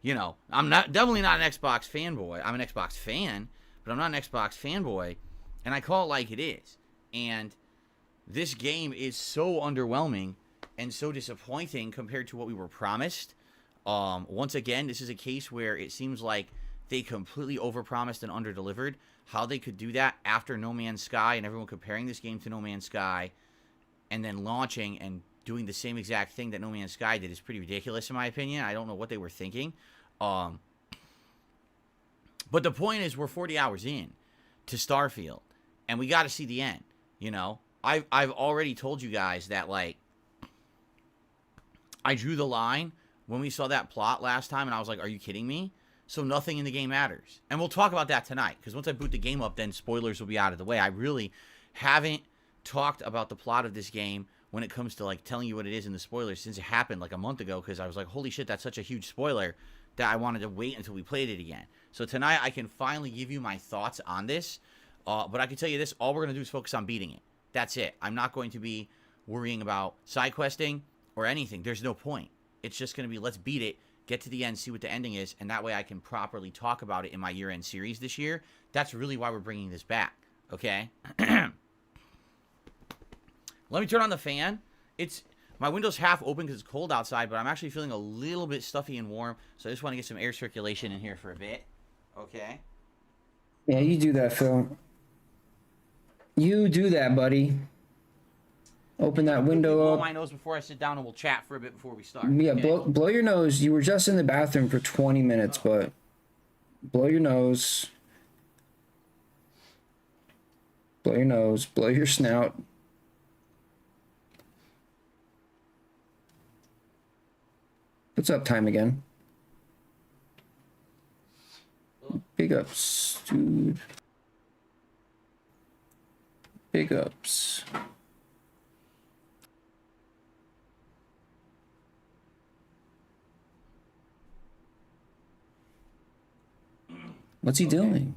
You know, I'm definitely not an Xbox fanboy. I'm an Xbox fan, but I'm not an Xbox fanboy, and I call it like it is. And this game is so underwhelming and so disappointing compared to what we were promised. Once again, this is a case where it seems like they completely overpromised and underdelivered. How they could do that after No Man's Sky and everyone comparing this game to No Man's Sky and then launching and doing the same exact thing that No Man's Sky did is pretty ridiculous in my opinion. I don't know what they were thinking. But the point is we're 40 hours in to Starfield and we got to see the end, you know. I've already told you guys that, like, I drew the line when we saw that plot last time and I was like, are you kidding me? So nothing in the game matters. And we'll talk about that tonight because once I boot the game up, then spoilers will be out of the way. I really haven't talked about the plot of this game when it comes to, like, telling you what it is in the spoilers since it happened like a month ago because I was like, holy shit, that's such a huge spoiler that I wanted to wait until we played it again. So tonight I can finally give you my thoughts on this. But I can tell you this, all we're going to do is focus on beating it. That's it. I'm not going to be worrying about side questing or anything. There's no point. It's just going to be, let's beat it, get to the end, see what the ending is, and that way I can properly talk about it in my year-end series this year. That's really why we're bringing this back, okay? Let me turn on the fan. My window's half open because it's cold outside, but I'm actually feeling a little bit stuffy and warm, so I just want to get some air circulation in here for a bit, okay? Yeah, you do that, Phil. You do that, buddy. Open that window blow up. my nose before I sit down, and we'll chat for a bit before we start. Yeah, okay? blow your nose. You were just in the bathroom for 20 minutes, but blow your nose. Blow your nose. Blow your snout. What's up, time again? Big ups, dude. Big ups. What's he doing?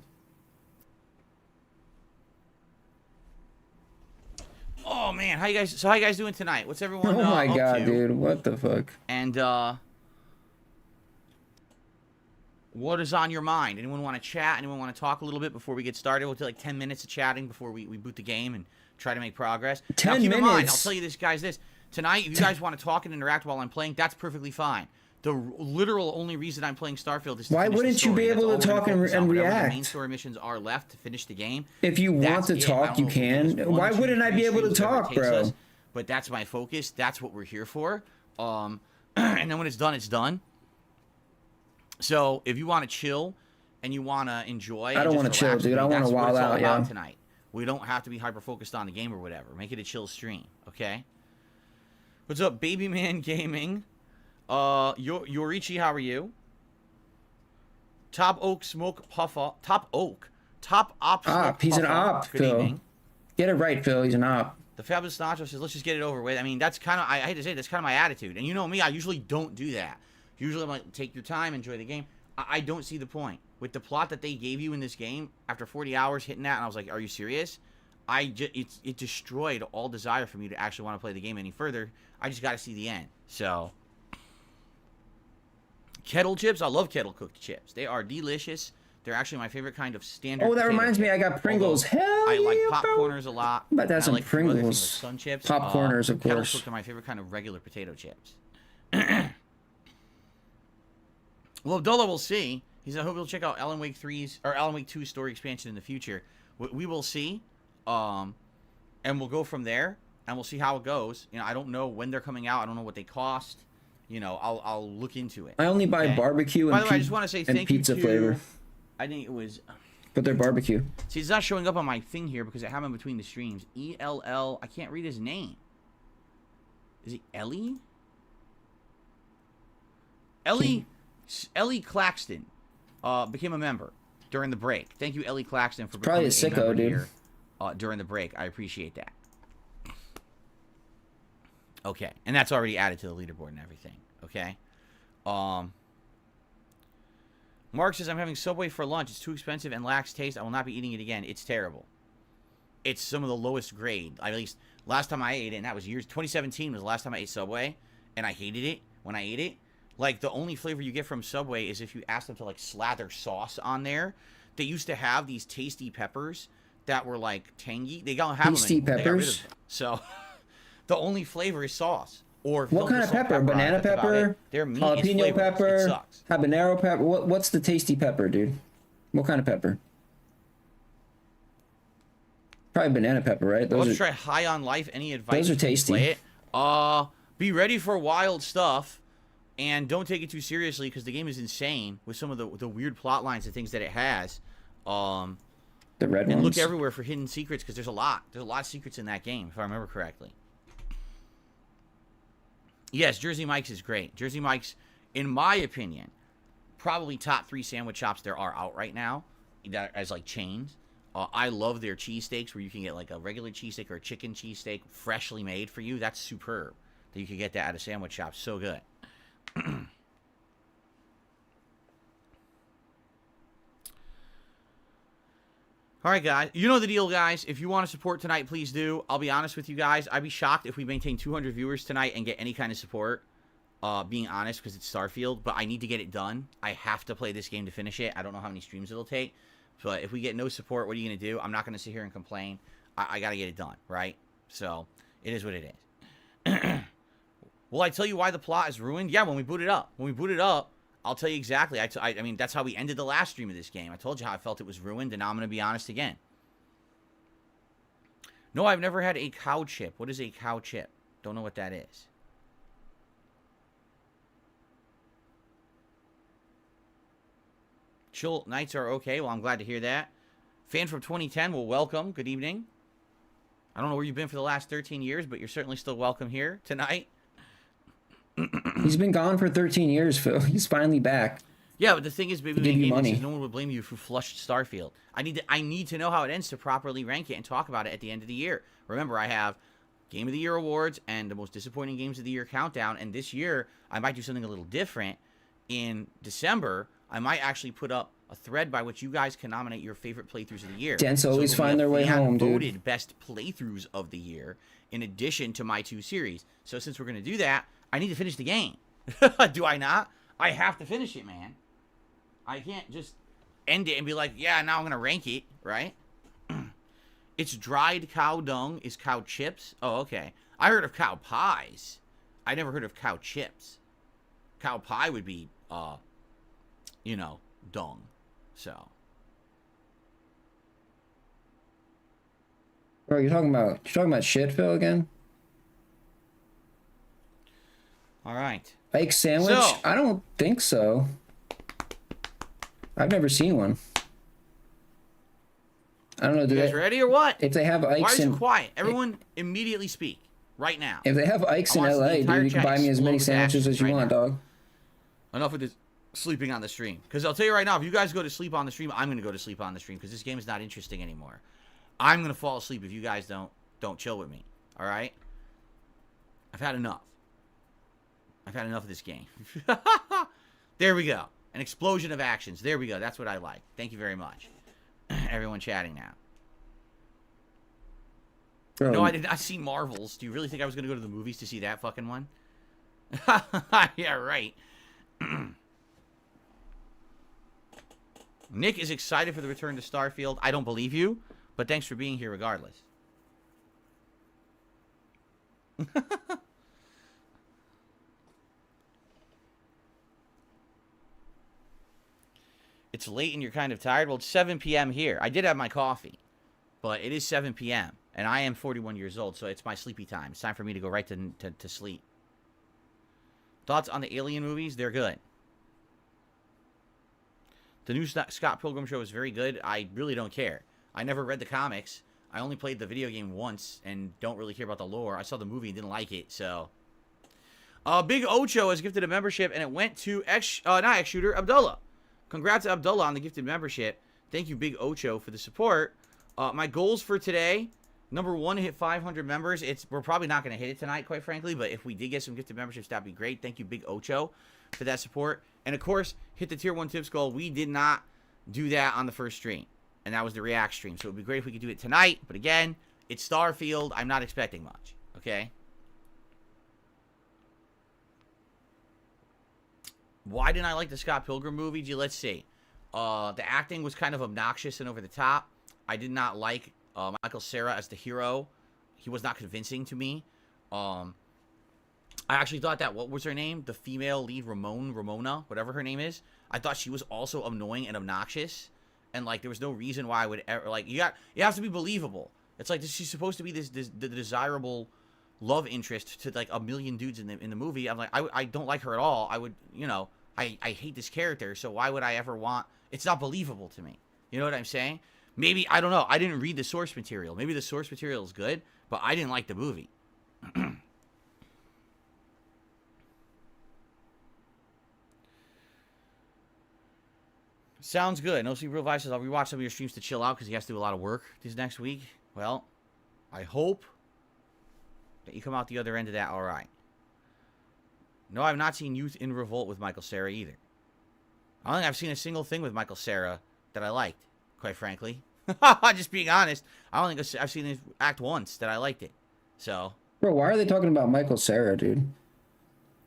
Oh man, how you guys doing tonight? What's everyone Oh my god, to? dude, what the fuck? And what is on your mind? Anyone want to chat? Anyone want to talk a little bit before we get started? We'll do like 10 minutes of chatting before we boot the game and try to make progress. 10 now, keep minutes? in mind, I'll tell you this, guys, this. Tonight, if you guys want to talk and interact while I'm playing, that's perfectly fine. The literal only reason I'm playing Starfield is to Why finish wouldn't the story. you be able to talk and Whatever react? the main story missions are left to finish the game. If you want to talk, you can. Why wouldn't I be able to talk, bro? But that's my focus. That's what we're here for. And then when it's done, it's done. So if you want to chill and you want to enjoy, I don't want to chill, dude. I want to wild out, yeah. Tonight, we don't have to be hyper focused on the game or whatever. Make it a chill stream, okay? What's up, Baby Man Gaming? Yorichi, how are you? Top Oak Smoke Puffa. Top Op. He's an op, Good Phil. evening. Get it right, Phil. He's an op. The Fabulous Nacho says, let's just get it over with. I mean, that's kind of, I hate to say it, that's kind of my attitude. And you know me, I usually don't do that. Usually I'm like, take your time, enjoy the game. I don't see the point. With the plot that they gave you in this game, after 40 hours hitting that, and I was like, are you serious? It destroyed all desire for me to actually want to play the game any further. I just got to see the end. So, kettle chips, I love kettle cooked chips. They are delicious. They're actually my favorite kind of standard. Oh, that reminds me, I got Pringles. Hell I like yeah, popcorners a lot. But that's some like Pringles. Like Sun chips. Popcorners, of kettle course. cooked are my favorite kind of regular potato chips. Well, Abdullah will see. He said, I hope you'll check out Alan Wake 3's or Alan Wake 2's story expansion in the future. We will see. And we'll go from there. And we'll see how it goes. You know, I don't know when they're coming out. I don't know what they cost. You know, I'll look into it. I only buy barbecue and, by the way, I just want to say thank pizza you to, flavor. I think it was... But they're barbecue. See, it's not showing up on my thing here because it happened between the streams. ELL... I can't read his name. Is it Ellie? Ellie Claxton became a member during the break. Thank you, Ellie Claxton, for becoming probably a sicko, dude. Here, during the break. I appreciate that. Okay, and that's already added to the leaderboard and everything. Okay. Mark says, I'm having Subway for lunch. It's too expensive and lacks taste. I will not be eating it again. It's terrible. It's some of the lowest grade. At least last time I ate it, and that was years. 2017 was the last time I ate Subway, and I hated it when I ate it. Like, the only flavor you get from Subway is if you ask them to, like, slather sauce on there. They used to have these tasty peppers that were, like, tangy. They don't have Tasty them anymore. They got rid peppers? of them. So, the only flavor is sauce. Or What kind of pepper? Banana pepper? Their meat is Jalapeno flavorless. It pepper? sucks. Habanero pepper? What's the tasty pepper, dude? What kind of pepper? Probably banana pepper, right? Let's try High on Life. Any advice? Those are tasty. Play it? Be ready for wild stuff. And don't take it too seriously because the game is insane with some of the weird plot lines and things that it has. The red ones? And look everywhere for hidden secrets because there's a lot. There's a lot of secrets in that game, if I remember correctly. Yes, Jersey Mike's is great. Jersey Mike's, in my opinion, probably top 3 sandwich shops there are out right now that as like chains. I love their cheesesteaks where you can get like a regular cheesesteak or a chicken cheesesteak freshly made for you. That's superb that you can get that at a sandwich shop. So good. All right, guys. You know the deal, guys. If you want to support tonight, please do. I'll be honest with you guys. I'd be shocked if we maintain 200 viewers tonight and get any kind of support. Being honest, because it's Starfield. But I need to get it done. I have to play this game to finish it. I don't know how many streams it'll take. But if we get no support, what are you going to do? I'm not going to sit here and complain. I got to get it done, right? So, it is what it is. Will I tell you why the plot is ruined? Yeah, when we boot it up. When we boot it up, I'll tell you exactly. I mean, that's how we ended the last stream of this game. I told you how I felt it was ruined, and now I'm going to be honest again. No, I've never had a cow chip. What is a cow chip? Don't know what that is. Chill nights are okay. Well, I'm glad to hear that. Fan from 2010, well, welcome. Good evening. I don't know where you've been for the last 13 years, but you're certainly still welcome here tonight. He's been gone for 13 years, Phil. He's finally back. Yeah, but the thing is, baby, give you money. no one would blame you if you flushed Starfield. I need to know how it ends to properly rank it and talk about it at the end of the year. Remember, I have Game of the Year awards and the most disappointing games of the year countdown. And this year, I might do something a little different. In December, I might actually put up a thread by which you guys can nominate your favorite playthroughs of the year. Dents always find their way home, dude. Voted best playthroughs of the year in addition to my 2 series. So since we're going to do that, I need to finish the game. Do I not? I have to finish it, man. I can't just end it and be like, yeah, now I'm going to rank it, right? It's dried cow dung is cow chips. Oh, okay. I heard of cow pies. I never heard of cow chips. Cow pie would be, you know, dung. So. Bro, you're talking about shit, Phil, again? All right. Ike sandwich? So, I don't think so. I've never seen one. I don't know. You guys ready or what? If they have Ike's Why are you quiet? Everyone immediately speak right now. If they have Ike's in LA, dude, you can buy me as many sandwiches as you want, dog. Enough with this sleeping on the stream. Because I'll tell you right now, if you guys go to sleep on the stream, I'm going to go to sleep on the stream because this game is not interesting anymore. I'm going to fall asleep if you guys don't chill with me. All right? I've had enough. I've had enough of this game. There we go. An explosion of actions. There we go. That's what I like. Thank you very much. Everyone chatting now. Bro. No, I did not see Marvels. Do you really think I was going to go to the movies to see that fucking one? Yeah, right. Nick is excited for the return to Starfield. I don't believe you, but thanks for being here regardless. It's late and you're kind of tired. Well, it's 7 p.m. here. I did have my coffee, but it is 7 p.m. And I am 41 years old, so it's my sleepy time. It's time for me to go right to sleep. Thoughts on the Alien movies? They're good. The new Scott Pilgrim show is very good. I really don't care. I never read the comics. I only played the video game once and don't really care about the lore. I saw the movie and didn't like it, so. Big Ocho has gifted a membership, and it went to not X-Shooter, Abdullah. Congrats to Abdullah on the gifted membership. Thank you, Big Ocho, for the support. My goals for today, number 1, hit 500 members. We're probably not going to hit it tonight, quite frankly, but if we did get some gifted memberships, that'd be great. Thank you, Big Ocho, for that support. And, of course, hit the Tier 1 Tips goal. We did not do that on the first stream, and that was the React stream. So it would be great if we could do it tonight. But, again, it's Starfield. I'm not expecting much, okay? Why didn't I like the Scott Pilgrim movie? Gee, let's see. The acting was kind of obnoxious and over the top. I did not like Michael Cera as the hero. He was not convincing to me. I actually thought that, what was her name? The female lead, Ramona, whatever her name is. I thought she was also annoying and obnoxious. And, like, there was no reason why I would ever, like, you have to be believable. It's like, she's supposed to be the desirable love interest to, like, a million dudes in the movie. I'm like, I don't like her at all. I would, I hate this character, so why would I ever want, it's not believable to me. You know what I'm saying? Maybe, I don't know. I didn't read the source material. Maybe the source material is good, but I didn't like the movie. Sounds good. No Sleep Real Vibe says, I'll rewatch some of your streams to chill out because he has to do a lot of work this next week. Well, I hope that you come out the other end of that all right. No, I've not seen Youth in Revolt with Michael Cera either. I don't think I've seen a single thing with Michael Cera that I liked, quite frankly. Just being honest, I don't think I've seen his act once that I liked it. So, Bro, why are they talking about Michael Cera, dude?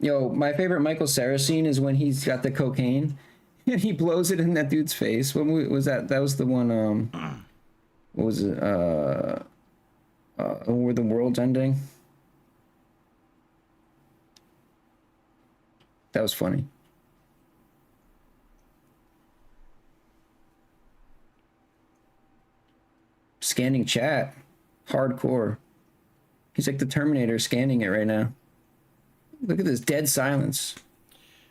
Yo, my favorite Michael Cera scene is when he's got the cocaine and he blows it in that dude's face. When was that? That was the one. What was it? Where the world's ending. That was funny. Scanning chat. Hardcore. He's like the Terminator scanning it right now. Look at this dead silence.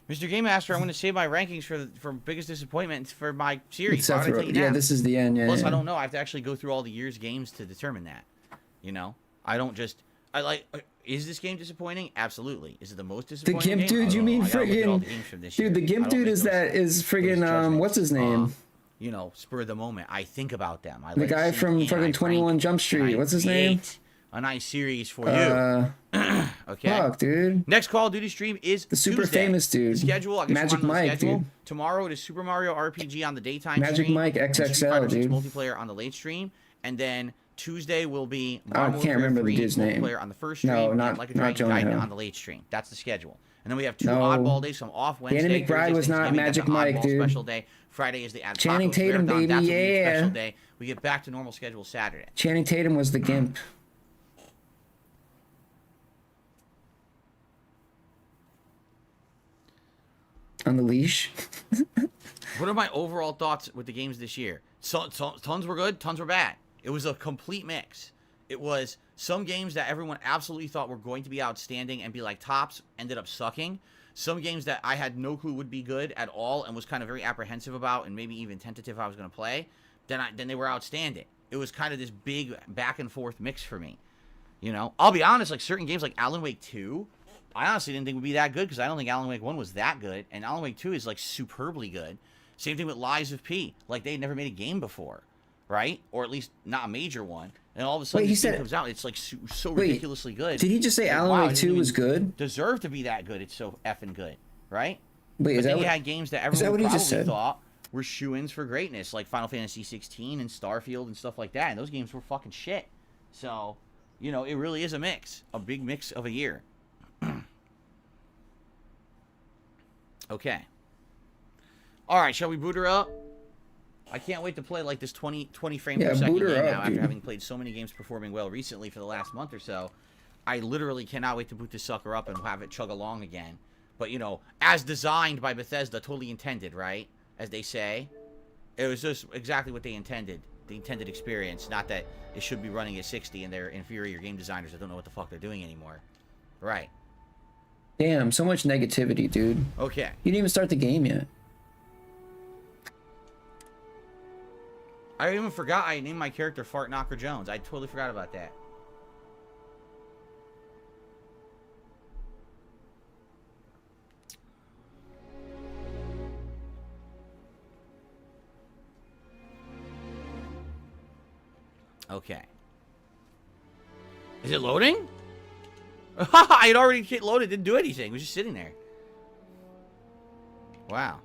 Mr. Game Master, I'm going to save my rankings for biggest disappointment for my series. Yeah, this is the end. Yeah, Plus, yeah. I don't know. I have to actually go through all the year's games to determine that. I don't just... Is this game disappointing? Absolutely. Is it the most disappointing The Gimp game? dude, you mean friggin'... Dude, the Gimp dude is friggin', what's his name? Spur of the moment. I think about them. The guy from fucking 21 Jump Street. What's his name? A nice series for you. Okay. Fuck, dude. Next Call of Duty stream is the super Tuesday. famous dude. The schedule. I'll get Magic Mike, dude. Tomorrow it is Super Mario RPG on the daytime Magic stream. Mike XXL, dude. Multiplayer on the late stream, and then Tuesday will be I can't remember the dude's name. Multiplayer on the first stream. No, and Like a Dragon Jonah Gaiden Hill. on the late stream. That's the schedule. And then we have two oddball days. So I'm off Wednesday. Danny McBride was not Magic Mike, dude. Special day. Friday is the Channing Tatum, Marathon. baby, That's a yeah. special day. We get back to normal schedule Saturday. Channing Tatum was the Gimp. On the leash. What are my overall thoughts with the games this year? Tons were good, tons were bad. It was a complete mix. It was some games that everyone absolutely thought were going to be outstanding and be like tops ended up sucking. Some games that I had no clue would be good at all and was kind of very apprehensive about and maybe even tentative I was going to play. Then they were outstanding. It was kind of this big back and forth mix for me. I'll be honest, like certain games like Alan Wake 2, I honestly didn't think would be that good because I don't think Alan Wake 1 was that good. And Alan Wake 2 is like superbly good. Same thing with Lies of P. Like they had never made a game before, right? Or at least not a major one. And all of a sudden this game comes out. It's like so ridiculously good. Did he just say Alan Wake 2 was good? Deserve to be that good. It's so effing good, right? Wait, but then you had games that everyone what he probably just said? thought were shoo-ins for greatness, like Final Fantasy 16 and Starfield and stuff like that. And those games were fucking shit. So, it really is a mix. A big mix of a year. Okay. All right, shall we boot her up? I can't wait to play like this 20 frames per second boot her game up, now after dude. having played so many games performing well recently for the last month or so. I literally cannot wait to boot this sucker up and have it chug along again. But, as designed by Bethesda, totally intended, right? As they say. It was just exactly what they intended. The intended experience. Not that it should be running at 60 and they're inferior game designers that don't know what the fuck they're doing anymore. Right. Damn, so much negativity, dude. Okay. You didn't even start the game yet. I even forgot I named my character Fart Knocker Jones. I totally forgot about that. Okay. Is it loading? I had already hit loaded, didn't do anything. It was just sitting there. Wow.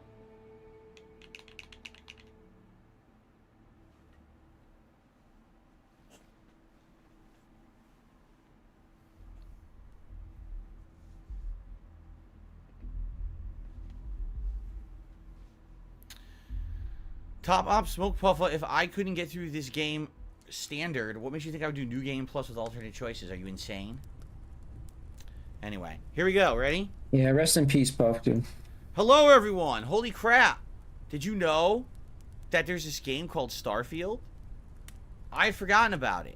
Top Op Smoke Puffa, if I couldn't get through this game standard, what makes you think I would do New Game Plus with alternate choices? Are you insane? Anyway, here we go. Ready? Yeah, rest in peace, Puff, dude. Hello, everyone. Holy crap. Did you know that there's this game called Starfield? I had forgotten about it.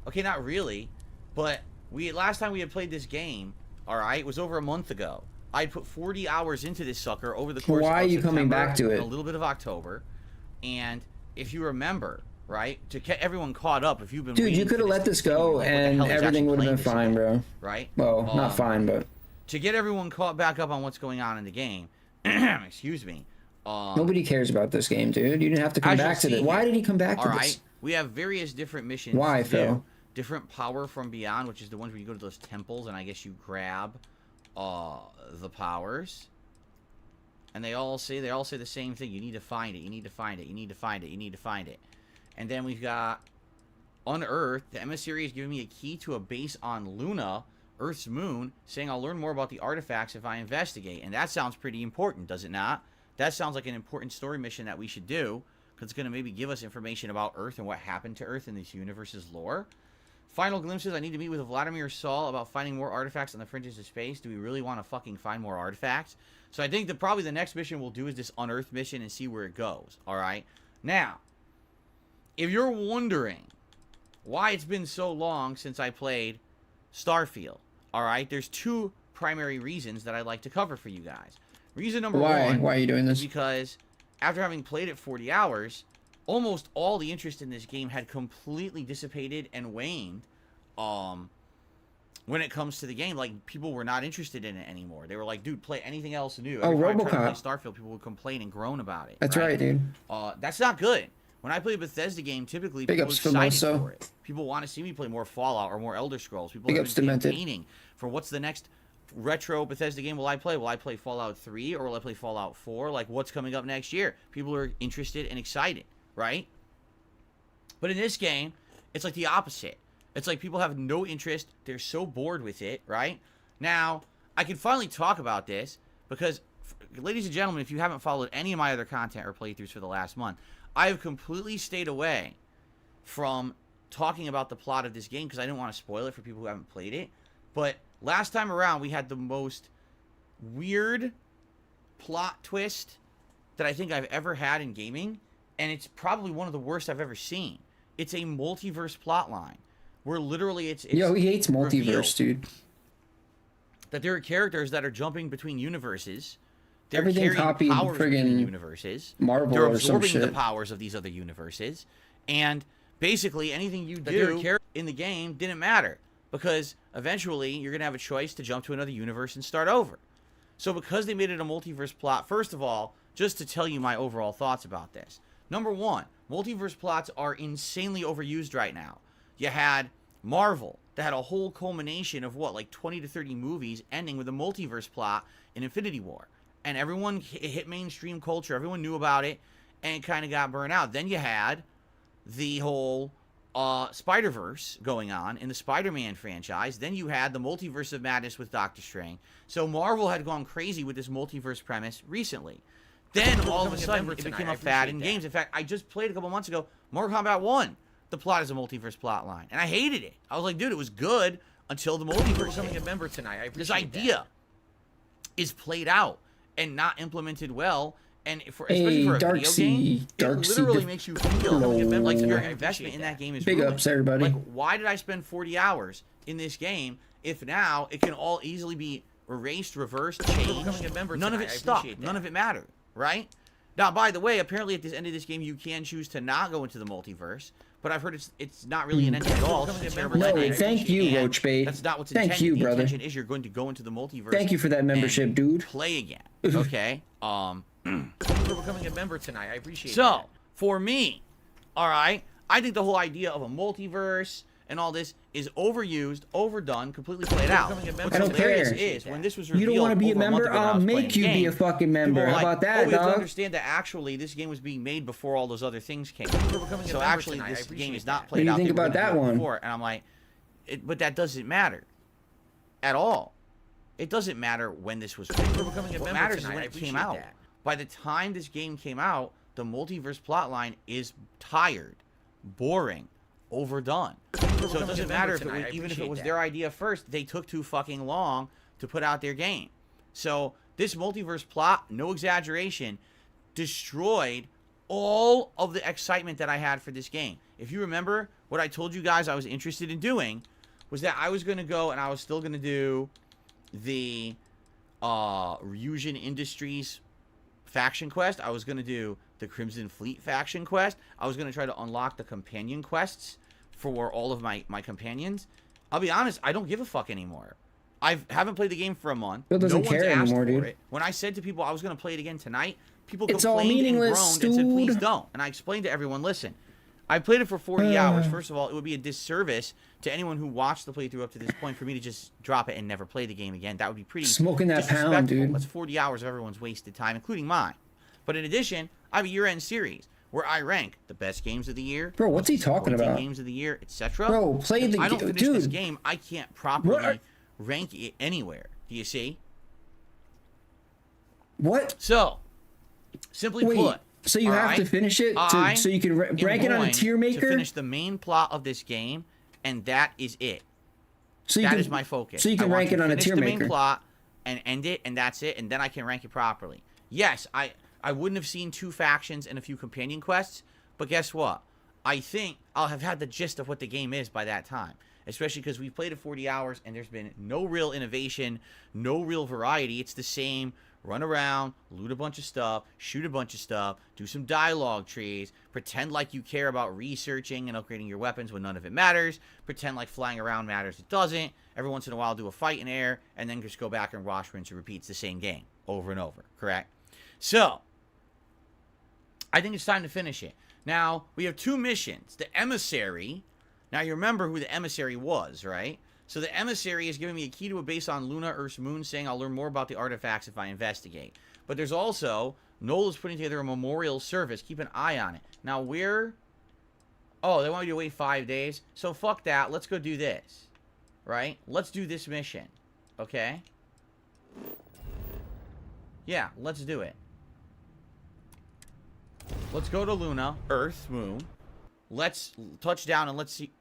Okay, not really, but last time we had played this game, all right, it was over a month ago. I put 40 hours into this sucker over the course of Why are you September coming back to it? and a little bit of October. And if you remember, right, to get everyone caught up, if you've been Dude, you could have let this go and everything would have been fine, bro. Right? Well, not fine, but to get everyone caught back up on what's going on in the game, excuse me. Nobody cares about this game, dude. You didn't have to come back to it. Why did he come back to this? All right, we have various different missions. Why, Phil? Different power from beyond, which is the ones where you go to those temples and I guess you grab the powers. And they all say the same thing. You need to find it. You need to find it. You need to find it. You need to find it. And then we've got Unearthed. The emissary is giving me a key to a base on Luna, Earth's moon, saying I'll learn more about the artifacts if I investigate. And that sounds pretty important, does it not? That sounds like an important story mission that we should do, because it's going to maybe give us information about Earth and what happened to Earth in this universe's lore. Final glimpses. I need to meet with Vladimir Saul about finding more artifacts on the fringes of space. Do we really want to fucking find more artifacts? So I think that probably the next mission we'll do is this Unearthed mission and see where it goes. All right. Now, if you're wondering why it's been so long since I played Starfield, all right, there's two primary reasons that I'd like to cover for you guys. Reason number one. Why are you doing this? Because after having played it 40 hours, almost all the interest in this game had completely dissipated and waned when it comes to the game. Like, people were not interested in it anymore. They were like, dude, play anything else new. Every time I tried to play Starfield, people would complain and groan about it. That's right, dude. That's not good. When I play a Bethesda game, typically people are excited for it. People want to see me play more Fallout or more Elder Scrolls. People are campaigning for what's the next retro Bethesda game will I play? Will I play Fallout 3 or will I play Fallout 4? Like, what's coming up next year? People are interested and excited, right? But in this game, it's like the opposite. It's like people have no interest. They're so bored with it, right? Now, I can finally talk about this because, ladies and gentlemen, if you haven't followed any of my other content or playthroughs for the last month, I have completely stayed away from talking about the plot of this game because I didn't want to spoil it for people who haven't played it. But last time around, we had the most weird plot twist that I think I've ever had in gaming, and it's probably one of the worst I've ever seen. It's a multiverse plot line where literally it's Yo, he hates multiverse, dude. That there are characters that are jumping between universes. They're Everything carrying copied powers between friggin' universes. Marvel They're or some absorbing shit. the powers of these other universes, and basically anything you do in the game didn't matter because eventually you're gonna have a choice to jump to another universe and start over. So because they made it a multiverse plot, first of all, just to tell you my overall thoughts about this. Number one, multiverse plots are insanely overused right now. You had Marvel that had a whole culmination of what, like 20 to 30 movies ending with a multiverse plot in Infinity War. And everyone hit mainstream culture. Everyone knew about it and kind of got burned out. Then you had the whole Spider-Verse going on in the Spider-Man franchise. Then you had the Multiverse of Madness with Doctor Strange. So Marvel had gone crazy with this multiverse premise recently. Then all of a sudden it became a fad in games. In fact, I just played a couple months ago Mortal Kombat 1. The plot is a multiverse plot line. And I hated it. I was like, dude, it was good until the multiverse. Becoming a member tonight. This idea is played out and not implemented well. And especially for a video game, it literally makes you feel like your investment in that game is big ruined. ups, everybody. Like, why did I spend 40 hours in this game if now it can all easily be erased, reversed, changed? None of it stuck. None of it mattered, right? Now, by the way, apparently at the end of this game, you can choose to not go into the multiverse. But I've heard it's not really an ending at all. No, thank you, Roachbait. That's not what's intended. Thank you, brother. The intention is you're going to go into the multiverse. Thank you for that membership, dude. Play again, okay? For becoming a member tonight, I appreciate it. So, for me, all right, I think the whole idea of a multiverse and all this is overused, overdone, completely played out. I don't care. Is when this was revealed, you don't want to be a member? I'll make you be a fucking member. How about that, dog? You have to dog? understand that actually this game was being made before all those other things came. So actually, this game is not played out. What do you think about that one? Before, and I'm like, but that doesn't matter at all. It doesn't matter when this was made. What matters is when it came out. By the time this game came out, the multiverse plotline is tired, boring, overdone. So it doesn't matter if it was, even if it was their idea first, they took too fucking long to put out their game. So this multiverse plot, no exaggeration, destroyed all of the excitement that I had for this game. If you remember, what I told you guys I was interested in doing was that I was going to go and I was still going to do the Ryujin Industries faction quest. I was going to do the Crimson Fleet faction quest. I was going to try to unlock the companion quests for all of my companions. I'll be honest, I don't give a fuck anymore. I haven't played the game for a month. Bill doesn't care anymore, dude. It. When I said to people I was going to play it again tonight, people it's all complained and meaningless, groaned and said, please don't. And I explained to everyone, listen, I played it for 40 hours. First of all, it would be a disservice to anyone who watched the playthrough up to this point for me to just drop it and never play the game again. That would be pretty smoking that pound, dude. That's 40 hours of everyone's wasted time, including mine. But in addition, I have a year-end series where I rank the best games of the year. Bro, what's he talking about? Games of the year, etc. Bro, play the game. I don't finish this game. I can't properly rank it anywhere. Do you see? What? So, simply put. So you have to finish it so you can rank it on a tier maker? To finish the main plot of this game, and that is it. So that is my focus. So you can rank it on a tier maker. Finish the main plot and end it, and that's it, and then I can rank it properly. Yes, I wouldn't have seen 2 factions and a few companion quests, but guess what? I think I'll have had the gist of what the game is by that time. Especially because we've played it 40 hours and there's been no real innovation, no real variety. It's the same, run around, loot a bunch of stuff, shoot a bunch of stuff, do some dialogue trees, pretend like you care about researching and upgrading your weapons when none of it matters, pretend like flying around matters, it doesn't. Every once in a while do a fight in air, and then just go back and wash, rinse, and repeat. It's the same game over and over, correct? So, I think it's time to finish it. Now, we have 2 missions. The Emissary. Now, you remember who the Emissary was, right? So, the Emissary is giving me a key to a base on Luna, Earth's moon, saying I'll learn more about the artifacts if I investigate. But there's also, Nola's putting together a memorial service. Keep an eye on it. Now, where... Oh, they want me to wait 5 days? So, fuck that. Let's go do this. Right? Let's do this mission. Okay? Yeah, let's do it. Let's go to Luna, Earth, moon. Let's touch down and let's see.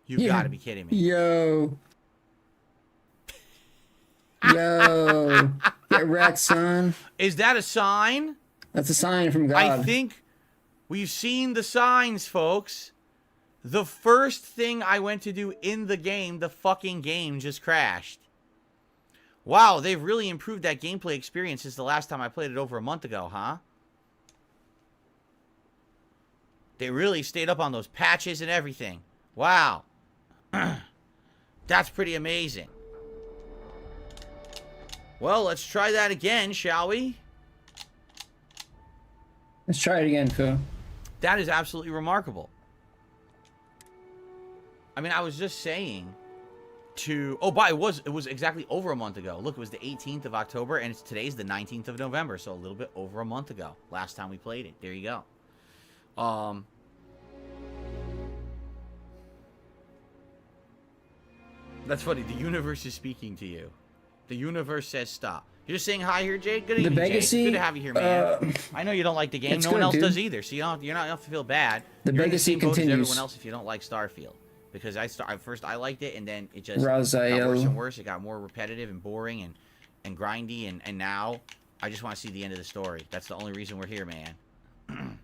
You gotta be kidding me. Yo. Get wrecked, son. Is that a sign? That's a sign from God. I think we've seen the signs, folks. The first thing I went to do in the game, the fucking game just crashed. Wow, they've really improved that gameplay experience since the last time I played it over a month ago, huh? They really stayed up on those patches and everything. Wow. That's pretty amazing. Well, let's try that again, shall we? Let's try it again, Phil. That is absolutely remarkable. I mean, I was just saying... it was exactly over a month ago. Look, it was the 18th of October, and today's the 19th of November, so a little bit over a month ago. Last time we played it. There you go. That's funny. The universe is speaking to you. The universe says stop. You're just saying hi here, Jake? Good evening, Jake. Good to have you here, man. I know you don't like the game. No one else does either, so you don't have to feel bad. The legacy continues. Everyone else if you don't like Starfield. Because first I liked it, and then it just got worse and worse. It got more repetitive and boring and grindy, and now I just want to see the end of the story. That's the only reason we're here, man.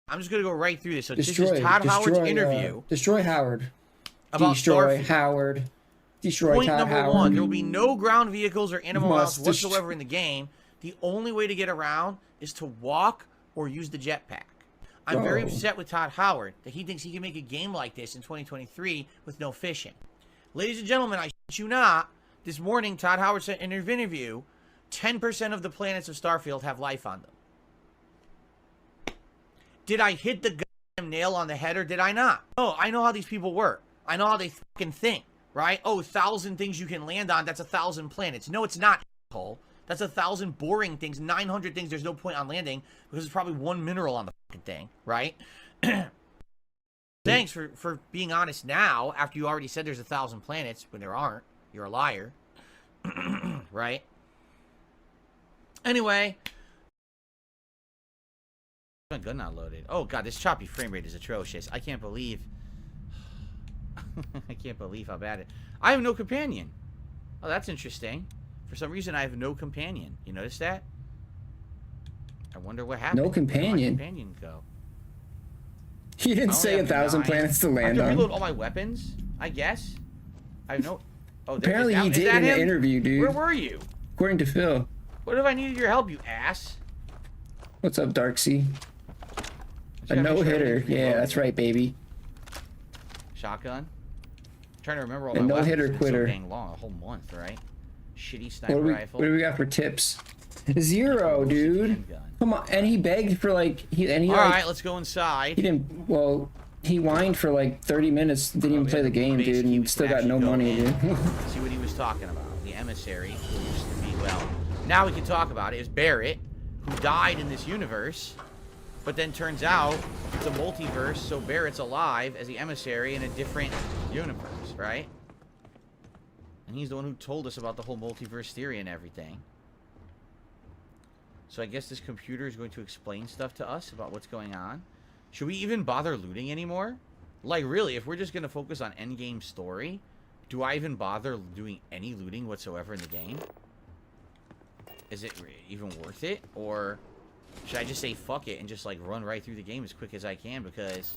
I'm just going to go right through this. So this is Todd Howard's interview. Destroy Howard. About Destroy Howard. Destroy Point Todd number Howard. 1. There will be no ground vehicles or animal routes whatsoever in the game. The only way to get around is to walk or use the jetpack. I'm very upset with Todd Howard that he thinks he can make a game like this in 2023 with no fishing. Ladies and gentlemen, I shit you not, this morning Todd Howard said in an interview, 10% of the planets of Starfield have life on them. Did I hit the goddamn nail on the head or did I not? Oh, I know how these people work. I know how they fucking think, right? Oh, 1,000 things you can land on, that's 1,000 planets. No, it's not, asshole. That's 1,000 boring things, 900 things there's no point on landing because there's probably one mineral on the fucking thing, right? Thanks for being honest now, after you already said there's 1,000 planets when there aren't. You're a liar. Right? Anyway. My gun not loaded. Oh god, this choppy frame rate is atrocious. I can't believe... I can't believe how bad it... I have no companion. Oh, that's interesting. For some reason, I have no companion. You notice that? I wonder what happened. No companion? Where did my companion go? He didn't say 1,000 planets to land I have to on. reload all my weapons, I guess. I have no... Oh, Apparently he did in the interview, dude. Where were you? According to Phil. What if I needed your help, you ass? What's up, Darksea? A no-hitter. Yeah, that's right, baby. Shotgun. I'm trying to remember all a my weapons. no-hitter It's quitter. So dang long, a whole month, right? Shitty sniper rifle. What do we got for tips? 0, dude. Come on, and he begged for like all right, let's go inside. He didn't. Well, he whined for like 30 minutes. Didn't even play the game, dude, and still got no money, dude. See what he was talking about. The emissary, who used to be, well, now we can talk about it. Is Barrett, who died in this universe, but then turns out it's a multiverse, so Barrett's alive as the emissary in a different universe, right? And he's the one who told us about the whole multiverse theory and everything. So I guess this computer is going to explain stuff to us about what's going on. Should we even bother looting anymore? Like, really, if we're just going to focus on endgame story, do I even bother doing any looting whatsoever in the game? Is it even worth it? Or should I just say fuck it and just, like, run right through the game as quick as I can? Because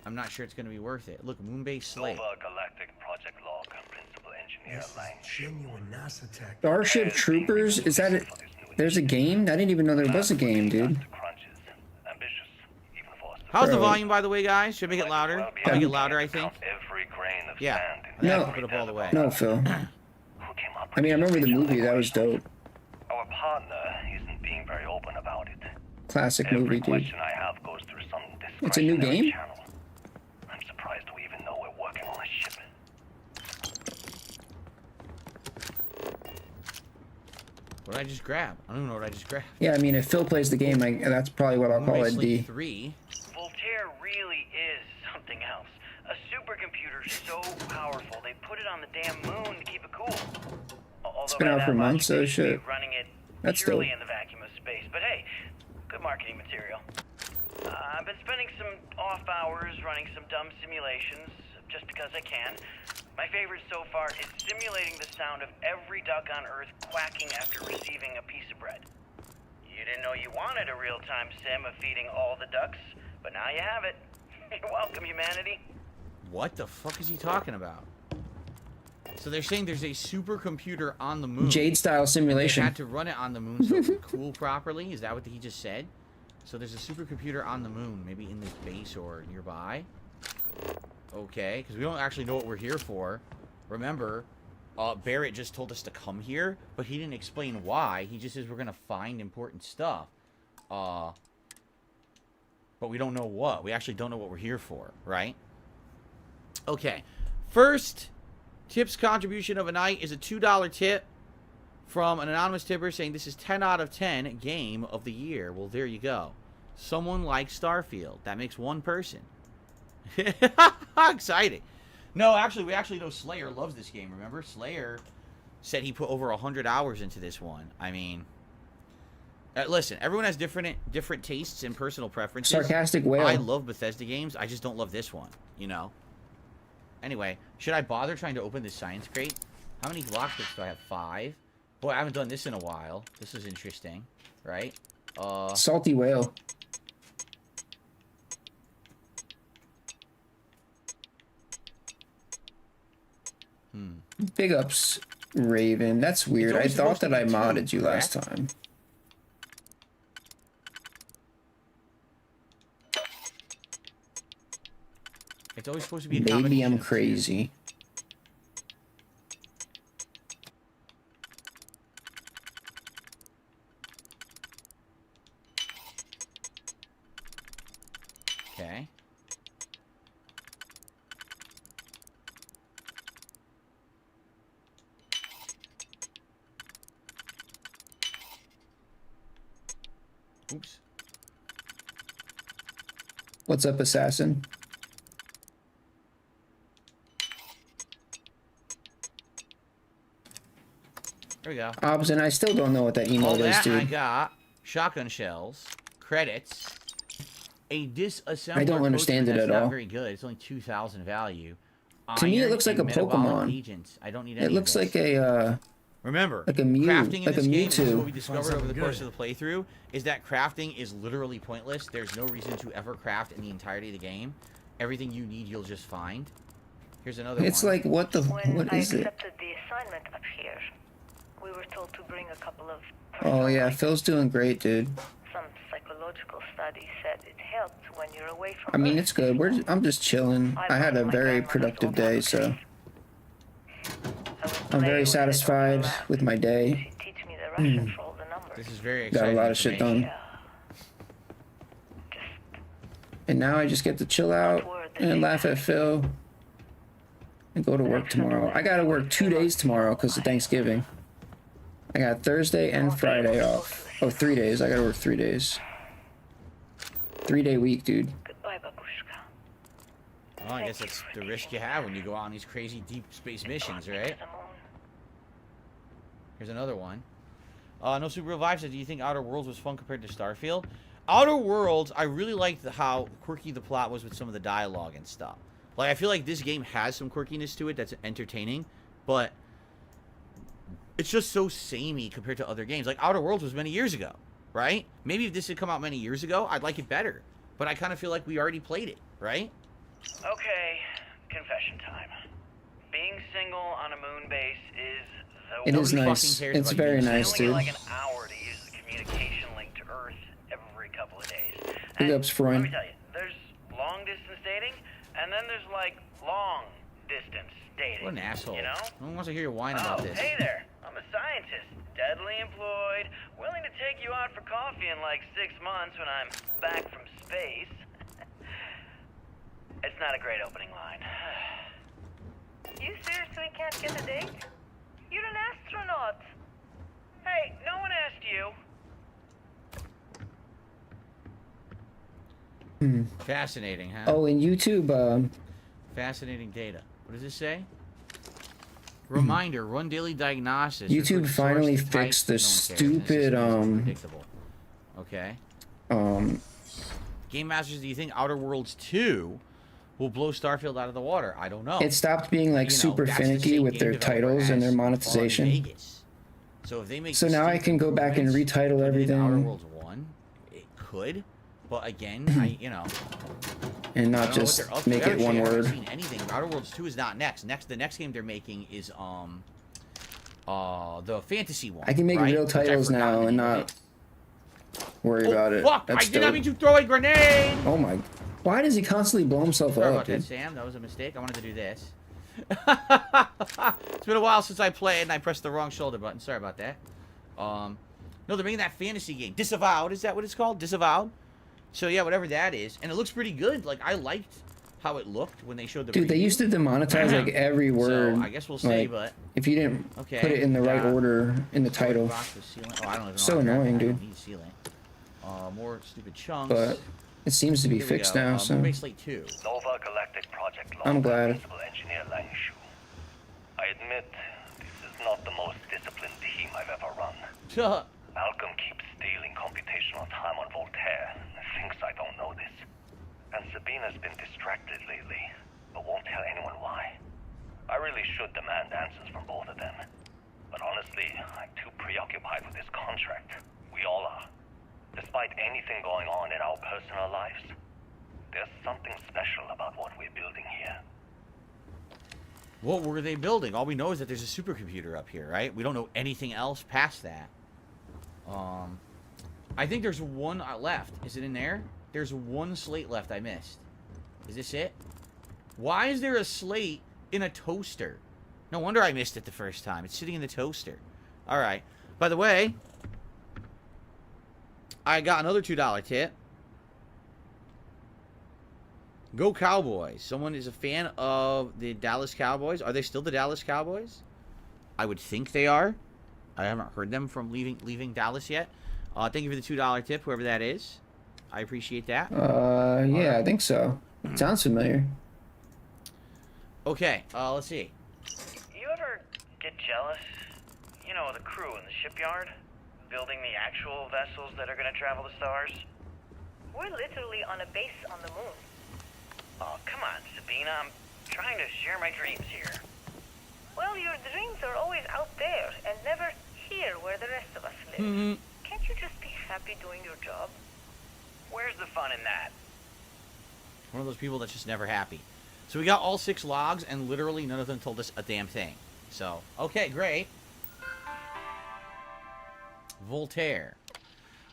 I'm not sure it's going to be worth it. Look, Moonbase Slate. Galactic Project Log, Principal Engineer Genuine NASA tech. Starship Troopers? Is that it? There's a game? I didn't even know there was a game, dude. How's the volume, by the way, guys? Should I make it louder? I'll make it louder, I think. Yeah. No, Put it up all the way. no, Phil. I mean, I remember the movie. That was dope. Our partner isn't being very open about it. Classic movie, Every dude. question I have goes through some It's a new game? channel. I'm surprised we even know we're working on a ship. What did I just grab? I don't even know what I just grabbed. Yeah, I mean, if Phil plays the game, that's probably what I'll call Moonbase it, Slate D. 3. Voltaire really is something else. A supercomputer so powerful they put it on the damn moon to keep it cool. It's been out for months, so shit. Running it That's purely dope. in the vacuum of space, but hey, good marketing material. I've been spending some off hours running some dumb simulations just because I can. My favorite so far is simulating the sound of every duck on Earth quacking after receiving a piece of bread. You didn't know you wanted a real-time sim of feeding all the ducks, but now you have it. You're welcome, humanity. What the fuck is he talking about? So they're saying there's a supercomputer on the moon. Jade-style They simulation. had to run it on the moon so it would cool properly? Is that what he just said? So there's a supercomputer on the moon, maybe in this base or nearby? Okay, because we don't actually know what we're here for. Remember, Barrett just told us to come here, but he didn't explain why. He just says we're going to find important stuff. But we don't know what. We actually don't know what we're here for, right? Okay, first tips contribution of a night is a $2 tip from an anonymous tipper saying this is 10 out of 10 game of the year. Well, there you go. Someone likes Starfield. That makes one person. Exciting. No, actually, we actually know Slayer loves this game, remember? Slayer said he put over 100 hours into this one. I mean, listen, everyone has different tastes and personal preferences. Sarcastic whale. I love Bethesda games. I just don't love this one, you know? Anyway, should I bother trying to open this science crate? How many lockpicks do I have? 5? Boy, I haven't done this in a while. This is interesting, right? Salty whale. Big ups, Raven. That's weird. I thought that I modded you last time. It's always supposed to be a Maybe combination I'm of crazy. two. Okay. Oops. What's up, assassin? There we go. Obs, and I still don't know what that All emote is, that I dude. got shotgun shells, credits, a disassembler. I don't understand poster it that's at not all. very good. It's only 2,000 value. To me, it Iron looks like and a metabolic Pokemon. agents. I don't need any It looks of this. like a Remember, like a Mew, crafting in like a this game, this is Mewtwo. what we discovered over the something course good. of the playthrough, is that crafting is literally pointless. There's no reason to ever craft in the entirety of the game. Everything you need, you'll just find. Here's another It's one. like what the When what I is it? accepted the assignment up here, we were told to bring a couple of Oh personal yeah, items. Phil's doing great, dude. Some psychological studies said it helped when you're away from I mean, Earth. it's good. I'm just chilling. I had a very productive day, so I'm very satisfied with my day. She teach me the Russian for all the numbers. This is very Got a exciting. lot of shit information. done. Yeah. Just And now I just get to chill out and laugh at Phil and go to work tomorrow. I gotta work 2 days tomorrow because of Thanksgiving. I got Thursday and Friday off. Oh, 3 days. I gotta work 3 days. 3-day week, dude. goodbye, babushka. Well, I guess that's the risk you have when you go on these crazy deep space missions, right? To the moon. Here's another one. No Super Real Vibe said, do you think Outer Worlds was fun compared to Starfield? Outer Worlds, I really liked how quirky the plot was with some of the dialogue and stuff. Like, I feel like this game has some quirkiness to it that's entertaining, but it's just so samey compared to other games. Like, Outer Worlds was many years ago, right? Maybe if this had come out many years ago, I'd like it better. But I kind of feel like we already played it, right? Okay, confession time. Being single on a moon base is the It worst. is Nobody nice. fucking cares It's about you. very They I nice, only get dude. like an hour to use the communication link to Earth every couple of days. Big And ups, Freud. Let me tell you, there's long distance dating, and then there's like long distance dating. What an asshole. You know? No one wants to hear you whine about Oh, this. hey there. I'm a scientist, deadly employed, willing to take you out for coffee in like 6 months when I'm back from space. It's not a great opening line. You seriously can't get a date? You're an astronaut. Hey, no one asked you. Fascinating, huh? Oh, and YouTube, Fascinating data. What does this say? Reminder, run daily diagnosis. YouTube Refer to finally source, type. fixed the No one cares. This stupid, is predictable. Okay. Game Masters, do you think Outer Worlds 2 will blow Starfield out of the water? I don't know. it stopped being like You know, super that's the finicky same with game their developer titles and their as Fallout monetization. Vegas. So if they make So now I distinct can go back and improvements retitle to everything. Outer Worlds 1, it could. But again, and I not don't know what just they're up to. make I it actually one haven't word. seen anything. Outer Worlds 2 is not next. The next game they're making is the fantasy one. I can make right? real Which I titles forgot now the and name of not it. worry about it. Fuck! That's I did not dope. mean to throw a grenade. Oh my! Why does he constantly blow himself Sorry up, about that, dude? Sam. That was a mistake. I wanted to do this. It's been a while since I played and I pressed the wrong shoulder button. Sorry about that. No, they're making that fantasy game. Disavowed. Is that what it's called? Disavowed? So yeah, whatever that is. And it looks pretty good. Like, I liked how it looked when they showed the Dude, they preview. used to demonetize like every word. So I guess we'll see, like, but if you didn't okay. put it in the right order in the title. Box with sealant. Oh, I don't even know So how to grab annoying, that. I dude. don't need sealant. More stupid chunks. But it seems to be Here we fixed go. now, so Moonbase Slate 2. Nova Galactic Project I'm glad. Principal Engineer Lang Shu. I admit, this is not the most disciplined team I've ever run. Malcolm keeps stealing computational time on Voltaire and thinks I don't know this. And Sabina's been distracted lately, but won't tell anyone why. I really should demand answers from both of them. But honestly, I'm too preoccupied with this contract. We all are. Despite anything going on in our personal lives, there's something special about what we're building here. What were they building? All we know is that there's a supercomputer up here, right? We don't know anything else past that. I think there's one left. Is it in there? There's one slate left I missed. Is this it? Why is there a slate in a toaster? No wonder I missed it the first time. It's sitting in the toaster. All right. By the way, I got another $2 tip. Go Cowboys. Someone is a fan of the Dallas Cowboys. Are they still the Dallas Cowboys? I would think they are. I haven't heard them from leaving Dallas yet. Thank you for the $2 tip, whoever that is. I appreciate that. Yeah, I think so. It sounds familiar. Okay, let's see. You ever get jealous? You know, the crew in the shipyard? Building the actual vessels that are gonna travel the stars? We're literally on a base on the moon. Oh, come on, Sabina. I'm trying to share my dreams here. Well, your dreams are always out there and never here where the rest of us live. Can't you just be happy doing your job? Where's the fun in that? One of those people that's just never happy. So we got all 6 logs, and literally none of them told us a damn thing. So, okay, great. Voltaire.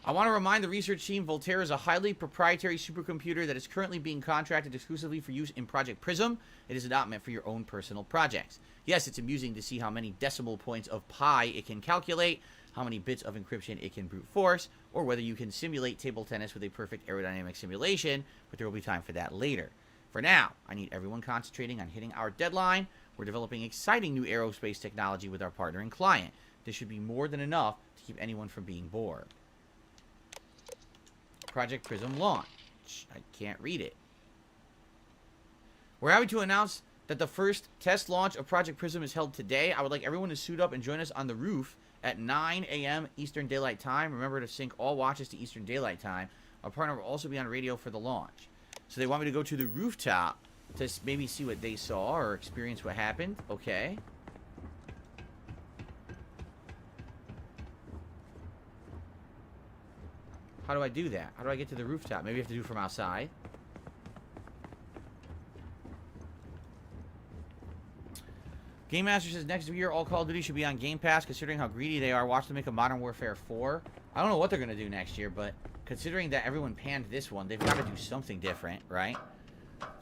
I want to remind the research team Voltaire is a highly proprietary supercomputer that is currently being contracted exclusively for use in Project Prism. It is not meant for your own personal projects. Yes, it's amusing to see how many decimal points of pi it can calculate, how many bits of encryption it can brute force, or whether you can simulate table tennis with a perfect aerodynamic simulation, but there will be time for that later. For now, I need everyone concentrating on hitting our deadline. We're developing exciting new aerospace technology with our partner and client. This should be more than enough to keep anyone from being bored. Project Prism launch. I can't read it. We're happy to announce that the first test launch of Project Prism is held today. I would like everyone to suit up and join us on the roof at 9 a.m. Eastern Daylight Time. Remember to sync all watches to Eastern Daylight Time. Our partner will also be on radio for the launch. So they want me to go to the rooftop to maybe see what they saw or experience what happened. Okay. How do I do that? How do I get to the rooftop? Maybe I have to do it from outside. Game Master says next year all Call of Duty should be on Game Pass. Considering how greedy they are, watch them make a Modern Warfare 4. I don't know what they're going to do next year, but considering that everyone panned this one, they've got to do something different, right?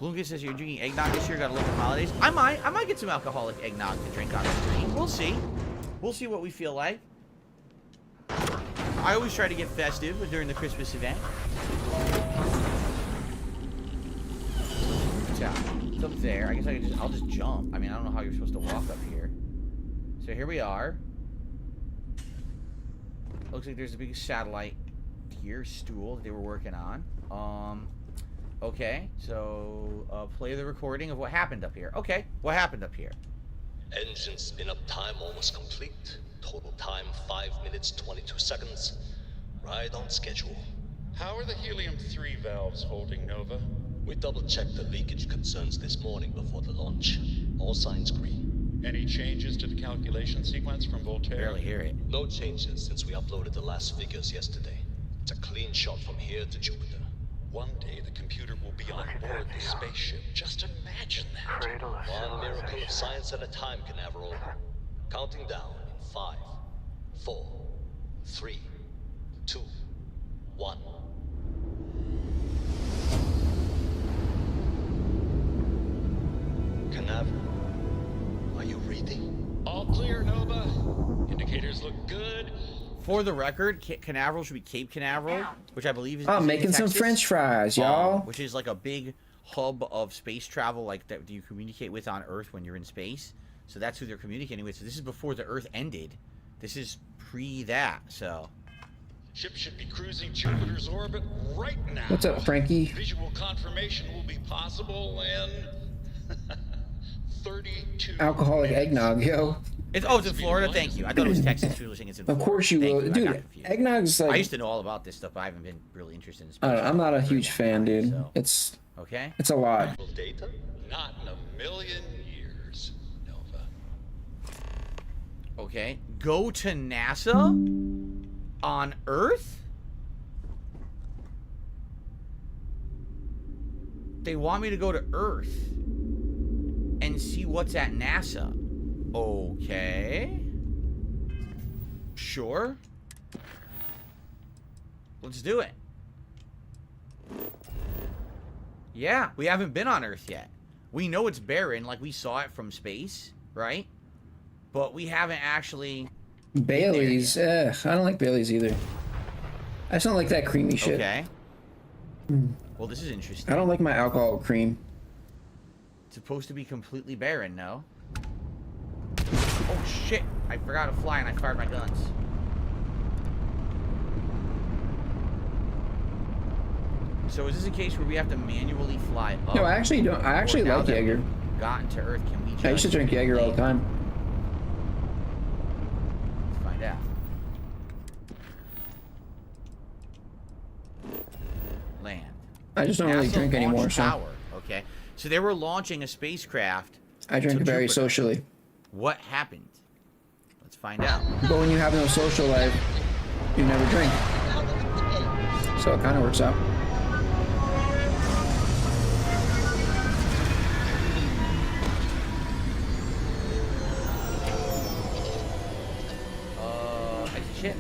Bloomkid says you're drinking eggnog this year. Got to look at holidays. I might get some alcoholic eggnog to drink on the stream. We'll see. We'll see what we feel like. I always try to get festive during the Christmas event. Rooftop. It's up there. I guess I'll just jump. I mean, I don't know how you're supposed to walk up here. So here we are. Looks like there's a big satellite here, stool that they were working on. Okay, so play the recording of what happened up here. Okay, what happened up here? Engine spin-up time almost complete. Total time 5 minutes 22 seconds. Right on schedule. How are the helium-3 valves holding, Nova? We double-checked the leakage concerns this morning before the launch. All signs green. Any changes to the calculation sequence from Voltaire? Barely hear it. No changes since we uploaded the last figures yesterday. It's a clean shot from here to Jupiter. One day the computer will be on board the spaceship. Just imagine that. One miracle of science at a time, Canaveral. Counting down in 5, 4, 3, 2, 1. Canaveral, are you reading? All clear, Nova. Indicators look good. For the record, Canaveral should be Cape Canaveral, which I believe is I'm in making some Texas, French fries, y'all. which is like a big hub of space travel, like that you communicate with on Earth when you're in space. So that's who they're communicating with. So this is before the Earth ended. This is pre that. So Ship should be cruising Jupiter's orbit right now. What's up, Frankie? Visual confirmation will be possible in 32 Alcoholic minutes. eggnog, yo. it's in Florida. Thank you. I thought it was Texas. You were saying it's in Of Florida. course you Thank will. I got Dude, confused. eggnog's I like... used to know all about this stuff, but I haven't been really interested in space. I don't know, I'm not a huge fan, dude. So, It's okay. a lot. Data? Not in a million years, Nova. Okay. Go to NASA on Earth? They want me to go to Earth and see what's at NASA. Okay. Sure. Let's do it. Yeah, we haven't been on Earth yet. We know it's barren, like we saw it from space, right? But we haven't actually... Bailey's, I don't like Bailey's either. I just don't like that creamy shit. Okay. Well, this is interesting. I don't like my alcohol cream. It's supposed to be completely barren, no? Oh, shit. I forgot to fly and I fired my guns. So is this a case where we have to manually fly up? No, I actually don't. I actually like Jaeger. Gotten to Earth, can we just... I used to drink Jaeger all the time. Let's find out. Land. I just don't really NASA drink anymore, launch so tower. Okay. So they were launching a spacecraft. I drink to very Jupiter. socially. What happened? Let's find out. But when you have no social life, you never drink. So it kind of works out. Shit.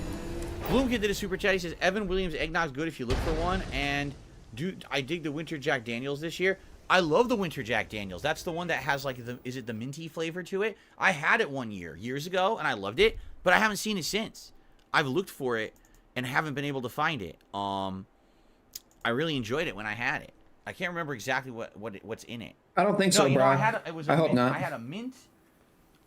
Bloomkid did a super chat. He says Evan Williams eggnog's good if you look for one. And dude, I dig the Winter Jack Daniels this year. I love the Winter Jack Daniels. That's the one that has like is it the minty flavor to it? I had it one years ago, and I loved it, but I haven't seen it since. I've looked for it and haven't been able to find it. I really enjoyed it when I had it. I can't remember exactly what's in it. I don't think so, you bro. know, I hope not.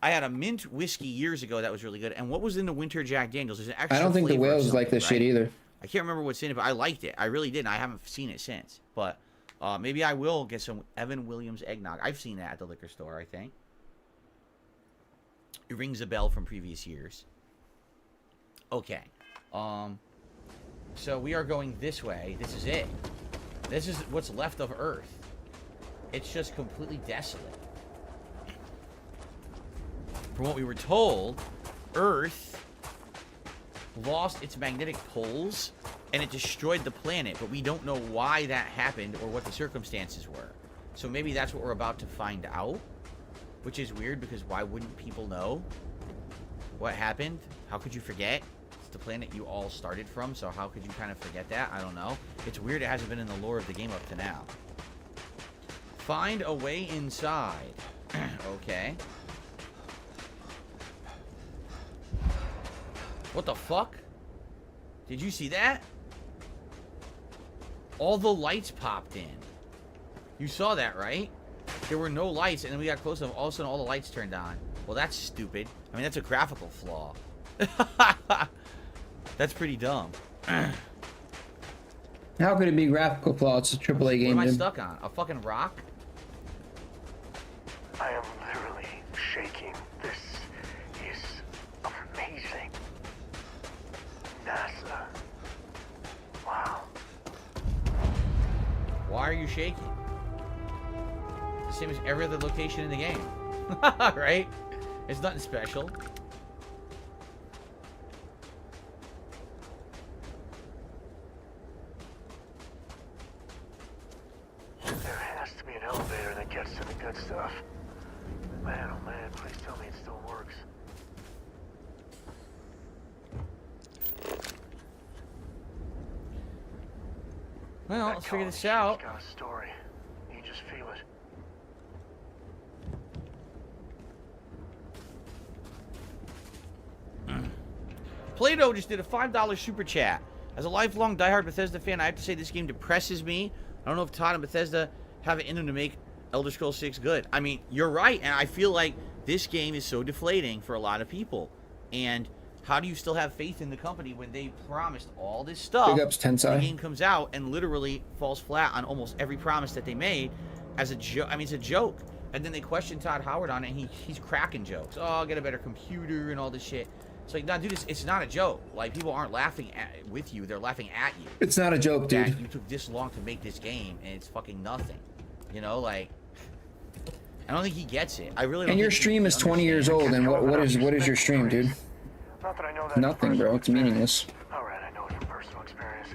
I had a mint whiskey years ago that was really good. And what was in the Winter Jack Daniels? There's an extra I don't think the flavor of whales is like this something, shit right? either. I can't remember what's in it, but I liked it. I really did. And I haven't seen it since. But maybe I will get some Evan Williams eggnog. I've seen that at the liquor store, I think. It rings a bell from previous years. Okay. So we are going this way. This is it. This is what's left of Earth. It's just completely desolate. From what we were told, Earth lost its magnetic poles and it destroyed the planet, but we don't know why that happened or what the circumstances were. So maybe that's what we're about to find out, which is weird because why wouldn't people know what happened? How could you forget? It's the planet you all started from, so how could you kind of forget that? I don't know. It's weird it hasn't been in the lore of the game up to now. Find a way inside. Okay. What the fuck? Did you see that? All the lights popped in. You saw that, right? There were no lights, and then we got close enough. All of a sudden, all the lights turned on. Well, that's stupid. I mean, that's a graphical flaw. That's pretty dumb. How could it be graphical flaw? It's a AAA game, What am I dude. stuck on? A fucking rock? I am literally shaking. This is amazing. NASA. Wow. Why are you shaking? The same as every other location in the game. Right? It's nothing special. There has to be an elevator that gets to the good stuff. Man, oh man, please tell me it still works. Well, let's figure this out. It's got a story. You just feel it. Plato just did a $5 super chat. As a lifelong diehard Bethesda fan, I have to say this game depresses me. I don't know if Todd and Bethesda have it in them to make Elder Scrolls 6 good. I mean, you're right, and I feel like this game is so deflating for a lot of people. And how do you still have faith in the company when they promised all this stuff? Big ups, Tensai. The game comes out and literally falls flat on almost every promise that they made as a joke. I mean, it's a joke. And then they question Todd Howard on it, and he's cracking jokes. Oh, I'll get a better computer and all this shit. It's like, no, dude, it's not a joke. Like, people aren't laughing with you. They're laughing at you. It's not a joke, dude. That you took this long to make this game, and it's fucking nothing. You know, like, I don't think he gets it. I really don't. And your think stream he is 20 years old, and what is your stream, dude? Not that I know that Nothing, bro. It's meaningless. Alright, I know it from personal experience.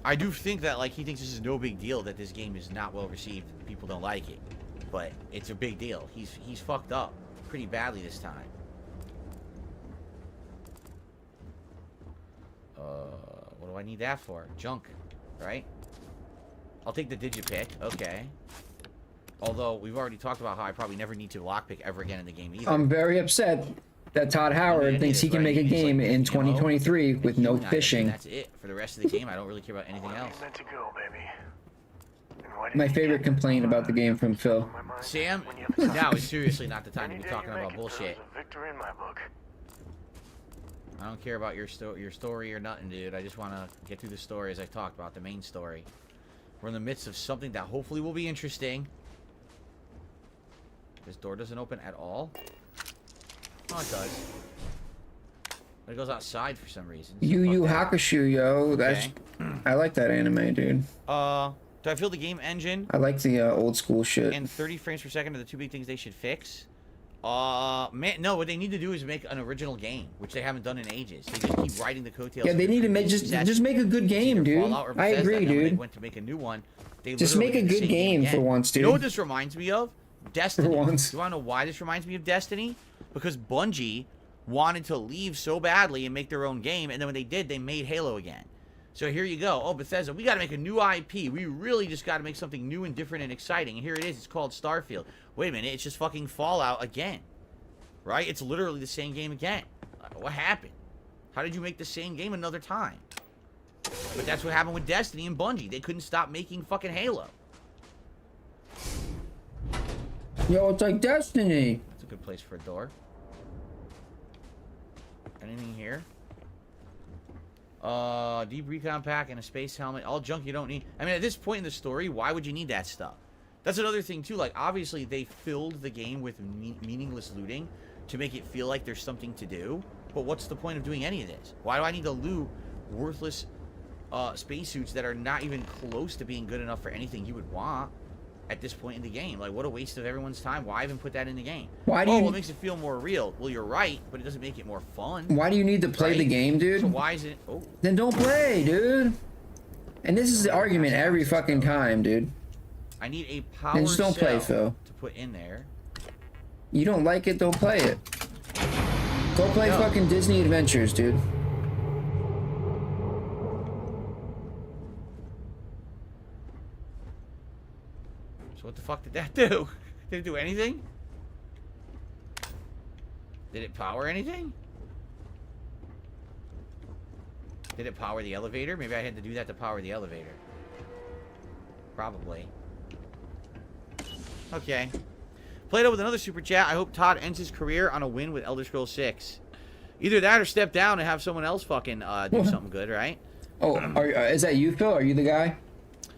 I do think that, like, he thinks this is no big deal that this game is not well received. People don't like it, but it's a big deal. He's fucked up pretty badly this time. What do I need that for? Junk, right? I'll take the digipick. Okay. Although we've already talked about how I probably never need to lockpick ever again in the game either. I'm very upset that Todd Howard thinks he can make a game in 2023 with no fishing. That's it for the rest of the game. I don't really care about anything else. Meant to go, baby. And why did My you favorite get complaint about the game from Phil. my mind? Sam, When you have now is seriously not the time to any be day talking you make about it, bullshit. there's a victory in my book. I don't care about your story or nothing, dude. I just want to get through the story as I talked about, the main story. We're in the midst of something that hopefully will be interesting. This door doesn't open at all. Oh, it does. But it goes outside for some reason. So Yu Yu fuck that. Hakusho, yo. That's Okay. I like that anime, dude. Do I feel the game engine I like the old school shit. and 30 frames per second are the two big things they should fix? Man, no. What they need to do is make an original game, which they haven't done in ages. They just keep riding the coattails. Yeah, they of need to the make previous just make a good It's game, either dude. Fallout or I Bethesda, agree, and then when they dude. went to make a new one, they Just literally make a did the good same game for again. once, You know dude. what this reminds me of? Destiny. For once. You want to know why this reminds me of Destiny? Because Bungie wanted to leave so badly and make their own game, and then when they did, they made Halo again. So here you go. Oh, Bethesda, we got to make a new IP. We really just got to make something new and different and exciting. And here it is. It's called Starfield. Wait a minute. It's just fucking Fallout again. Right? It's literally the same game again. What happened? How did you make the same game another time? But that's what happened with Destiny and Bungie. They couldn't stop making fucking Halo. Yo, it's like Destiny. That's a good place for a door. Anything here? Deep recon pack and a space helmet. All junk you don't need. I mean, at this point in the story, why would you need that stuff? That's another thing, too. Like, obviously, they filled the game with meaningless looting to make it feel like there's something to do. But what's the point of doing any of this? Why do I need to loot worthless spacesuits that are not even close to being good enough for anything you would want at this point in the game? Like, what a waste of everyone's time. Why even put that in the game? Why do oh, you... well, it makes it feel more real. Well, you're right, but it doesn't make it more fun. Why do you need to play Right? the game, dude? So why is it... Oh. Then don't play, dude. And this is the argument every fucking time, dude. I need a power Then just don't play, cell Phil. to put in there. You don't like it, don't play it. Go play No. fucking Disney Adventures, dude. So what the fuck did that do? Did it do anything? Did it power anything? Did it power the elevator? Maybe I had to do that to power the elevator. Probably. Okay. Plato with another super chat. I hope Todd ends his career on a win with Elder Scrolls 6. Either that or step down and have someone else fucking do something good, right? Oh, is that you, Phil? Are you the guy?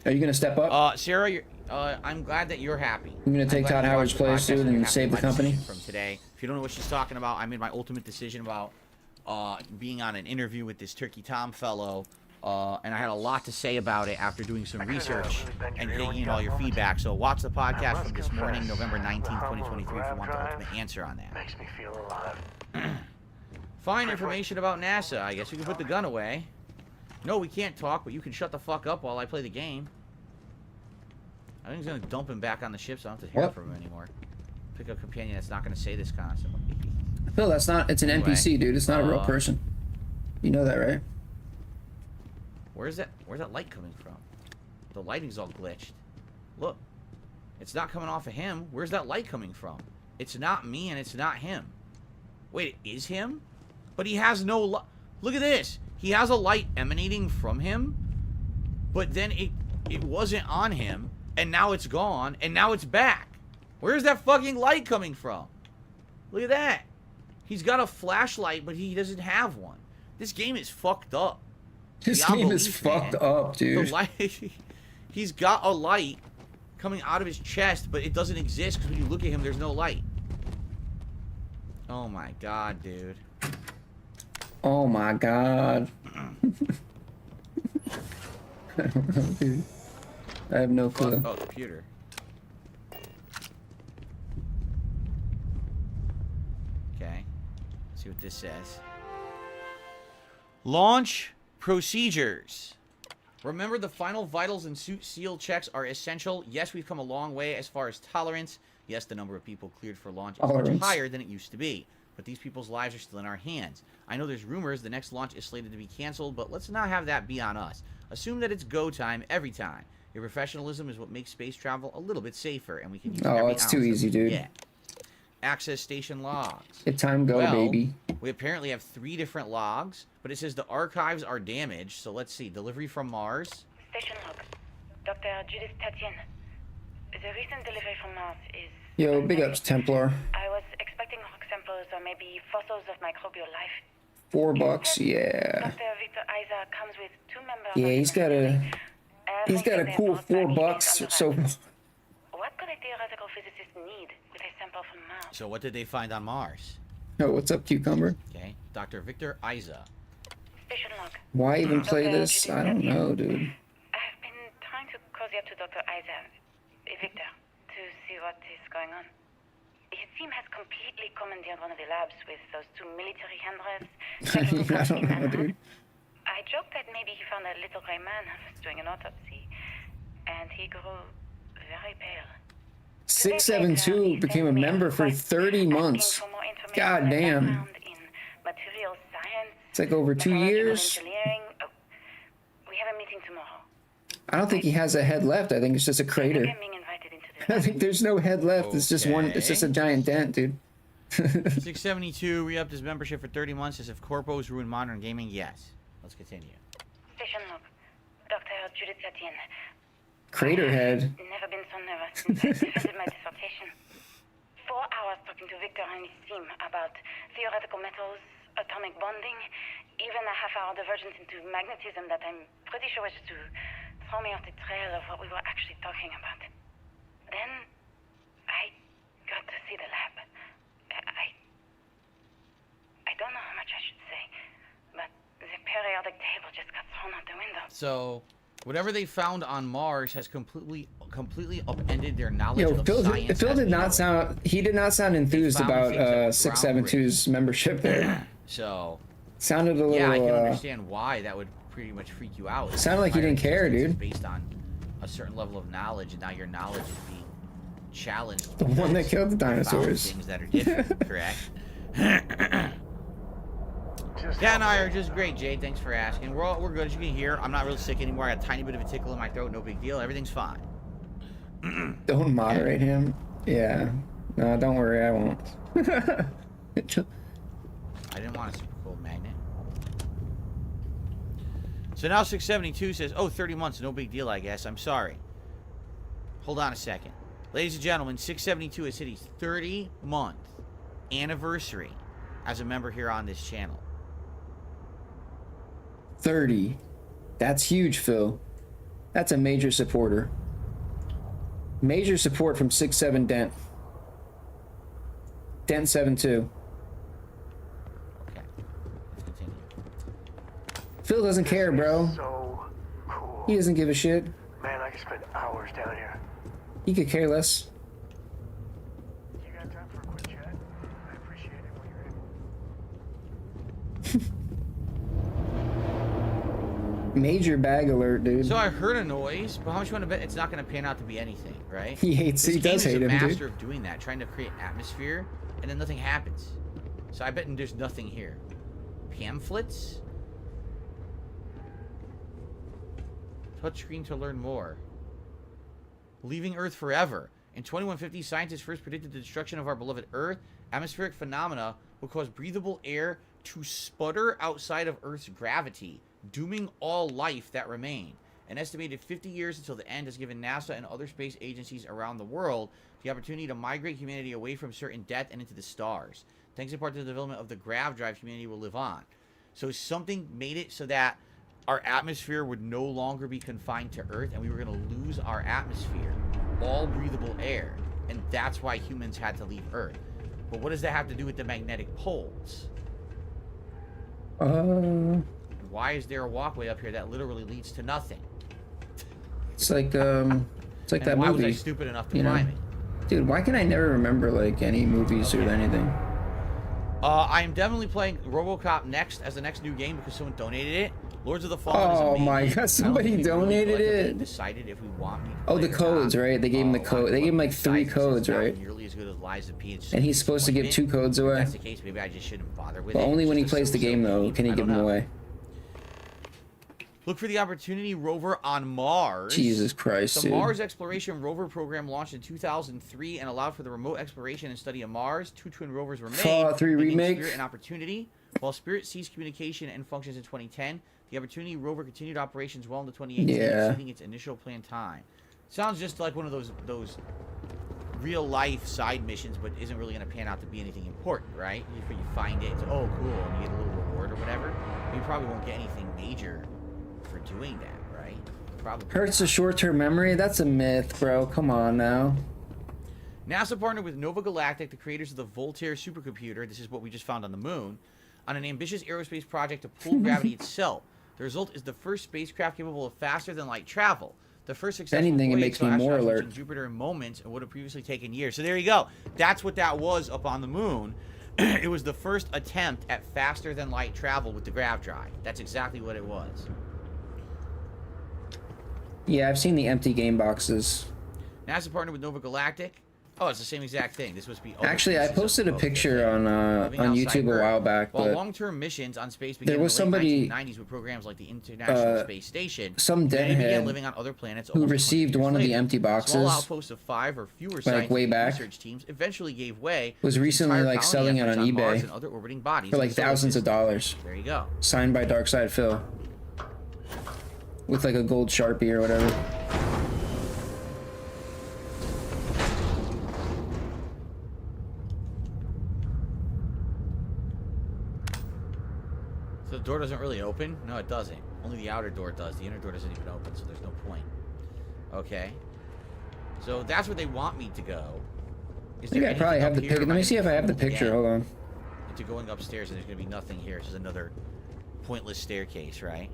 Are you gonna step up? Sarah, I'm glad that you're happy. I'm gonna take Todd Howard's place, dude, and save the company. From today. If you don't know what she's talking about, I made my ultimate decision about being on an interview with this Turkey Tom fellow, and I had a lot to say about it after doing some research and taking in all your feedback. So watch the podcast from this morning, November 19th, 2023, if you want the ultimate answer on that. Makes me feel alive. Find information about NASA. I guess we can put the gun away. No, we can't talk, but you can shut the fuck up while I play the game. I think he's gonna dump him back on the ship, so I don't have to hear from him anymore. Pick a companion that's not gonna say this constantly. Phil, that's not. It's an Anyway, NPC, dude. It's not a real person. You know that, right? Where's that light coming from? The lighting's all glitched. Look. It's not coming off of him. Where's that light coming from? It's not me and it's not him. Wait, it is him? But he has no light. Look at this. He has a light emanating from him, but then it wasn't on him, and now it's gone, and now it's back. Where's that fucking light coming from? Look at that. He's got a flashlight, but he doesn't have one. This game is fucked up. This Beyond game is belief, fucked man. up, dude. The light, he's got a light coming out of his chest, but it doesn't exist because when you look at him, there's no light. Oh my god, dude. Oh my god. I don't know, dude. I have no clue. Oh, computer. Okay. Let's see what this says. Launch procedures. Remember, the final vitals and suit seal checks are essential. Yes, we've come a long way as far as tolerance. Yes, the number of people cleared for launch is much higher than it used to be. But these people's lives are still in our hands. I know there's rumors the next launch is slated to be canceled, but let's not have that be on us. Assume that it's go time every time. Your professionalism is what makes space travel a little bit safer, and we can use every it's too ounce easy, that we dude. get. Access station logs. It's time go, Well, baby. We apparently have 3 different logs, but it says the archives are damaged. So let's see. Delivery from Mars. Station log. Dr. Judith Tatian. The recent delivery from Mars is... Yo, big ups, Templar. I was expecting rock samples or maybe fossils of microbial life. $4, yeah. Dr. Victor Isa comes with 2 members. Yeah, of he's the got military. he's got a Everything cool they brought back $4. is So under wraps. What could a theoretical physicist need with a sample from Mars? So what did they find on Mars? oh, what's up, cucumber? Okay, Dr. Victor Isa. Station log. Why even play this? I don't know, dude. I've been trying to cozy up to Dr. Isa, Victor, to see what is going on. His team has completely commandeered one of the labs with those 2 military handrails. I don't know, dude. I joked that maybe he found a little gray man doing an autopsy, and he grew very pale. 672 became a member for 30 months. God damn. It's like over 2 years. We have a meeting tomorrow. I don't think he has a head left. I think it's just a crater. I'm being invited into the I think there's no head left. It's just one. It's just a giant dent, dude. 672 re-upped his membership for 30 months as if corpos ruin modern gaming. Yes. Let's continue. Station log. Dr. Judith Satien. Crater head. Never been so nervous since I defended my dissertation. 4 hours talking to Victor and his team about theoretical metals, atomic bonding, even a half-hour divergence into magnetism that I'm pretty sure was to throw me off the trail of what we were actually talking about. Then I got to see the lab. I don't know how much I should say, but the periodic table just got thrown out the window. So, whatever they found on Mars has completely upended their knowledge Yo, of Phil science. did not sound. He did not sound enthused found about things that were 672's membership there. So, Sounded a little. yeah, I can understand why that would pretty much freak you out. Sounded like you didn't care, Entire dude. existence is based on a certain level of knowledge, and now your knowledge is being challenged. The one that because killed the you found dinosaurs. Things that are different, correct? Dan and I are just great, Jay. Thanks for asking. We're good, as you can hear. I'm not really sick anymore. I got a tiny bit of a tickle in my throat. No big deal. Everything's fine. Don't moderate him. Yeah. No, don't worry. I won't. I didn't want a super cold magnet. So now 672 says, oh, 30 months, no big deal, I guess. I'm sorry. Hold on a second. Ladies and gentlemen, 672 has hit his 30-month anniversary as a member here on this channel. 30. That's huge, Phil. That's a major supporter. Major support from 6-7 Dent. Dent 7-2. Okay, let's continue. Phil doesn't care, bro. So cool. He doesn't give a shit. Man, I could spend hours down here. He could care less. You got time for a quick chat? I appreciate it when you're in. Major bag alert, dude. So I heard a noise, but how much you want to bet it's not going to pan out to be anything, right? He hates. This He does game hate is him, a master dude. of doing that, trying to create atmosphere, and then nothing happens. So I bet there's nothing here. Pamphlets? Touchscreen to learn more. Leaving Earth forever. In 2150, scientists first predicted the destruction of our beloved Earth. Atmospheric phenomena will cause breathable air to sputter outside of Earth's gravity, dooming all life that remain. An estimated 50 years until the end has given NASA and other space agencies around the world the opportunity to migrate humanity away from certain death and into the stars. Thanks in part to the development of the grav drive, humanity will live on. So something made it so that our atmosphere would no longer be confined to Earth, and we were going to lose our atmosphere, all breathable air, and that's why humans had to leave Earth. But what does that have to do with the magnetic poles? Why is there a walkway up here that literally leads to nothing? It's like it's like And that why movie. was I stupid enough to you know? climb it? Dude, why can I never remember like any movies or anything? I am definitely playing RoboCop next as the next new game because someone donated it. Lords of the Fallen is Oh amazing. my I god, don't somebody think we really donated collectively it. Decided if we want me to Oh, play the or codes, not. right? They gave him the code. They gave him like 3 Besides, codes, it's not right? Nearly as good as Lies of P. It's just And he's supposed to give 2 disappointment. codes If away. that's the case, maybe I just shouldn't bother with But it. only It's when he just a plays the so-so game, though, game. can he I give don't them know. away. Look for the Opportunity rover on Mars. Jesus Christ, The dude. Mars Exploration Rover program launched in 2003 and allowed for the remote exploration and study of Mars. 2 twin rovers were made. Fallout 3 making remake. Spirit and Opportunity. While Spirit ceased communication and functions in 2010, the Opportunity rover continued operations well into 2018, Yeah. exceeding its initial planned time. Sounds just like one of those real life side missions, but isn't really going to pan out to be anything important, right? You find it, it's oh cool, and you get a little reward or whatever. You probably won't get anything major for doing that, right? Probably Hurts the short-term memory? That's a myth, bro. Come on now. NASA partnered with Nova Galactic, the creators of the Voltaire supercomputer. This is what we just found on the moon, on an ambitious aerospace project to pull gravity itself. The result is the first spacecraft capable of faster than light travel. The first successful Anything, it voyage makes saw me more astronauts alert. reaching Jupiter in moments and would have previously taken years. So there you go. That's what that was up on the moon. It was the first attempt at faster than light travel with the grav drive. That's exactly what it was. Yeah, I've seen the empty game boxes. NASA partnered with Nova Galactic. Oh, it's the same exact thing. This must be. Actually, I posted a picture on YouTube a while back, While but long-term missions on space began there was in the late somebody 1990s with programs like the International Space Station. some many began deadhead living on other planets who almost 100 received years one of the later. empty Small boxes, outposts of 5 or fewer like scientific way back, research teams eventually gave way. was to recently entire like colony selling it efforts on Mars eBay and other orbiting bodies for in like the solar thousands of system. dollars. There you go. Signed by Darkside Phil. With like a gold Sharpie or whatever. So the door doesn't really open? No, it doesn't. Only the outer door does. The inner door doesn't even open, so there's no point. Okay. So that's where they want me to go. I think I probably have the picture. Let me see if I have the picture. Hold on. Into going upstairs, and there's going to be nothing here. It's just another pointless staircase, right?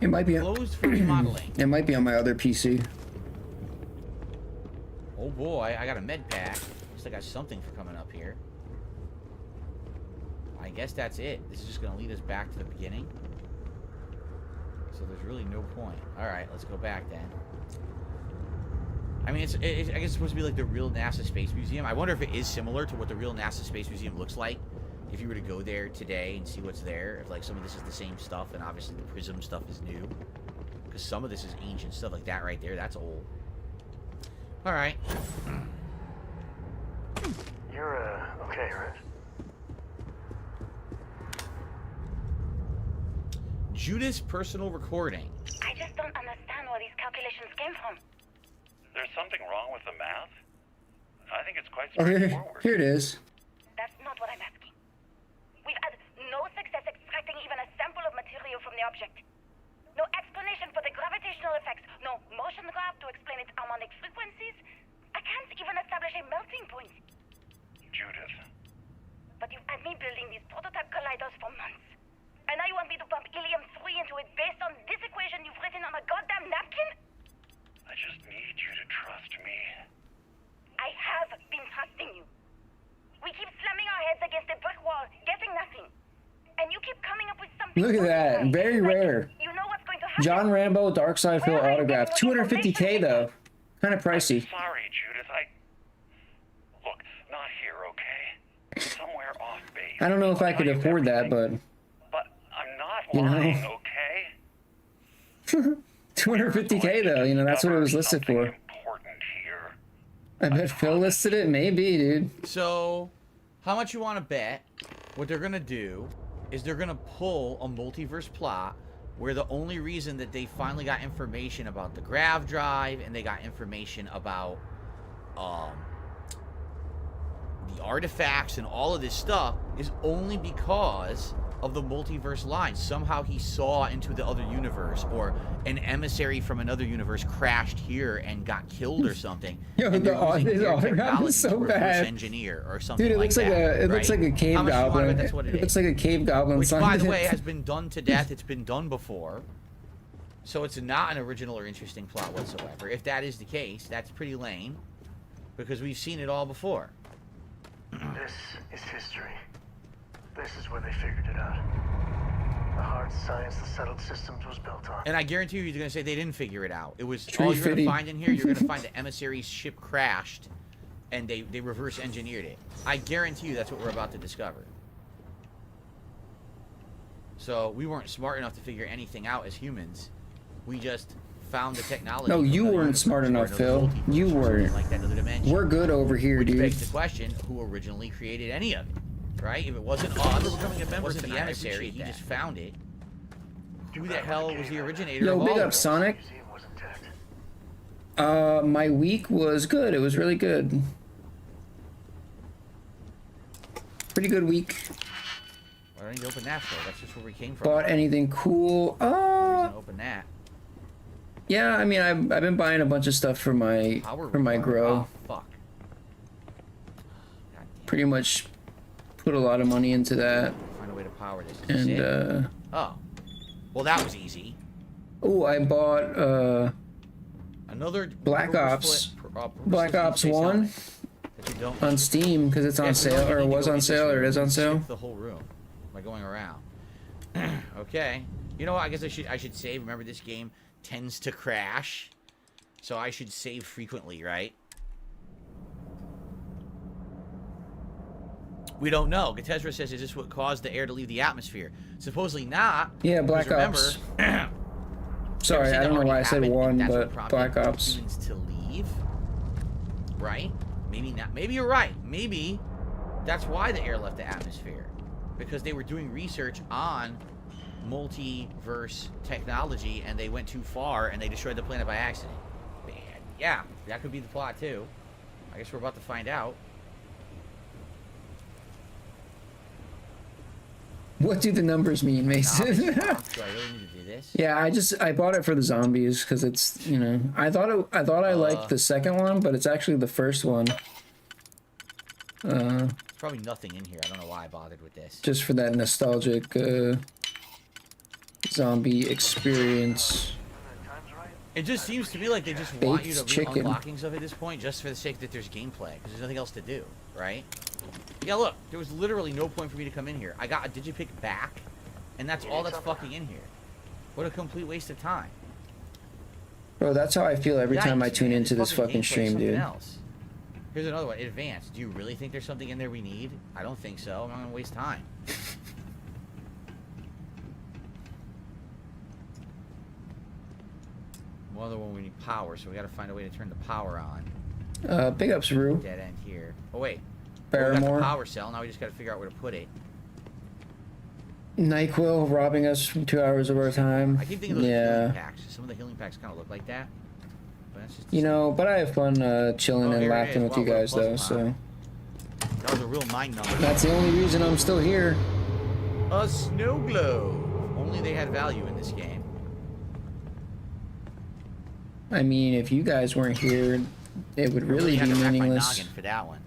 It might be Closed for remodeling. it might be on my other PC. Oh boy, I got a med pack. Looks like I got something for coming up here. I guess that's it. This is just going to lead us back to the beginning. So there's really no point. Alright, let's go back then. I mean, I guess it's supposed to be like the real NASA Space Museum. I wonder if it is similar to what the real NASA Space Museum looks like. If you were to go there today and see what's there, if like some of this is the same stuff, and obviously the Prism stuff is new. Because some of this is ancient stuff, like that right there, that's old. Alright. You're, okay, right? Judas personal recording. I just don't understand where these calculations came from. There's something wrong with the math? I think it's quite Oh, straightforward. here it is. That's not what I'm asking. We've had no success extracting even a sample of material from the object. No explanation for the gravitational effects. No motion graph to explain its harmonic frequencies. I can't even establish a melting point. Judith. But you've had me building these prototype colliders for months. And now you want me to pump helium-3 into it based on this equation you've written on a goddamn napkin? I just need you to trust me. I have been trusting you. We keep slamming our heads against a brick wall, getting nothing. And you keep coming up with something. Look at that. Very like, rare. You know what's going to happen. John Rambo, Darkside Phil autograph. 250K though. Kind of pricey. Sorry, Judith. Look, not here, okay? Somewhere off base. I don't know if I could afford that, but But I'm not You know. lying, okay? 250K though. You know, that's what it was listed for. Important here. I bet Phil listed it. Maybe, dude. So, how much you want to bet? What they're going to do is they're going to pull a multiverse plot where the only reason that they finally got information about the grav drive and they got information about the artifacts and all of this stuff is only because of the multiverse line. Somehow he saw into the other universe, or an emissary from another universe crashed here and got killed or something. Yo, and they're using his their autograph technology is so to reverse bad. engineer or something Dude, it like looks that, like a right? a cave How much you want to goblin. bet that's what it looks is? like a cave goblin. Which, by signed the it. way, has been done to death. It's been done before. So it's not an original or interesting plot whatsoever. If that is the case, that's pretty lame, because we've seen it all before. This is history. This is where they figured it out. The hard science the settled systems was built on. And I guarantee you, you're going to say they didn't figure it out. It was Tree all you're going to fitty. find in here. You're going to find the emissary's ship crashed, and they reverse engineered it. I guarantee you that's what we're about to discover. So we weren't smart enough to figure anything out as humans. We just found the technology. No, you from another weren't smart universe enough, or another Phil. multiverse You or something weren't. like that, another dimension. We're good over here, Which dude. begs the question: who originally created any of it? Right? If it wasn't us, it wasn't the emissary, he just found it. Who the hell was the originator Yo, of all big of up this? Sonic. Museum was intact. My week was good. It was really good. Pretty good week. Why don't you open that for? That's just where we came from. Bought anything cool? Open that. Yeah, I mean, I've been buying a bunch of stuff for my grow. Oh, fuck. Pretty much put a lot of money into that. Find a way to power this. Is this And it? Oh. Well, that was easy. oh, I bought Another Black Ops 1 on Steam because it's on sale, or it was on sale, or it is on sale. The whole room by going around. Okay. You know what? I guess I should save. Remember, this game tends to crash, so I should save frequently, right? We don't know. Gatezra says, is this what caused the air to leave the atmosphere? Supposedly not. Yeah, Black Ops. Sorry, I don't know why I said one, but Black Ops. Humans to leave, right? Maybe not. Maybe you're right. Maybe that's why the air left the atmosphere, because they were doing research on multiverse technology and they went too far and they destroyed the planet by accident. Man, yeah, that could be the plot too. I guess we're about to find out. What do the numbers mean, Mason? Do I really need to do this? Yeah, I bought it for the zombies because it's, you know, I thought I liked the second one, but it's actually the first one. There's probably nothing in here. I don't know why I bothered with this. Just for that nostalgic zombie experience. It just seems to me like they just want you to do unlockings of it at this point just for the sake that there's gameplay, because there's nothing else to do, right? Yeah, look, there was literally no point for me to come in here. I got a digipick back, and that's all that's fucking in here. What a complete waste of time. Bro, that's how I feel every time I tune into this fucking stream, dude. Else. Here's another one. Advanced. Do you really think there's something in there we need? I don't think so. I'm not going to waste time. One other one, we need power, so we got to find a way to turn the power on. Big ups, Rue. Dead end here. Oh, wait. Barrymore. We got the power cell. Now we just got to figure out where to put it. NyQuil robbing us from 2 hours of our time. I keep thinking of those healing packs. Some of the healing packs kind of look like that. But that's just you know, but I have fun chilling and laughing with you guys, though, so. That was a real mind number. That's the only reason I'm still here. A snow globe. Only they had value in this game. I mean, if you guys weren't here, it would really be had to rack my meaningless. noggin for that one.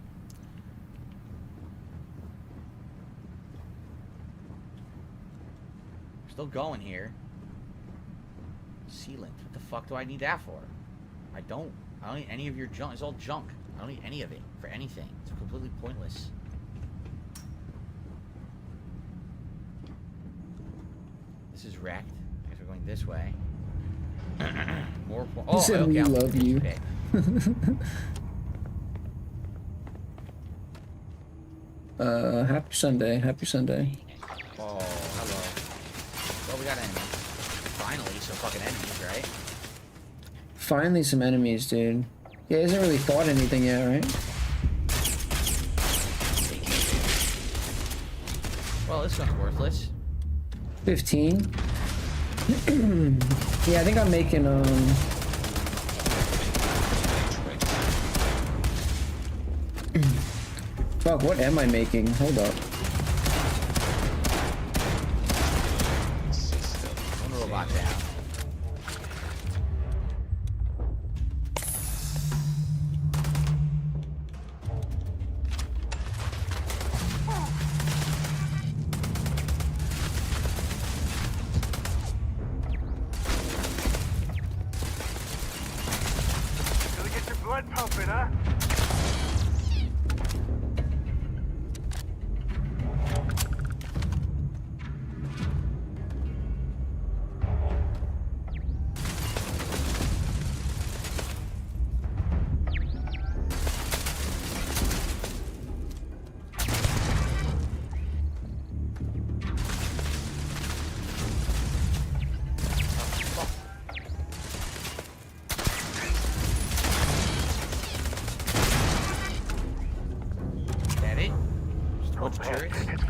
Still going here. Sealant. What the fuck do I need that for? I don't need any of your junk. It's all junk. I don't need any of it for anything. It's completely pointless. This is wrecked. I guess we're going this way. More. He said we love you. Happy Sunday. Happy Sunday. Oh, hello. Well, we got enemies. Finally, some fucking enemies, right? Finally some enemies, dude. Yeah, he hasn't really fought anything yet, right? Well, this one's worthless. 15. Yeah, I think I'm making fuck, what am I making? Hold up. One robot down. Gotta get your blood pumping, huh?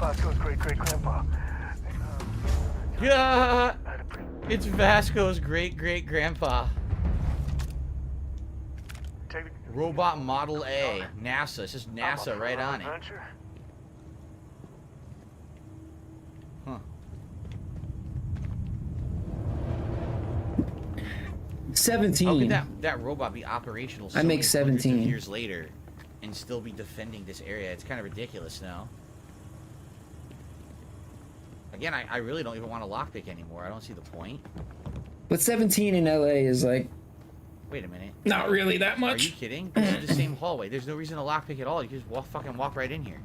Vasco's great-great-grandpa. Yeah, it's Vasco's great-great-grandpa. Robot Model A, NASA. It's just NASA right on it. Huh. 17. How could that robot be operational? So I make many hundreds of 17 years later, and still be defending this area? It's kind of ridiculous now. Again, I really don't even want to lockpick anymore. I don't see the point. But 17 in LA is like Wait a minute. not really that much. Are you kidding? This is the same hallway. There's no reason to lockpick at all. You can just fucking walk right in here.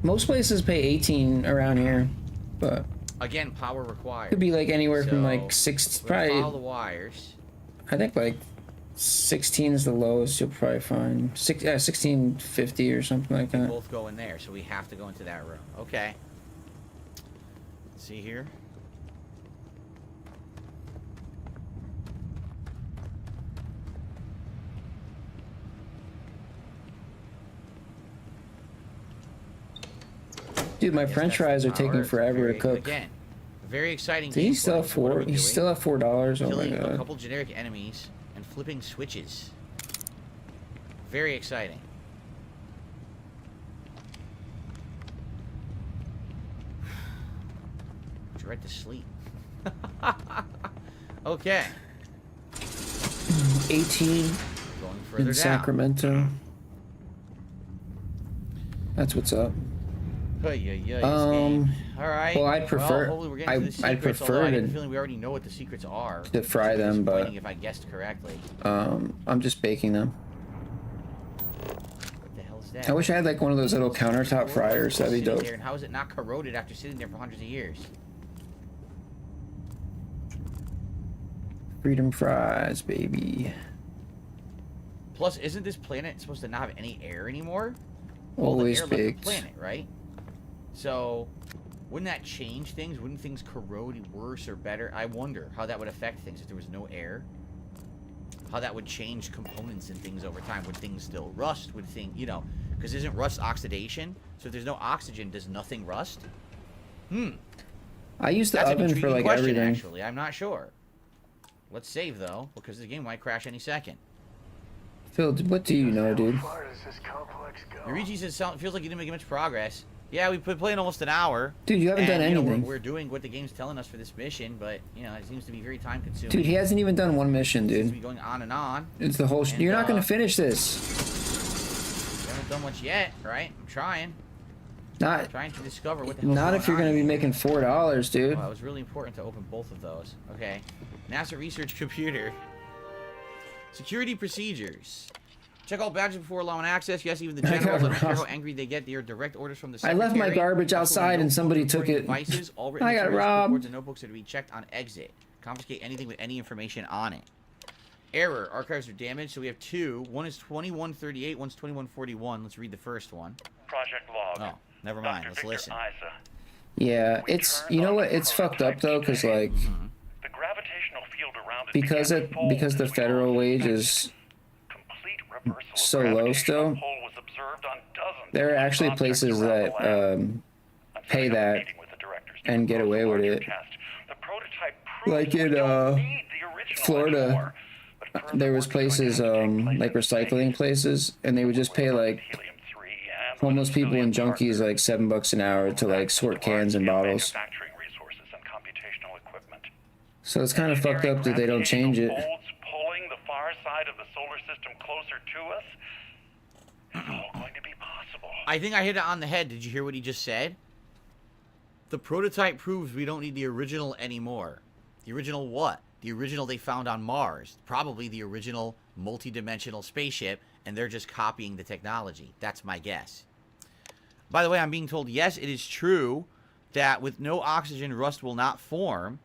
Most places pay 18 around here, but Again, power required. could be like anywhere from So, like 6, we're gonna probably. follow the wires. I think like 16 is the lowest you'll probably find. 1650 or something like We that. both go in there, so we have to go into that room. Okay. Let's see here. Dude, my Yes, French that's fries the are taking power. forever to Very- cook. Again, very exciting. Did he gameplay. still have So what are four? we He doing? still have $4. Oh my Killing a god. couple generic enemies and flipping switches. Very exciting. Put you right to sleep. Okay. 18 Going further in down. Sacramento. That's what's up. All right. well, I'd prefer- hopefully we're getting to the I'd secrets, prefer although I get to- the feeling we already know what the secrets are. to fry them, but- Disappointing if I guessed correctly. I'm just baking them. What the hell is that? I wish I had like one of those little countertop fryers. That'd be Sitting dope. there, and how is it not corroded after sitting there for hundreds of years? Freedom fries, baby. Plus, isn't this planet supposed to not have any air anymore? Always the air left the baked. planet, right? So, wouldn't that change things? Wouldn't things corrode worse or better? I wonder how that would affect things if there was no air. How that would change components and things over time. Would things still rust? Would things, because isn't rust oxidation? So if there's no oxygen, does nothing rust? I use the That's an oven for intriguing like question, everything. actually. I'm not sure. Let's save, though, because the game might crash any second. Phil, what do you know, dude? How far does this complex go? Luigi says, feels like you didn't make much progress. Yeah, we've been playing almost an hour. Dude, you haven't done and, anything. We're doing what the game's telling us for this mission, but, it seems to be very time-consuming. Dude, he hasn't even done one mission, It seems to dude. be going on and on. It's the whole. And, You're not gonna finish this. We haven't done much yet, right? I'm trying. Not, Trying to discover what the hell's not going if you're on gonna be here. making $4, dude. Well, it was really important to open both of those. Okay. NASA research computer. Security procedures. Check all badges before allowing access. Yes, even the I generals. I got don't care how robbed. angry they get. They are direct orders from the I secretary. left my garbage Also, outside no and somebody phone took recording it. Devices, all written I got materials, robbed. reports, and notebooks are to be checked on exit. Confiscate anything with any information on it. Error. Archives are damaged, so we have two. One is 2138, one's 2141. Let's read the first one. Project log. Oh, never mind. Let's Dr. Victor listen. Isa. Yeah, it's, you know what? It's fucked up though, cause like The gravitational field around it because began it to fold because the as we federal all wage suspected. is Complete reversal of so low gravitational still. pull was observed on dozens there are of actually objects places around that the lab. pay Until we had a that meeting with the directors to and get propose away a with larger it. test. The prototype proves Like we in don't need the original Florida, anymore, but further there was work is going to places have to take place like in recycling space. places, and they would just pay like Helium-3 and homeless with people and civilian junkies like $7 an hour to like sort cans and bottles. manufacturing resources and computational equipment. So it's kind of fucked up that they don't change it. Folds pulling the far side of the solar system closer to us. It's all going to be possible. I think I hit it on the head. Did you hear what he just said? The prototype proves we don't need the original anymore. The original what? The original they found on Mars. Probably the original multi-dimensional spaceship, and they're just copying the technology. That's my guess. By the way, I'm being told, yes, it is true that with no oxygen, rust will not form.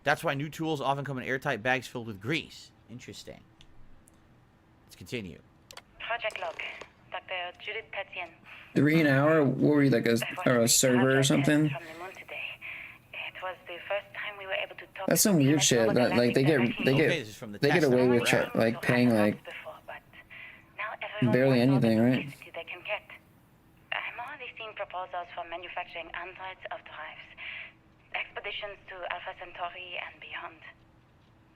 That's why new tools often come in airtight bags filled with grease. Interesting. Let's continue. Project log. Dr. Judith Tatian. 3 an hour? What were you, like a server or something? From the moon today. It was the first time we were able to talk That's to some the weird shit. Like they get Okay, this is from the they get test. away with Right. like paying like Before, but now everyone barely wants all the anything, right? publicity they can get. I'm already seeing proposals for manufacturing androids of drives. Expeditions to Alpha Centauri and beyond.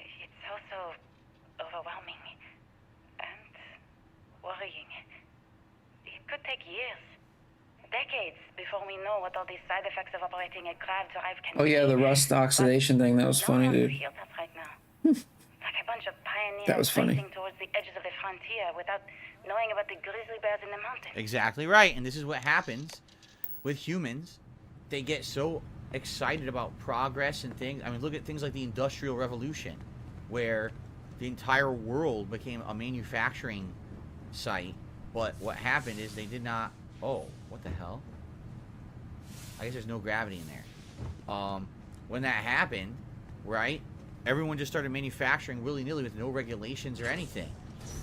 It's also overwhelming and worrying. It could take years, decades, before we know what all these side effects of operating a grav drive can Oh be. yeah, the rust oxidation thing. That was funny, No one dude. feels that right now. Like a bunch of pioneers That was funny. racing towards the edges of the frontier without knowing about the grizzly bears in the mountains. Exactly right. And this is what happens with humans. They get so excited about progress and things. I mean, look at things like the Industrial Revolution, where the entire world became a manufacturing site. But what happened is they did not... Oh, what the hell? I guess there's no gravity in there. When that happened, right, everyone just started manufacturing willy-nilly with no regulations or anything.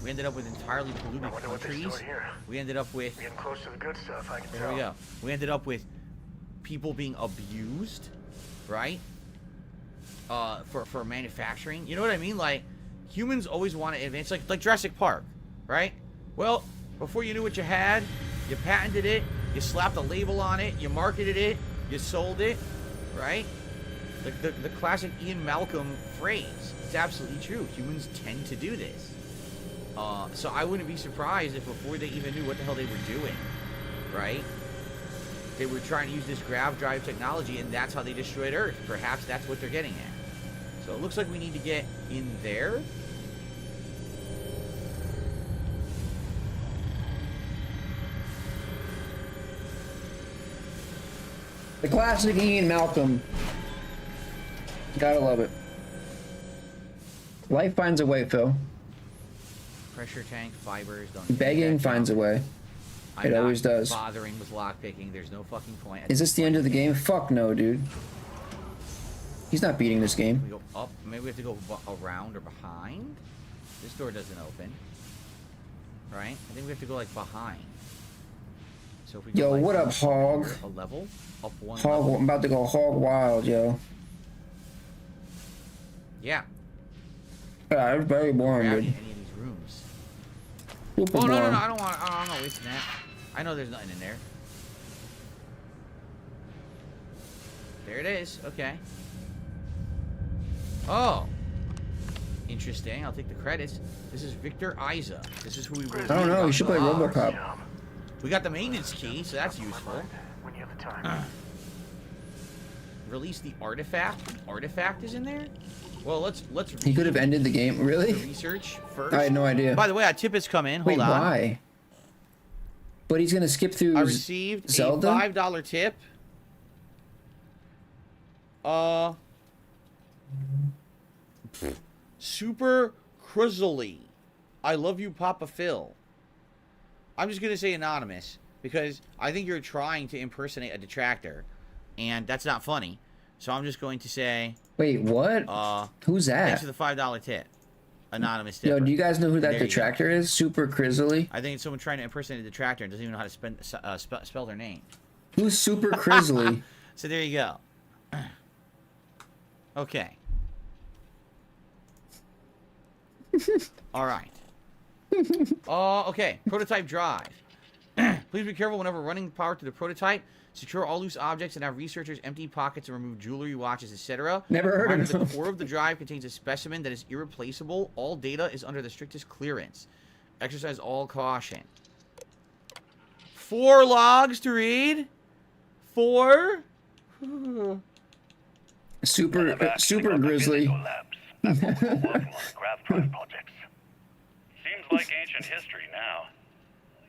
We ended up with entirely polluted countries. We ended up with... Getting close to the good stuff, I can There tell. we go. We ended up with people being abused, right? For manufacturing. You know what I mean? Like, humans always want to advance. Like Jurassic Park, right? Well, before you knew what you had, you patented it, you slapped a label on it, you marketed it, you sold it, right? The classic Ian Malcolm phrase. It's absolutely true. Humans tend to do this. So I wouldn't be surprised if before they even knew what the hell they were doing, right? They were trying to use this grav drive technology, and that's how they destroyed Earth. Perhaps that's what they're getting at. So it looks like we need to get in there. The classic Ian Malcolm. Gotta love it. Life finds a way, Phil. Pressure tank, fibers, don't... Begging finds a way. It always does. Bothering with lockpicking. There's no fucking point. Is this the end of the game? Fuck no, dude. He's not beating this game. We go up. Maybe we have to go around or behind. This door doesn't open. Right? I think we have to go like behind. So if we go Yo, like what up, Hog? a level, up one Hog, level. I'm about to go hog wild, yo. Yeah. Yeah, it's very boring, Grab dude. any of these rooms. Super Oh no, boring. I don't want. I'm not wasting that. I know there's nothing in there. There it is. Okay. Oh. Interesting. I'll take the credits. This is Victor Isa. This is who we were. I don't know. You should play RoboCop. We got the maintenance key, so that's useful. When you have the time. Release the artifact. The artifact is in there. Well, let's. He could have ended the game. Really? the research first. I had no idea. By the way, a tip has come in. Wait, Hold on. why? But he's gonna skip through I received Zelda? a $5 tip. Super Crizzly. I love you, Papa Phil. I'm just gonna say anonymous because I think you're trying to impersonate a detractor, and that's not funny. So I'm just going to say, Wait, what? Who's thanks that? for the $5 tip. Anonymous Yo, tipper. do you guys know who that There you go. detractor is? Super Crizzly? I think it's someone trying to impersonate a detractor and doesn't even know how to spell their name. Who's Super Crizzly? So there you go. Okay. All right. Okay. Prototype drive. Please be careful whenever running power to the prototype. Secure all loose objects and have researchers empty pockets and remove jewelry, watches, etc. Never heard of Reminder, him. the core of the drive contains a specimen that is irreplaceable. All data is under the strictest clearance. Exercise all caution. 4 logs to read. 4. Super Grizzly. Labs. That's what we're working on grav drive projects. Seems like ancient history now.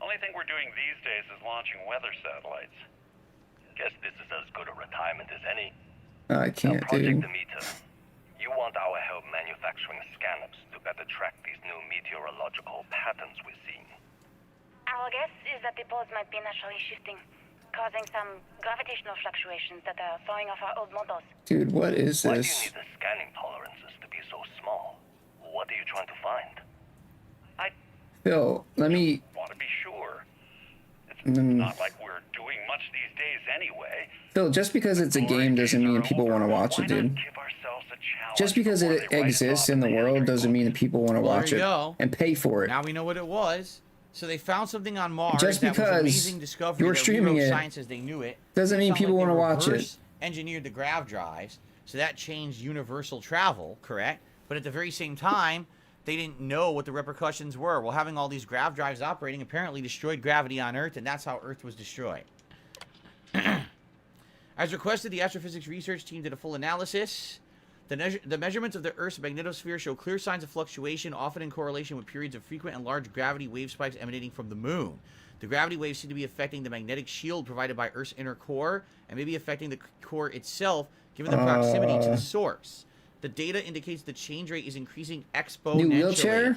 Only thing we're doing these days is launching weather satellites. Guess this is as good a retirement as any. I can't, Project dude. Demeter. You want our help manufacturing scanners to better track these new meteorological patterns we're seeing. Our guess is that the poles might be naturally shifting, causing some gravitational fluctuations that are throwing off our old models. Dude, what is Why do you this? need the scanning tolerances to be so small? What are you trying to find? Phil, let me... Want to be sure. It's Mm. not like we're doing much these days anyway. Phil, just because it's a game doesn't mean people want to watch Why it, not dude. give ourselves a challenge Just because before it they write exists off in the the world history doesn't book? mean that people want to Well, watch there it you go. and pay for it. Now we know what it was. So they found something on Mars Just that was because amazing discovery. you're that streaming rewrote it science as they knew it. doesn't mean It's not people like want to they watch it. reverse engineered the grav drives, so that changed universal travel, correct? But at the very same time, they didn't know what the repercussions were. Well, having all these grav drives operating apparently destroyed gravity on Earth, and that's how Earth was destroyed. As requested, the astrophysics research team did a full analysis. The measurements of the Earth's magnetosphere show clear signs of fluctuation, often in correlation with periods of frequent and large gravity wave spikes emanating from the moon. The gravity waves seem to be affecting the magnetic shield provided by Earth's inner core, and maybe affecting the core itself, given the proximity to the source. The data indicates the change rate is increasing exponentially. New wheelchair?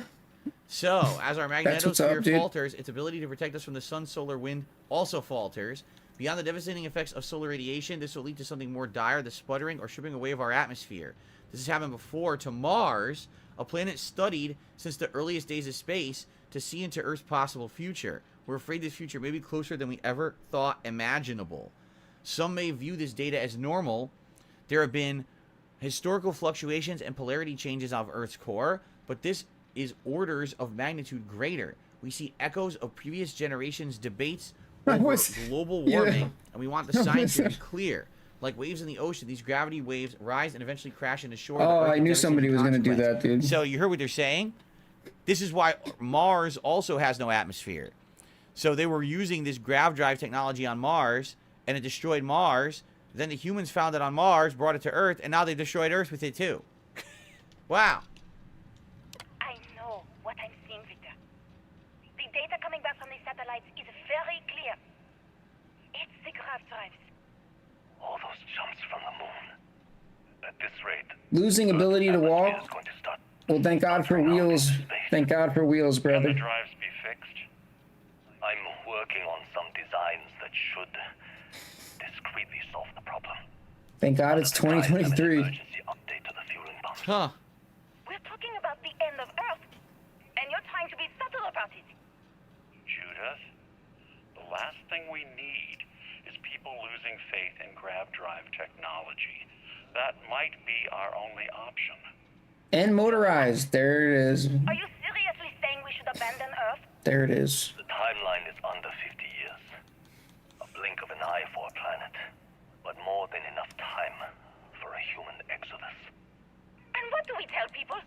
So, as our That's what's up, magnetosphere dude. falters, its ability to protect us from the sun, solar wind also falters. Beyond the devastating effects of solar radiation, this will lead to something more dire, the sputtering or stripping away of our atmosphere. This has happened before to Mars, a planet studied since the earliest days of space to see into Earth's possible future. We're afraid this future may be closer than we ever thought imaginable. Some may view this data as normal. There have been historical fluctuations and polarity changes of Earth's core, but this is orders of magnitude greater. We see echoes of previous generations' debates over global warming, and we want the science to be clear. Like waves in the ocean, these gravity waves rise and eventually crash into shore. Oh, I knew somebody was going to do that, dude. So you heard what they're saying? This is why Mars also has no atmosphere. So they were using this grav drive technology on Mars, and it destroyed Mars. Then the humans found it on Mars, brought it to Earth, and now they destroyed Earth with it too. Wow. I know what I'm seeing, Victor. The data coming back from the satellites is very clear. It's the grav drives. All those jumps from the moon. At this rate, Losing ability to atmosphere walk? is going to start. Well, thank God for wheels. Thank God for wheels, Can the brother. drives be fixed? I'm working on some designs that should discreetly solve the problem. Thank God it's One of the drives have an 2023. emergency update to the fueling pump. Huh. We're talking about the end of Earth, and you're trying to be subtle about it. Judith, the last thing we need is people losing faith in grav drive technology. That might be our only option. And motorized. There it is. Are you seriously saying we should abandon Earth? There it is. The timeline is under 50 years. A blink of an eye for a planet, but more than enough time for a human exodus. And what do we tell people?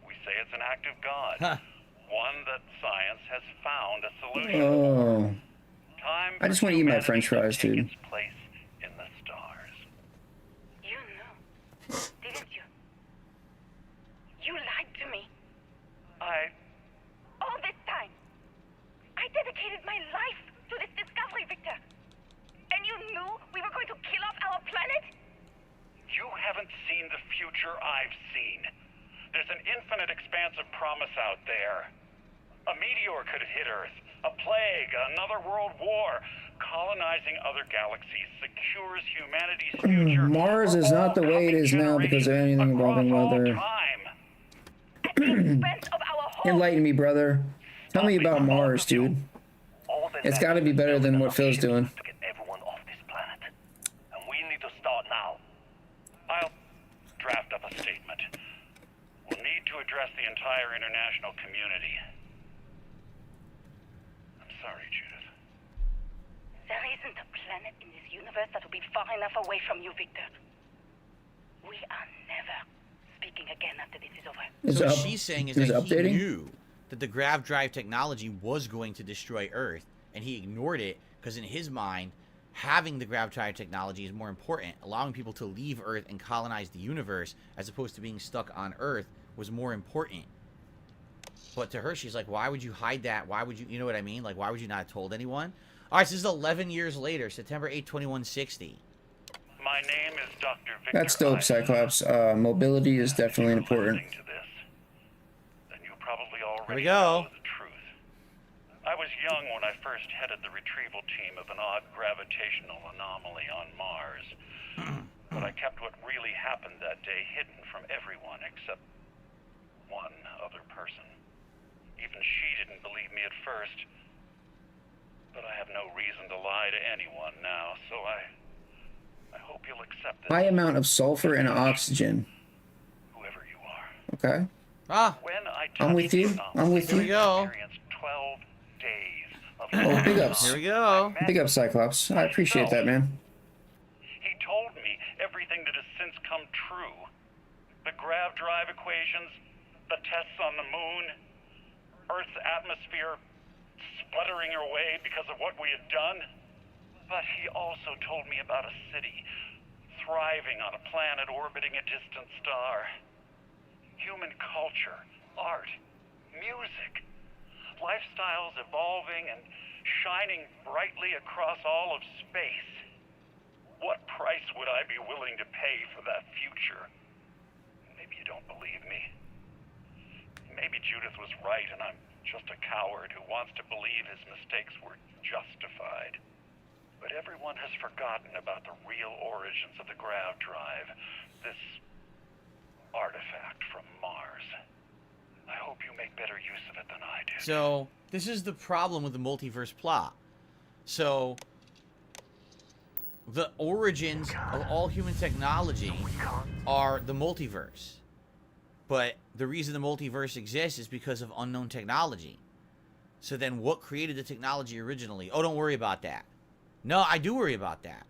We say it's an act of God. Huh. One that science has found a solution. Oh. Time I just want to eat my french fries, to take dude. its place in the stars. You knew, didn't you? You lied to me all this time. I dedicated my life to this discovery, Victor. And you knew we were going to kill off our planet? You haven't seen the future I've seen. There's an infinite expanse of promise out there. A meteor could hit Earth, a plague, another world war. Colonizing other galaxies secures humanity's future. Mars is not the way it is now because of anything involving across all weather. time. At the expense of our home. Enlighten me, brother. Tell me about Mars, dude. All the It's gotta be better than what Phil's doing. to get everyone off this planet. And we need to start now. I'll draft up a statement. We'll need to address the entire international community. I'm sorry, Judith. There isn't a planet in this universe that will be far enough away from you, Victor. We are never speaking again after this is over. Is So it what up- she's saying is is that it he updating? knew that the grav drive technology was going to destroy Earth, and he ignored it because in his mind, having the grav drive technology is more important. Allowing people to leave Earth and colonize the universe as opposed to being stuck on Earth was more important. But to her, she's like, why would you hide that? Why would you know what I mean? Like, why would you not have told anyone? All right, so this is 11 years later, September 8, 2160. My name is Dr. Victor. That's dope, Eisen. Cyclops. Mobility is definitely If you're important. listening to this, then you probably already Here we go. know the truth. I was young when I first headed the retrieval team of an odd gravitational anomaly on Mars. But I kept what really happened that day hidden from everyone except one other person. Even she didn't believe me at first. But I have no reason to lie to anyone now, so I hope you'll accept this. High amount of sulfur and oxygen. Whoever you are. Okay. Ah, When I I'm with you. touched the I'm with anomaly, you. Here we go. I experienced 12 of Oh, big ups. Here we go. Big up, Cyclops. I appreciate that, man. He told me everything that has since come true. The grav drive equations, the tests on the moon, Earth's atmosphere sputtering away because of what we had done. But he also told me about a city thriving on a planet orbiting a distant star. Human culture, art, music, lifestyles evolving and shining brightly across all of space. What price would I be willing to pay for that future? Maybe you don't believe me. Maybe Judith was right and I'm just a coward who wants to believe his mistakes were justified. But everyone has forgotten about the real origins of the grav drive, this artifact from Mars. I hope you make better use of it than I did. So, this is the problem with the multiverse plot. So, the origins of all human technology are the multiverse. But the reason the multiverse exists is because of unknown technology. So then what created the technology originally? Oh, don't worry about that. No, I do worry about that.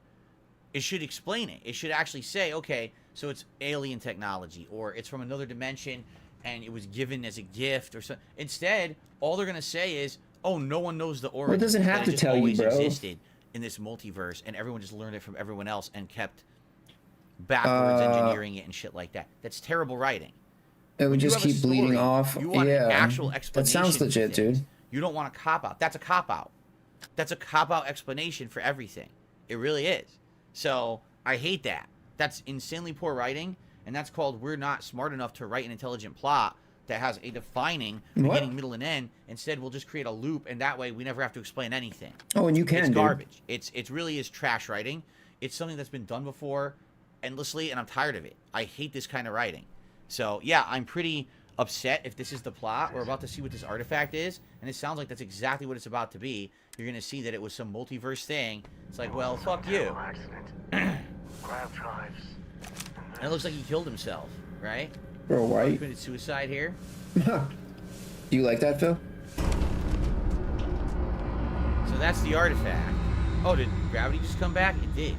It should explain it. It should actually say, okay, so it's alien technology, or it's from another dimension, and it was given as a gift, or something. Instead, all they're going to say is, oh, no one knows the origin. Well, it doesn't have to tell you, bro. Existed in this multiverse, and everyone just learned it from everyone else and kept backwards engineering it and shit like that. That's terrible writing. It would just keep bleeding off. You want an actual explanation. That sounds legit, dude. You don't want a cop-out. That's a cop-out. That's a cop-out explanation for everything. It really is. So, I hate that. That's insanely poor writing, and that's called we're not smart enough to write an intelligent plot that has a defining beginning, middle, and end. Instead, we'll just create a loop, and that way we never have to explain anything. Oh, and you can, It's dude. garbage. It really is trash writing. It's something that's been done before endlessly, and I'm tired of it. I hate this kind of writing. So, yeah, I'm pretty upset if this is the plot. We're about to see what this artifact is, and it sounds like that's exactly what it's about to be. You're going to see that it was some multiverse thing. It's like, well, fuck you. Grav drives. And it looks like he killed himself, right? Bro, why? He committed suicide here. Do you like that, Phil? So that's the artifact. Oh, did gravity just come back? It did.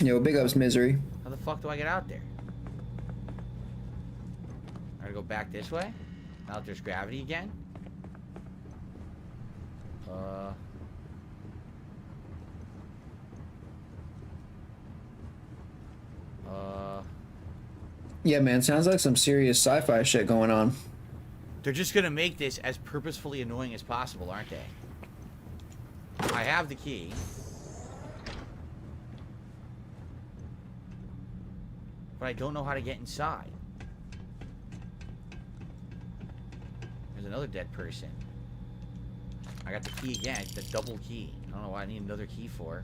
Yo, big ups, Misery. How the fuck do I get out there? I gotta go back this way? Now that there's gravity again? Yeah, man, sounds like some serious sci-fi shit going on. They're just gonna make this as purposefully annoying as possible, aren't they? I have the key. But I don't know how to get inside. There's another dead person. I got the key again. It's the double key. I don't know what I need another key for.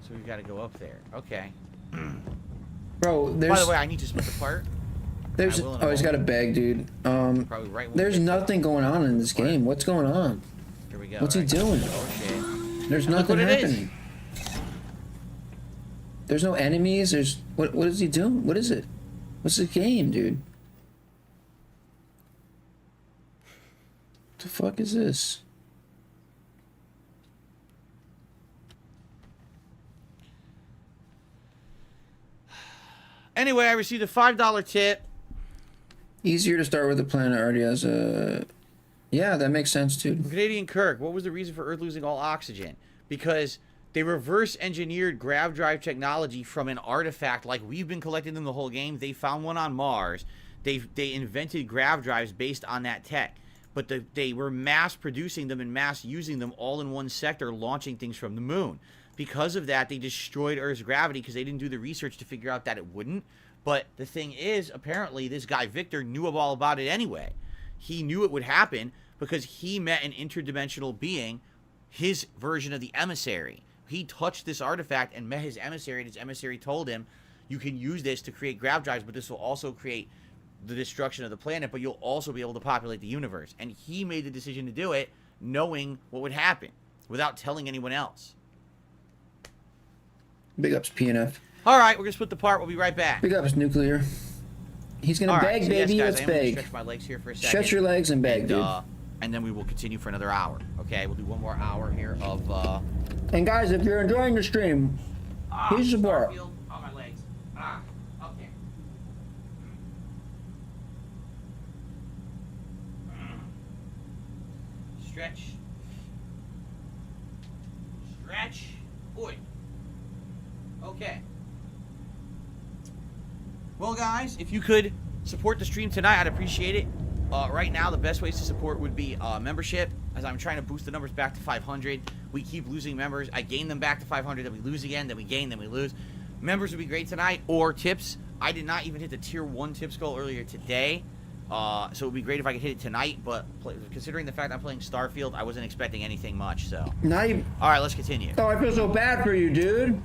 So we gotta go up there. Okay. Bro, there's... By the way, I need to split the part. There's... Oh, he's got a bag, dude. Probably right when there's we get nothing going on in this game. What's going on? Here we go. What's he Right. doing? Oh, shit. There's And look nothing what it is. happening. There's no enemies. There's... What is he doing? What is it? What's the game, dude? What the fuck is this? Anyway, I received a $5 tip. Easier to start with the planet already has a... Yeah, that makes sense, too. Canadian Kirk, what was the reason for Earth losing all oxygen? Because they reverse engineered grav drive technology from an artifact like we've been collecting them the whole game. They found one on Mars. They invented grav drives based on that tech. But they were mass producing them and mass using them all in one sector, launching things from the moon. Because of that, they destroyed Earth's gravity because they didn't do the research to figure out that it wouldn't. But the thing is, apparently, this guy Victor knew all about it anyway. He knew it would happen because he met an interdimensional being, his version of the emissary. He touched this artifact and met his emissary, and his emissary told him, you can use this to create grav drives, but this will also create the destruction of the planet, but you'll also be able to populate the universe. And he made the decision to do it knowing what would happen without telling anyone else. Big ups, PNF. All right, we're going to split the part. We'll be right back. Big ups, Nuclear. He's going to beg, so baby. yes, guys, Let's I'm gonna beg. stretch my legs here for a second. Stretch your legs and beg, dude. And then we will continue for another hour. Okay, we'll do one more hour here of... And guys, if you're enjoying the stream, here's support. Starfield. Oh, my legs. Okay. Stretch. Stretch. Boy. Okay. Well, guys, if you could support the stream tonight, I'd appreciate it. Right now, the best ways to support would be membership, as I'm trying to boost the numbers back to 500. We keep losing members. I gain them back to 500, then we lose again, then we gain, then we lose. Members would be great tonight, or tips. I did not even hit the tier 1 tips goal earlier today, so it would be great if I could hit it tonight, but considering the fact I'm playing Starfield, I wasn't expecting anything much, so. Not even... All right, let's continue. Oh, I feel so bad for you, dude.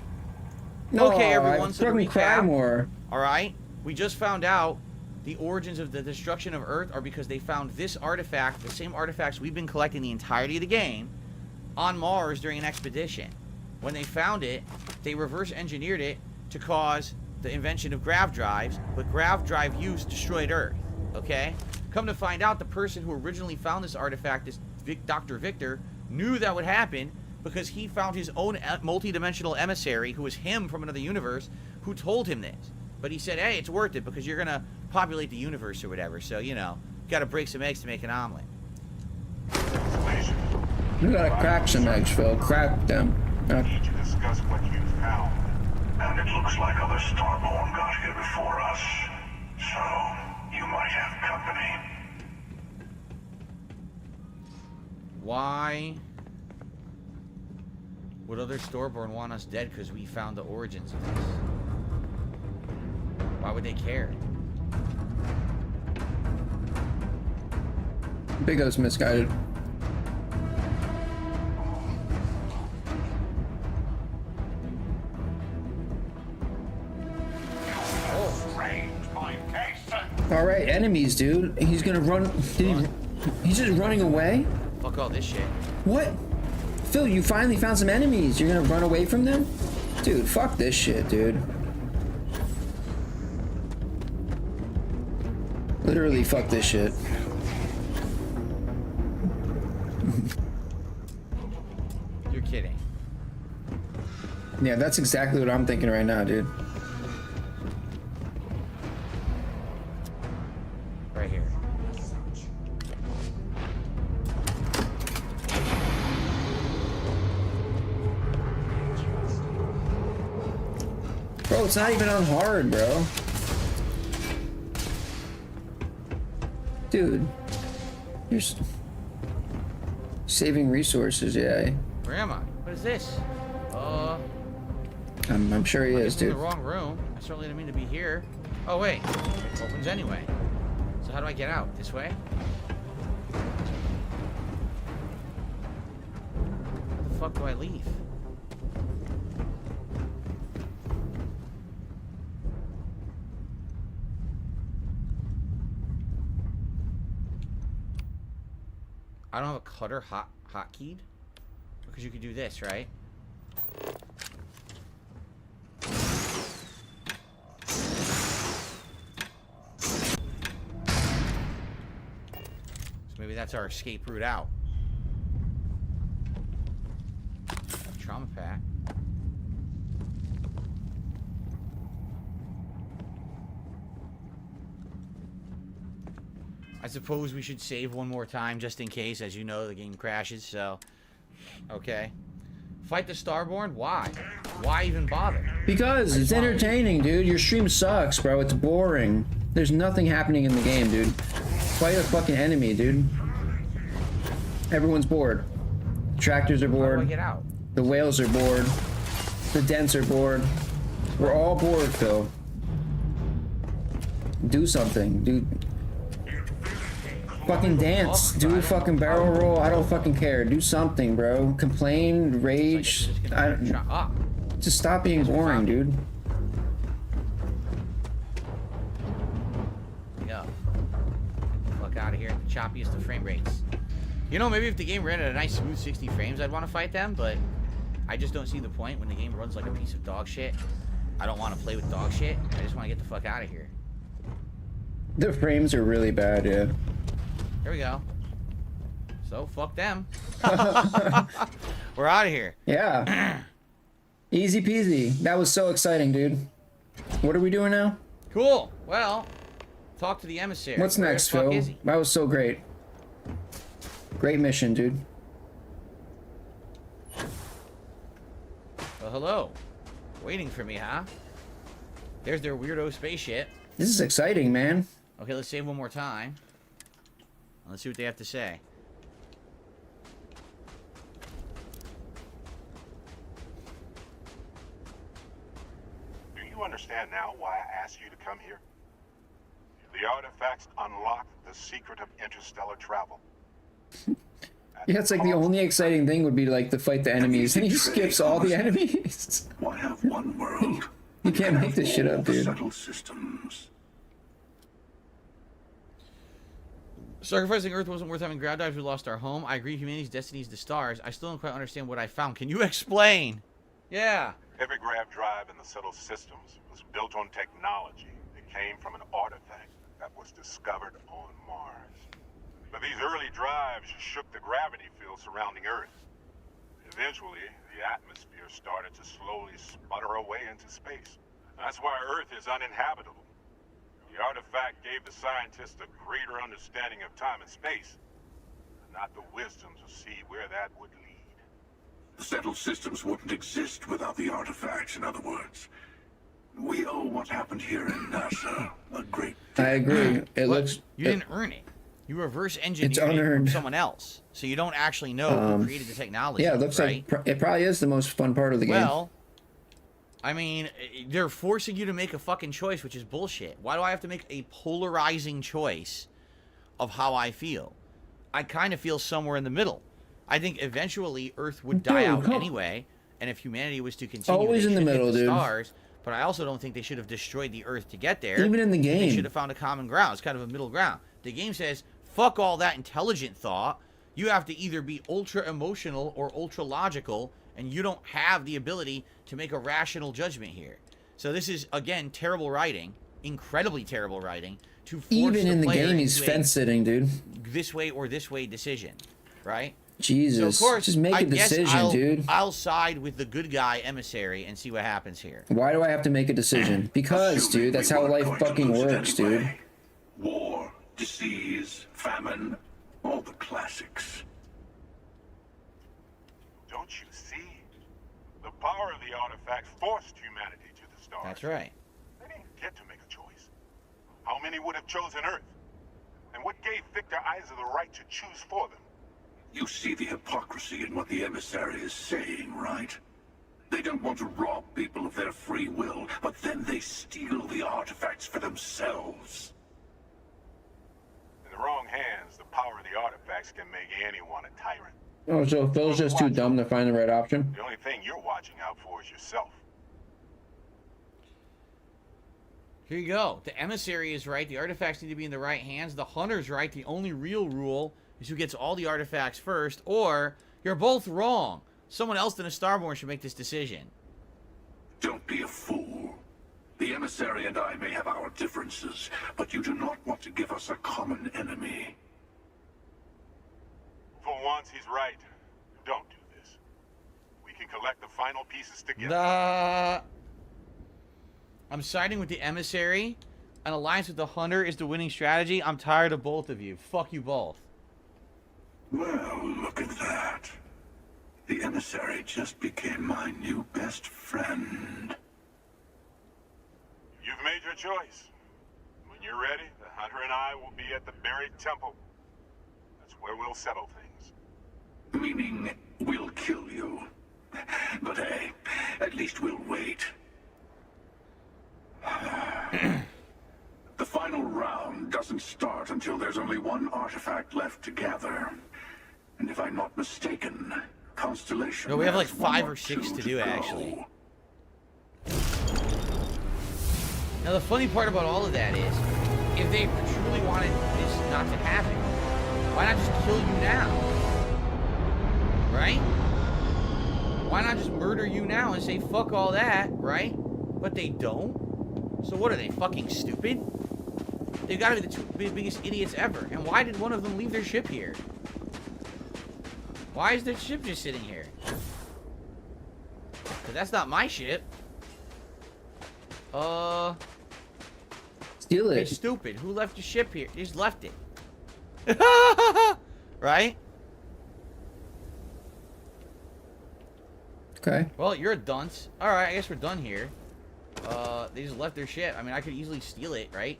No, Okay, everyone, so to fucking cry recap, more. all right, we just found out the origins of the destruction of Earth are because they found this artifact, the same artifacts we've been collecting the entirety of the game, on Mars during an expedition. When they found it, they reverse engineered it to cause the invention of grav drives, but grav drive use destroyed Earth, okay? Come to find out, the person who originally found this artifact, this Dr. Victor, knew that would happen because he found his own multi-dimensional emissary, who was him from another universe, who told him this. But he said, hey, it's worth it because you're going to populate the universe or whatever. So, you know, got to break some eggs to make an omelet. You gotta crack some eggs, Phil. Crack them. Need to discuss what you found. And it looks like other Starborn got here before us. So, you might have company. Why would other Starborn want us dead because we found the origins of this? Why would they care? Big O's misguided. All right, enemies, dude. He's gonna run. He's just running away. Fuck all this shit. What? Phil, you finally found some enemies. You're gonna run away from them? Dude, fuck this shit, dude. Literally, fuck this shit. You're kidding. Yeah, that's exactly what I'm thinking right now, dude. Right here. Bro, it's not even on hard, bro. Dude, you're saving resources, yeah. Where am I? What is this? I'm sure he is, It's in dude. the wrong room. I certainly didn't mean to be here. Oh wait, it opens anyway. So how do I get out? This way? How the fuck do I leave? I don't have a cutter hotkeyed? Because you could do this, right? So maybe that's our escape route out. Trauma pack. I suppose we should save one more time just in case. As you know, the game crashes, so... Okay. Fight the Starborn? Why? Why even bother? Because it's entertaining, dude. Your stream sucks, bro. It's boring. There's nothing happening in the game, dude. Fight a fucking enemy, dude. Everyone's bored. Tractors are How do I bored. get out? The whales are bored. The dents are bored. We're all bored, Phil. Do something, dude. Fucking dance. Do a fucking barrel roll. I don't fucking care. Do something, bro. Complain, rage. Just stop being boring, dude. choppiest of frame rates. You know, maybe if the game ran at a nice smooth 60 frames, I'd want to fight them, but I just don't see the point when the game runs like a piece of dog shit. I don't want to play with dog shit. I just want to get the fuck out of here. The frames are really bad, yeah. Here we go. So, fuck them. We're out of here. Yeah. Easy peasy. That was so exciting, dude. What are we doing now? Cool. Well, talk to the emissary. What's Where next, the fuck Phil? is he? That was so great. Great mission, dude. Well, hello. Waiting for me, huh? There's their weirdo spaceship. This is exciting, man. Okay, let's save one more time. Let's see what they have to say. Do you understand now why I asked you to come here? The artifacts unlock the secret of interstellar travel. Yeah, it's like the only exciting thing would be like to fight the enemies, and he skips all the enemies. Why have one world? You can't make this shit up, dude. Settled systems. Sacrificing Earth wasn't worth having ground dives. We lost our home. I agree humanity's destiny is the stars. I still don't quite understand what I found. Can you explain? Yeah. Every grav drive in the settled systems was built on technology that came from an artifact that was discovered on Mars. But these early drives shook the gravity field surrounding Earth. Eventually, the atmosphere started to slowly sputter away into space. That's why Earth is uninhabitable. The artifact gave the scientists a greater understanding of time and space, but not the wisdom to see where that would lead. The settled systems wouldn't exist without the artifacts, in other words. We owe what happened here in NASA a great debt. I agree. It looks... You didn't earn it. You reverse engineered It's it from unearned. someone else. So you don't actually know who created the technology. Yeah, it looks right? like it probably is the most fun part of the game. Well, I mean, they're forcing you to make a fucking choice, which is bullshit. Why do I have to make a polarizing choice of how I feel? I kind of feel somewhere in the middle. I think eventually Earth would die out anyway, and if humanity was to continue, Always they in the should hit middle, dude. Stars. But I also don't think they should have destroyed the Earth to get there. Even in the game. They should have found a common ground. It's kind of a middle ground. The game says, fuck all that intelligent thought. You have to either be ultra emotional or ultra logical, and you don't have the ability to make a rational judgment here. So this is, again, terrible writing, incredibly terrible writing, to force Even in the player game, he's into a fence sitting, dude. this way or this way decision, right? Jesus. So of course, just make I a guess decision, dude. I'll side with the good guy emissary and see what happens here. Why do I have to make a decision? Because, dude, that's how life fucking works, dude. War, disease, famine, all the classics. Don't you see? The power of the artifact forced humanity to the stars. That's right. They didn't get to make a choice. How many would have chosen Earth? And what gave Victor Isa the right to choose for them? You see the hypocrisy in what the emissary is saying, right? They don't want to rob people of their free will, but then they steal the artifacts for themselves. In the wrong hands, the power of the artifacts can make anyone a tyrant. Oh, so Phil's just too dumb to find the right option? The only thing you're watching out for is yourself. Here you go. The emissary is right. The artifacts need to be in the right hands. The hunter's right. The only real rule is who gets all the artifacts first, or you're both wrong. Someone else than a Starborn should make this decision. Don't be a fool. The emissary and I may have our differences, but you do not want to give us a common enemy. For once, he's right. Don't do this. We can collect the final pieces together. I'm siding with the emissary. An alliance with the hunter is the winning strategy. I'm tired of both of you. Fuck you both. Well, look at that. The emissary just became my new best friend. You've made your choice. When you're ready, the hunter and I will be at the buried temple. That's where we'll settle things. Meaning, we'll kill you. But hey, at least we'll wait. The final round doesn't start until there's only one artifact left to gather. And if I'm not mistaken, Constellation. No, we have like has 5 one or 6 two to do, go. actually. Now, the funny part about all of that is, if they truly wanted this not to happen, Why not just kill you now? Right? Why not just murder you now and say fuck all that, right? But they don't. So what are they, fucking stupid? They've got to be the two biggest idiots ever. And why did one of them leave their ship here? Why is their ship just sitting here? Because that's not my ship. Steal it. Hey, stupid. Who left your ship here? You just left it. Right? Okay. Well, you're a dunce. Alright, I guess we're done here. They just left their ship. I mean, I could easily steal it, right?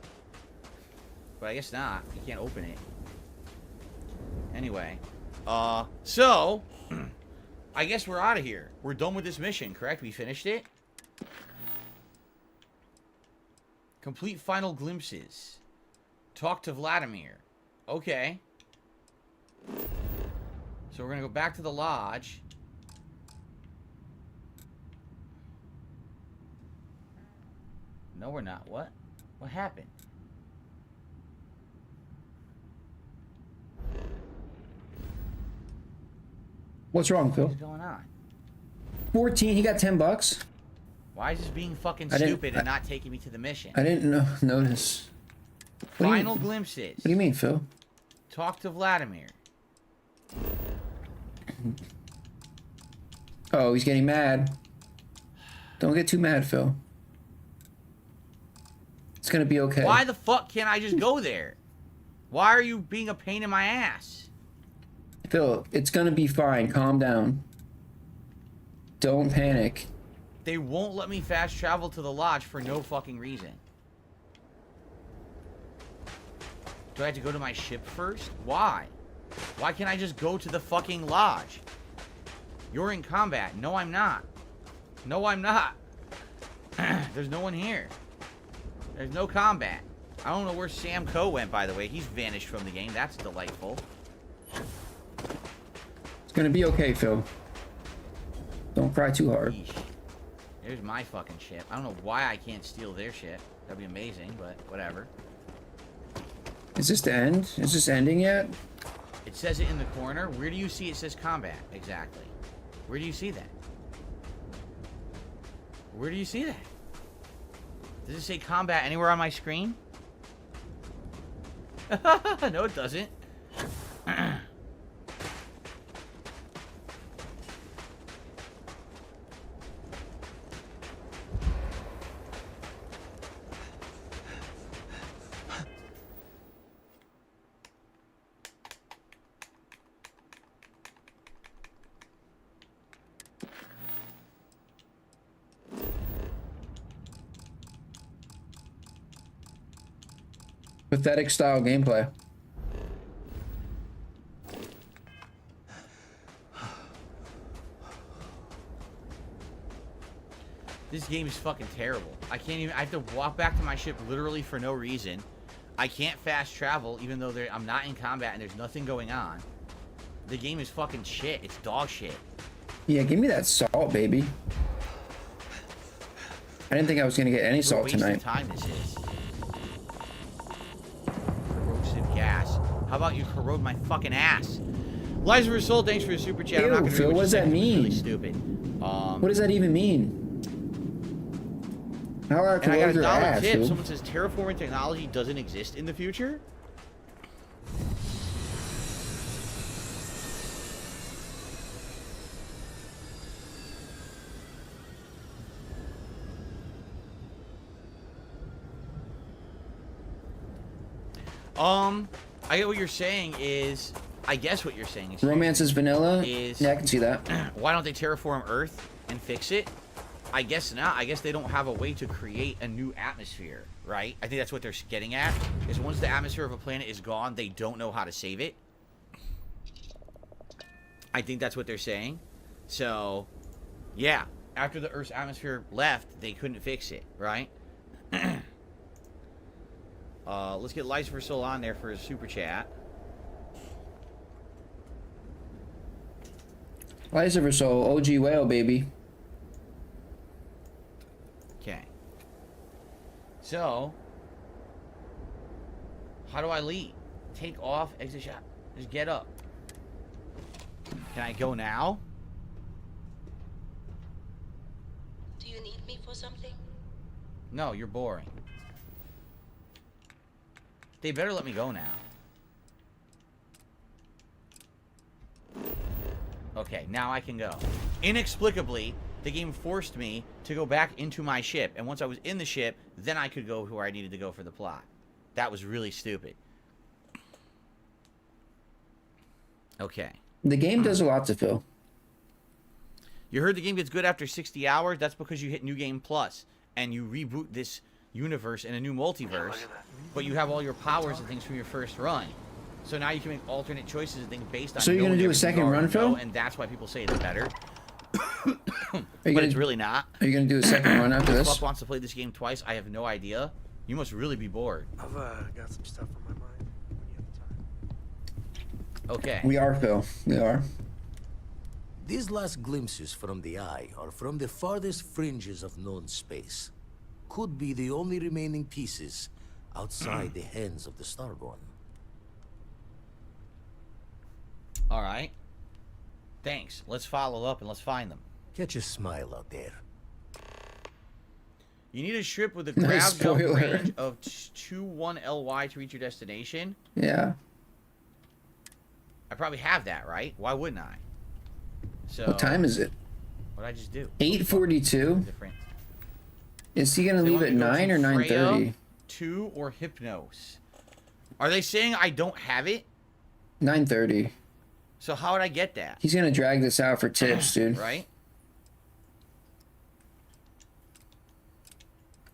But I guess not. You can't open it. Anyway. So... I guess we're out of here. We're done with this mission, correct? We finished it? Complete final glimpses. Talk to Vladimir. Okay. So we're gonna go back to the lodge. No, we're not. What? What happened? What's wrong, Phil? What's going on? 14. He got $10. Why is this being fucking stupid and not taking me to the mission? I didn't notice. Final glimpses. What do you mean, Phil? Talk to Vladimir. Oh, he's getting mad. Don't get too mad, Phil. It's gonna be okay. Why the fuck can't I just go there? Why are you being a pain in my ass? Phil, it's gonna be fine. Calm down. Don't panic. They won't let me fast travel to the lodge for no fucking reason. Do I have to go to my ship first? Why? Why can't I just go to the fucking lodge? You're in combat. No, I'm not. No, I'm not. There's no one here. There's no combat. I don't know where Sam Coe went, by the way. He's vanished from the game. That's delightful. It's gonna be okay, Phil. Don't cry too hard. Yeesh. There's my fucking ship. I don't know why I can't steal their ship. That'd be amazing, but whatever. Is this the end? Is this ending yet? It says it in the corner. Where do you see it says combat? Exactly. Where do you see that? Where do you see that? Does it say combat anywhere on my screen? No, it doesn't. Pathetic style gameplay. This game is fucking terrible. I can't even... I have to walk back to my ship literally for no reason. I can't fast travel even though I'm not in combat and there's nothing going on. The game is fucking shit. It's dog shit. Yeah, give me that salt, baby. I didn't think I was gonna get any salt tonight. Time this is. Corrosive gas. How about you corrode my fucking ass? Liza Result, thanks for your super chat. Ew, I'm not gonna Phil, what does that mean? Really stupid. What does that even mean? How do I and I got corrode a your dollar ass, tip. dude? Someone says terraforming technology doesn't exist in the future. I get what you're saying is... I guess what you're saying is... Romance is vanilla? Yeah, I can see that. Why don't they terraform Earth and fix it? I guess not. I guess they don't have a way to create a new atmosphere, right? I think that's what they're getting at. Is once the atmosphere of a planet is gone, they don't know how to save it. I think that's what they're saying. So, yeah. After the Earth's atmosphere left, they couldn't fix it, right? Let's get Lights for Soul on there for his super chat. Liza for Soul, OG whale, baby. Okay. So, how do I leave? Take off, exit shot. Just get up. Can I go now? Do you need me for something? No, you're boring. They better let me go now. Okay, now I can go. Inexplicably, the game forced me to go back into my ship. And once I was in the ship, then I could go where I needed to go for the plot. That was really stupid. Okay. The game does a lot to Phil. You heard the game gets good after 60 hours? That's because you hit New Game Plus. And you reboot this universe in a new multiverse. But you have all your powers and things from your first run. So now you can make alternate choices and things based on. So you're gonna do a second run, Phil? And that's why people say it's better. But it's really not. Are you gonna do a second run after this? Pup wants to play this game twice. I have no idea. You must really be bored. I've got some stuff on my mind. When you have time. Okay. We are, Phil. We are. These last glimpses from the eye are from the farthest fringes of known space. Could be the only remaining pieces outside the hands of the Starborn. All right. Thanks. Let's follow up and let's find them. Catch a smile out there. You need a ship with a Nice grav jump spoiler. range of 21 LY to reach your destination. Yeah. I probably have that, right? Why wouldn't I? So. What time is it? What did I just do? 8:42. Different. Is he gonna They leave want at me to go 9 to or Freya, 9:30? 2 or Hypnos. Are they saying I don't have it? 9:30. So how would I get that? He's gonna drag this out for tips, dude. Right?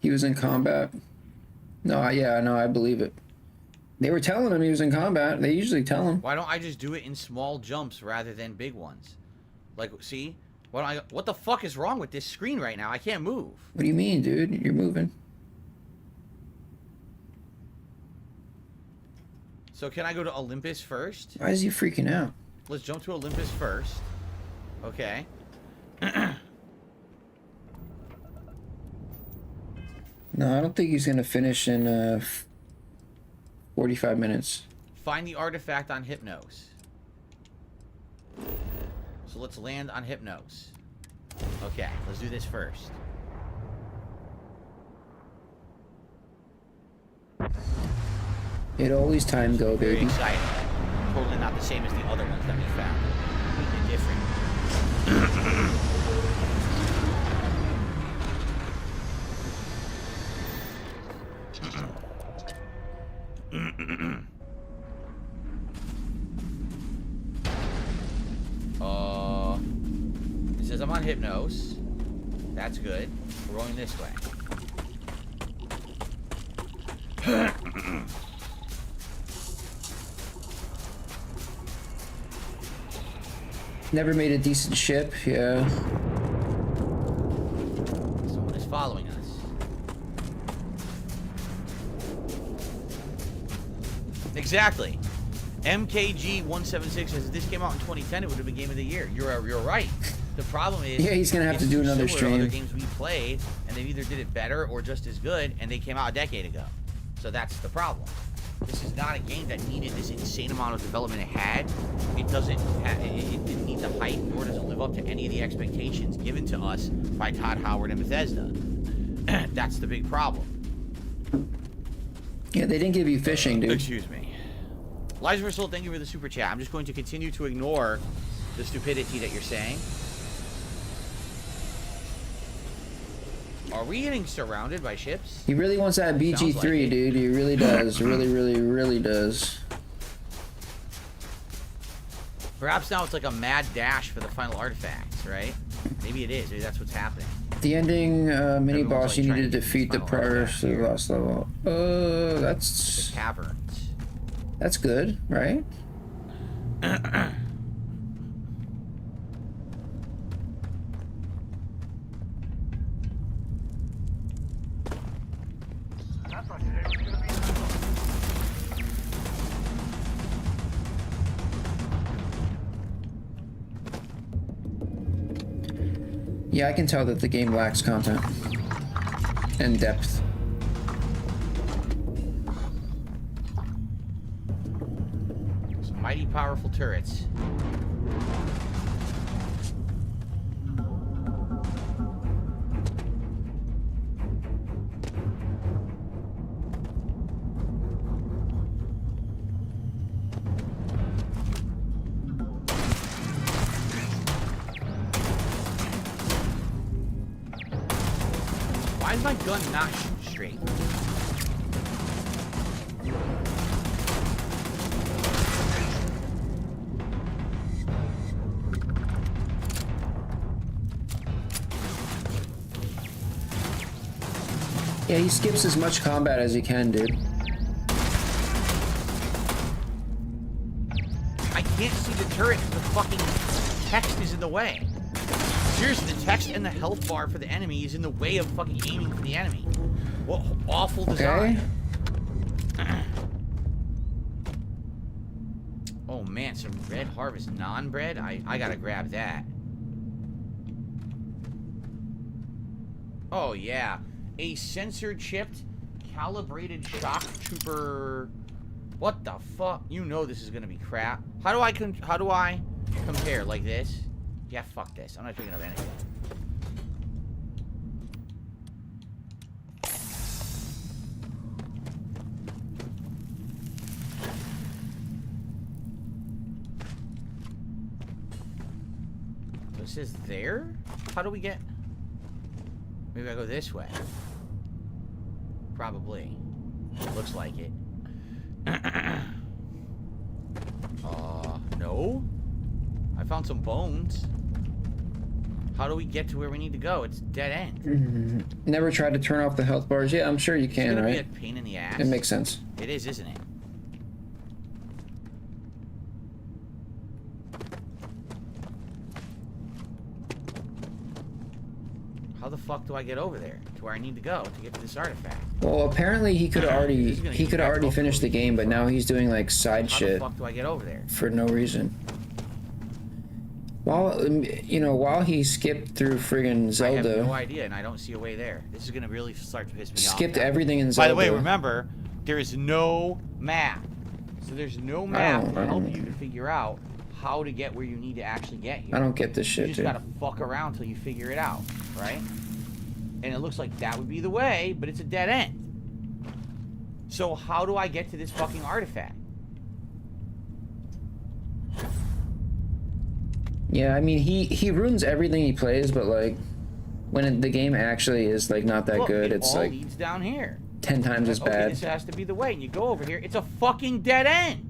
He was in combat. No, yeah, no, I believe it. They were telling him he was in combat. They usually tell him. Why don't I just do it in small jumps rather than big ones? Like, see? What the fuck is wrong with this screen right now? I can't move. What do you mean, dude? You're moving. So can I go to Olympus first? Why is he freaking out? Let's jump to Olympus first. Okay. No, I don't think he's gonna finish in 45 minutes. Find the artifact on Hypnos. So let's land on Hypnos. Okay, let's do this first. It always time go, Very baby. exciting. Totally not the same as the other ones that we found. Completely different. It says I'm on Hypnos. That's good. We're going this way. Never made a decent ship, yeah. Someone is following us. Exactly. MKG 176 says if this came out in 2010, it would have been Game of the Year. You're right. The problem is, Yeah, he's gonna have to it's do another similar to other stream. games we played, and they either did it better or just as good, and they came out a decade ago. So that's the problem. This is not a game that needed this insane amount of development it had. It doesn't. It didn't need the hype, nor does it live up to any of the expectations given to us by Todd Howard and Bethesda. That's the big problem. Yeah, they didn't give you fishing, dude. Excuse me. Liza Versal, thank you for the super chat. I'm just going to continue to ignore the stupidity that you're saying. Are we getting surrounded by ships? He really wants that BG3, Sounds like it. dude. He really does. really does. Perhaps now it's like a mad dash for the final artifacts, right? Maybe it is. Maybe that's what's happening. The ending mini Everyone's, boss, like, you need trying to to get defeat the this final prior artifact to the here. last level. The That's caverns. good, right? I thought today was gonna be. Yeah, I can tell that the game lacks content and depth. So Mighty powerful turrets. Why is my gun not shooting straight? Yeah, he skips as much combat as he can, dude. I can't see the turret because the fucking text is in the way. Seriously, the text and the health bar for the enemy is in the way of fucking aiming for the enemy. What awful design. Okay. Oh man, some Red Harvest non-bread? I gotta grab that. Oh yeah. A sensor-chipped, calibrated shock trooper. What the fuck? You know this is gonna be crap. How do I compare like this? Yeah, fuck this. I'm not picking up anything. This is there? How do we get? Maybe I go this way. Probably. Looks like it. No? I found some bones. How do we get to where we need to go? It's dead end. Never tried to turn off the health bars. Yeah, I'm sure you can, it's gonna right? Be a pain in the ass. It makes sense. It is, isn't it? How the fuck do I get over there to where I need to go to get to this artifact? Well, apparently he could already finish the game, but now he's doing like side shit. How the fuck do I get over there? For no reason. While he skipped through friggin' Zelda. I have no idea, and I don't see a way there. This is gonna really start to piss me off. Skipped everything in Zelda. By the way, remember, there is no map. So there's no map to help you to figure out how to get where you need to actually get here. I don't get this shit, You just gotta fuck around till you figure it out, right? And it looks like that would be the way, but it's a dead end. So how do I get to this fucking artifact? Yeah, I mean, he ruins everything he plays, but like, when the game actually is like not that good, it's like leads down here. 10 times as bad. This has to be the way, and you go over here. It's a fucking dead end.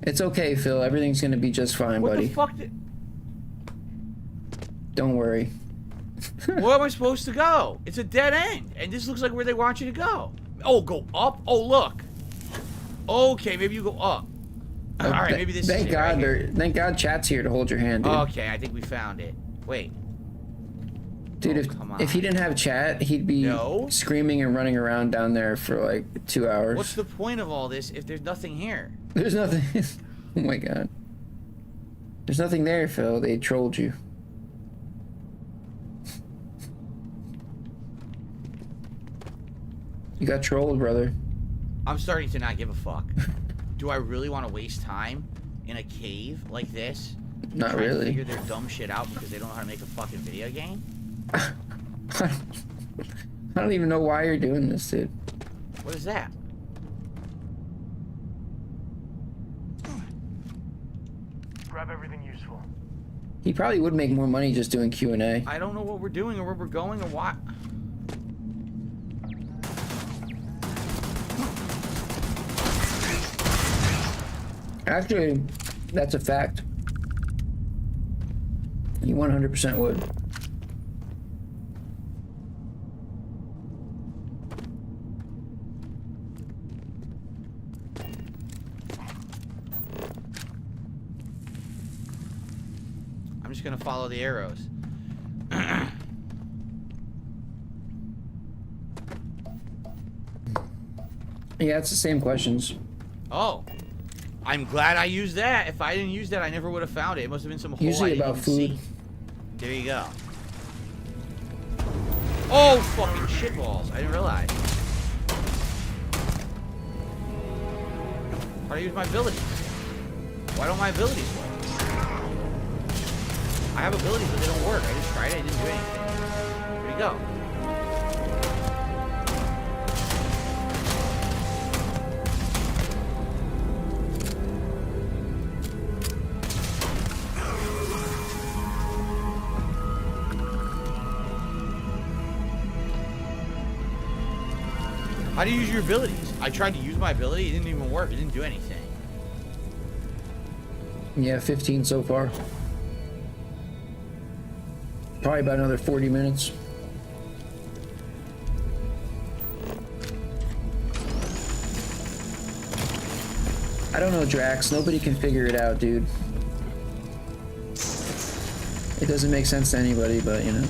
It's okay, Phil. Everything's gonna be just fine, What buddy. the fuck? Don't worry. Where am I supposed to go? It's a dead end, and this looks like where they want you to go. Oh, go up? Oh, look. Okay, maybe you go up. All right, maybe this thank is God it right thank God chat's here to hold your hand, dude. Okay, I think we found it. Wait. Dude, if he didn't have chat, he'd be screaming and running around down there for like 2 hours. What's the point of all this if there's nothing here? There's nothing. Oh my God. There's nothing there, Phil. They trolled you. You got trolled, brother. I'm starting to not give a fuck. Do I really want to waste time in a cave like this? Not trying really. To figure their dumb shit out because they don't know how to make a fucking video game? I don't even know why you're doing this, dude. What is that? Grab everything useful. He probably would make more money just doing Q&A. I don't know what we're doing or where we're going or what. Actually, that's a fact. You 100% would. I'm just gonna follow the arrows. Yeah, it's the same questions. Oh. I'm glad I used that. If I didn't use that, I never would have found it. It must have been some hole Usually I didn't about even food. see. There you go. Oh, fucking shitballs. I didn't realize. How do I use my abilities? Why don't my abilities work? I have abilities, but they don't work. I just tried it. I didn't do anything. Where'd he go? How do you use your abilities? I tried to use my ability. It didn't even work. It didn't do anything. Yeah, 15 so far. Probably about another 40 minutes. I don't know, Drax. Nobody can figure it out, dude. It doesn't make sense to anybody, but, you know.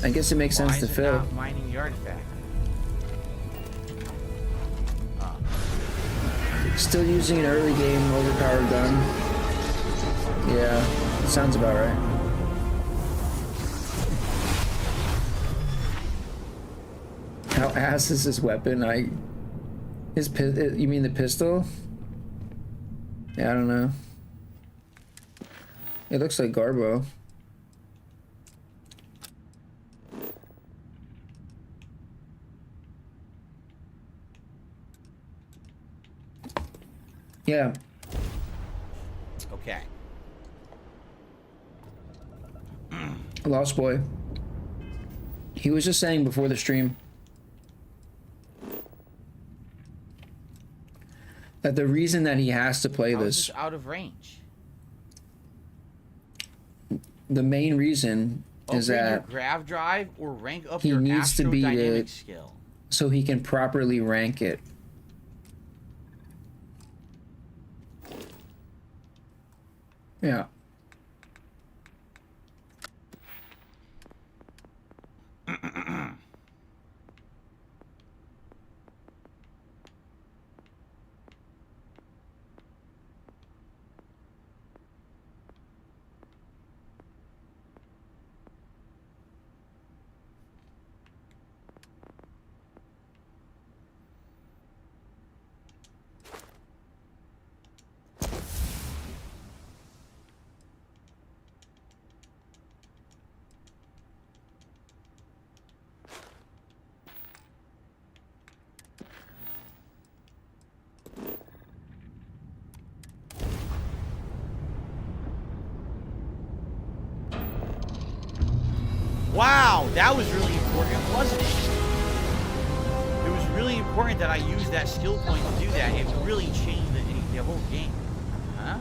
I guess it makes sense to Phil. Why is it not mining the artifact? Still using an early game overpowered gun. Yeah, sounds about right. How ass is his weapon? You mean the pistol? Yeah, I don't know. It looks like Garbo. Yeah. Okay. Lost Boy. He was just saying before the stream that the reason that he has to play this out of range. The main reason is that your grav drive or rank up he your needs to be astrodynamic skill. So he can properly rank it. Yeah. Wow, that was really important, wasn't it? It was really important that I used that skill point to do that. It really changed the whole game. Huh?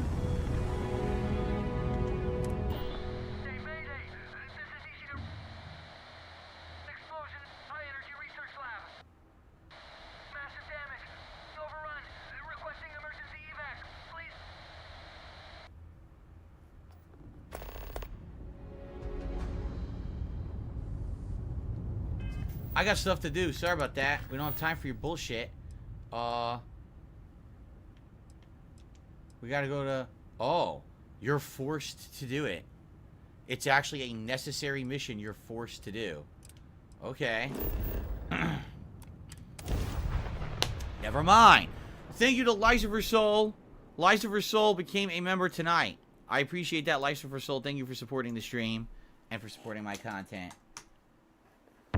I got stuff to do. Sorry about that. We don't have time for your bullshit. We gotta go to... Oh, you're forced to do it. It's actually a necessary mission you're forced to do. Okay. Never mind. Thank you to Lucifer Soul. Lucifer Soul became a member tonight. I appreciate that, Lucifer Soul. Thank you for supporting the stream and for supporting my content.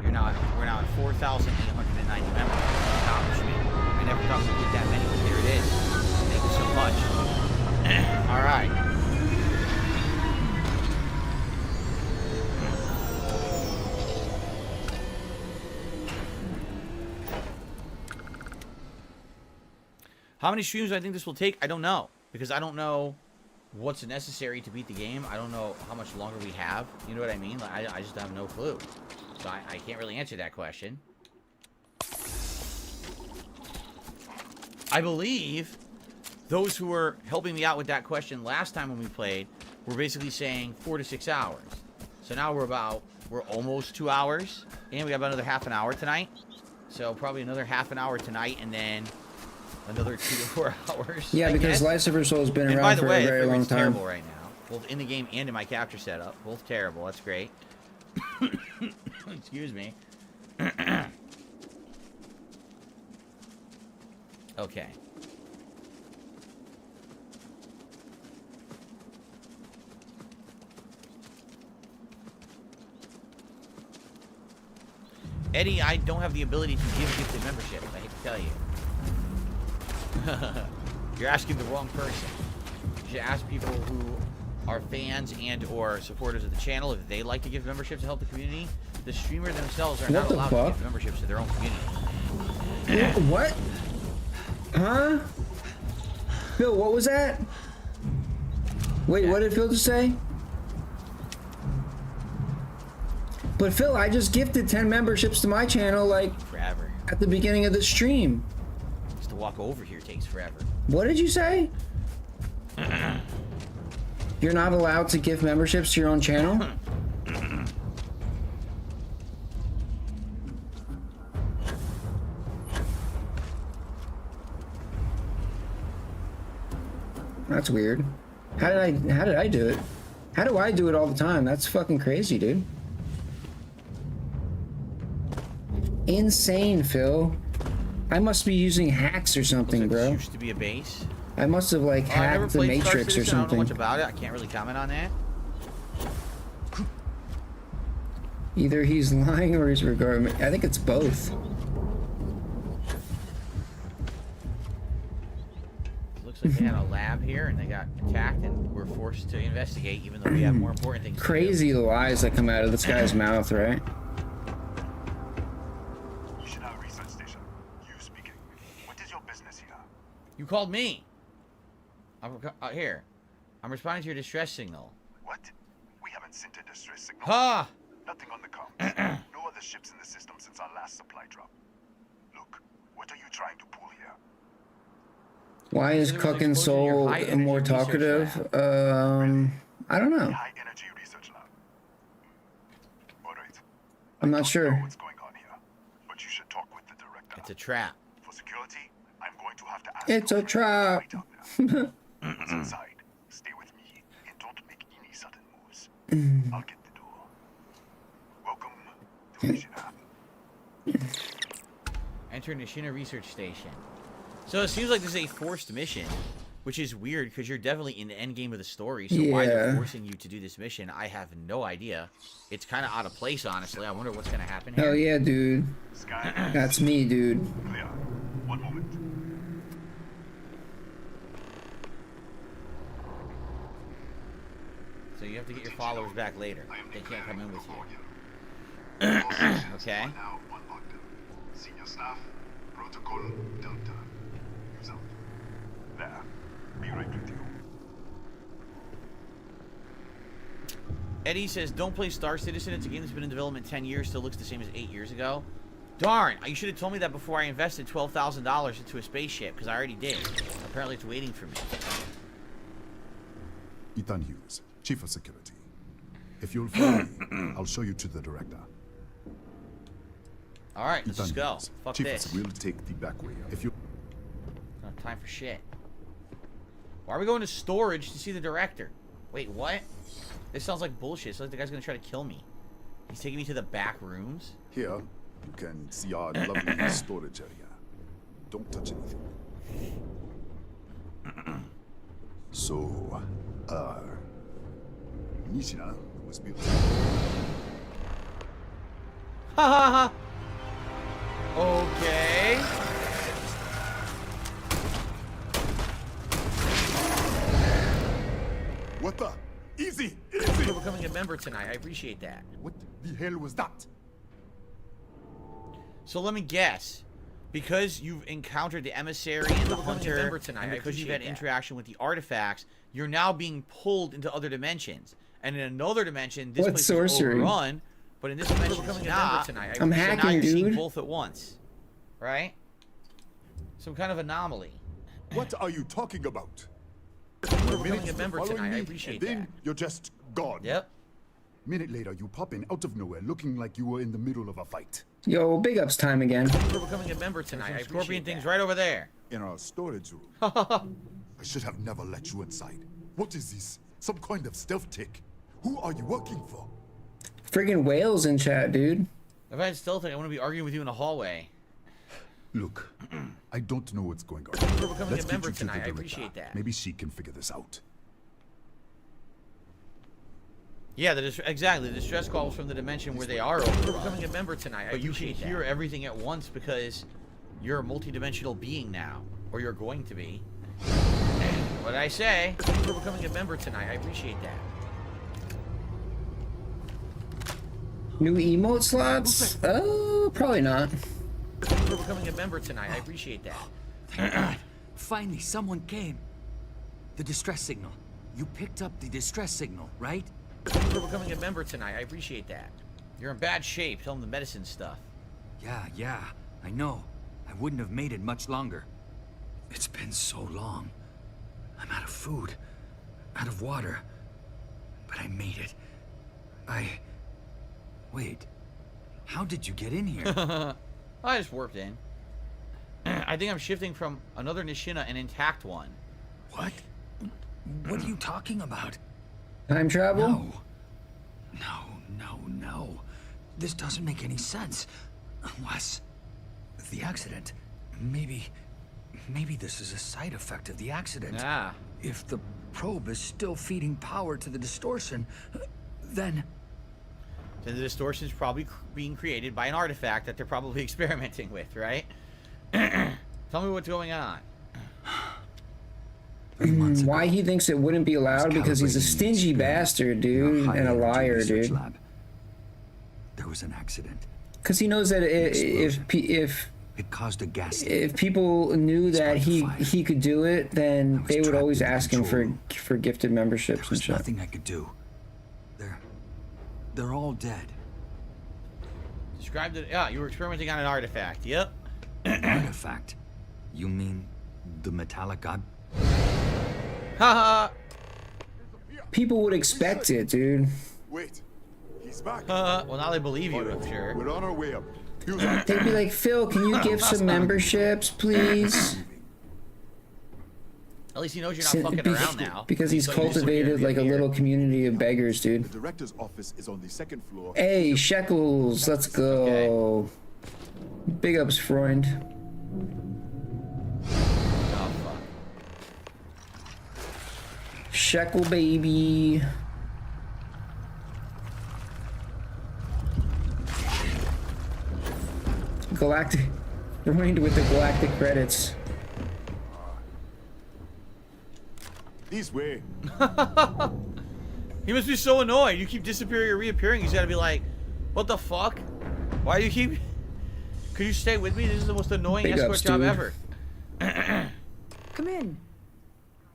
We're now at 4,890 members. Accomplishment. I never thought we'd get that many, but there it is. Thank you so much. All right. How many streams do I think this will take? I don't know, because I don't know what's necessary to beat the game. I don't know how much longer we have. You know what I mean? Like, I just have no clue. So I can't really answer that question. I believe those who were helping me out with that question last time when we played were basically saying 4 to 6 hours. So now we're almost 2 hours. And we got about another half an hour tonight. So probably another half an hour tonight and then another 2 to 4 hours. Yeah, because Lucifer Soul has been around for a very long time. Terrible right now. Both in the game and in my capture setup. Both terrible. That's great. Excuse me. Okay. Eddie, I don't have the ability to give gifted memberships. I hate to tell you. You're asking the wrong person. You should ask people who are fans and or supporters of the channel if they like to give memberships to help the community. The streamer themselves are not allowed to give memberships to their own community. What? Huh? Phil, what was that? Wait, what did Phil just say? But Phil, I just gifted 10 memberships to my channel, like, forever. At the beginning of the stream. Just to walk over here takes forever. What did you say? You're not allowed to give memberships to your own channel? That's weird. How did I do it? How do I do it all the time? That's fucking crazy, dude. Insane, Phil. I must be using hacks or something, bro. Used to be a base. I must have like hacked the Matrix or something. I don't know much about it. I can't really comment on that. Either he's lying or he's regarding me. I think it's both. Looks like they had a lab here and they got attacked and were forced to investigate, even though we have more important things. Crazy the lies that come out of this guy's mouth, right? Research station. You speaking. What is your business here? You called me. Here. I'm responding to your distress signal. What? We haven't sent a distress signal. Ha! Nothing on the comms. No other ships in the system since our last supply drop. Look, what are you trying to pull here? Why is Cook and Soul more talkative? I don't know. High energy research lab. All right. I'm not sure. What's going on here? But you should talk with the director. It's a trap. For security, I'm going to have to ask. It's a trap. What's inside? Stay with me and don't make any sudden moves. I'll get the door. Welcome to Nishina. Enter Nishina Research Station. So it seems like this is a forced mission, which is weird because you're definitely in the end game of the story. So why they're forcing you to do this mission, I have no idea. It's kind of out of place, honestly. I wonder what's going to happen here. Hell yeah, dude. That's me, dude. Clear. One moment. So you have to get your followers back later. They can't come in with you. Okay. Senior staff, protocol Delta. Use out. There. Be right with you. Eddie says, don't play Star Citizen. It's a game that's been in development 10 years, still looks the same as 8 years ago. Darn, you should have told me that before I invested $12,000 into a spaceship, because I already did. Apparently it's waiting for me. Ethan Hughes, Chief of Security. If you'll follow me, I'll show you to the director. Alright, let's just go. Fuck Chief this. We'll take the back way. If you... Not time for shit. Why are we going to storage to see the director? Wait, what? This sounds like bullshit. It's like the guy's gonna try to kill me. He's taking me to the back rooms. Here, you can see our lovely storage area. Don't touch anything. So, Nishina was built. Ha ha ha! Okay. What the? Easy! Thanks for becoming a member tonight. I appreciate that. What the hell was that? So let me guess. Because you've encountered the emissary and the hunter, and because you've had interaction with the artifacts, you're now being pulled into other dimensions. And in another dimension, this place is overrun, but in this dimension, it's not. I'm hacking, so now you're dude. seeing both at once, right? Some kind of anomaly. What are you talking about? You're becoming a member tonight. I appreciate that. Then you're just gone. Yep. Minute later, you pop in out of nowhere, looking like you were in the middle of a fight. Yo, big ups time again. For becoming a member tonight. I Scorpion things right over there. In our storage room. I should have never let you inside. What is this? Some kind of stealth tick? Who are you working for? Friggin' whales in chat, dude. If I had stealth, I wouldn't be arguing with you in a hallway. Look, I don't know what's going on. For becoming Let's a get member you to tonight. the I director. appreciate that. Maybe she can figure this out. Yeah, exactly. The distress calls from the dimension where they are overrun. You're becoming a member tonight. But you can hear everything at once because you're a multidimensional being now. Or you're going to be. What did I say? You're becoming a member tonight. I appreciate that. New emote slots? Oh, probably not. You're becoming a member tonight. I appreciate that. Thank God. Finally, someone came. The distress signal. You picked up the distress signal, right? You're becoming a member tonight. I appreciate that. You're in bad shape. Tell them the medicine stuff. Yeah. I know. I wouldn't have made it much longer. It's been so long. I'm out of food. Out of water. But I made it. Wait. How did you get in here? I just warped in. I think I'm shifting from another Nishina, an intact one. What? What are you talking about? Time travel? No. This doesn't make any sense. Unless... the accident. Maybe this is a side effect of the accident. Ah. If the probe is still feeding power to the distortion, then the distortion's probably being created by an artifact that they're probably experimenting with, right? Tell me what's going on. Why he thinks it wouldn't be allowed? Because he's a stingy bastard, dude, and a liar, dude. Lab. There was an accident. Because he knows that if it caused a gas leak. If people knew that he could do it, then they would always ask him for gifted memberships and There's shit. nothing I could do. They're all dead. Describe the... Yeah, you were experimenting on an artifact. Yep. Artifact? You mean the metallic god? Haha. People would expect it, dude. Wait, he's back. Well, now they believe you, I'm sure. We're on our way up. They'd be like, Phil, can you give some memberships, please? At least he knows you're not fucking around now. Because he's cultivated like a little community of beggars, dude. The director's office is on the second floor. Hey, Shekels, let's go. Okay. Big ups, Freund. Oh, fuck. Shekel, baby. Galactic. Ruined with the galactic credits. This way. He must be so annoyed. You keep disappearing or reappearing. He's gotta be like, what the fuck? Why do you keep... Could you stay with me? This is the most annoying Big escort ups, job dude. ever. Come in.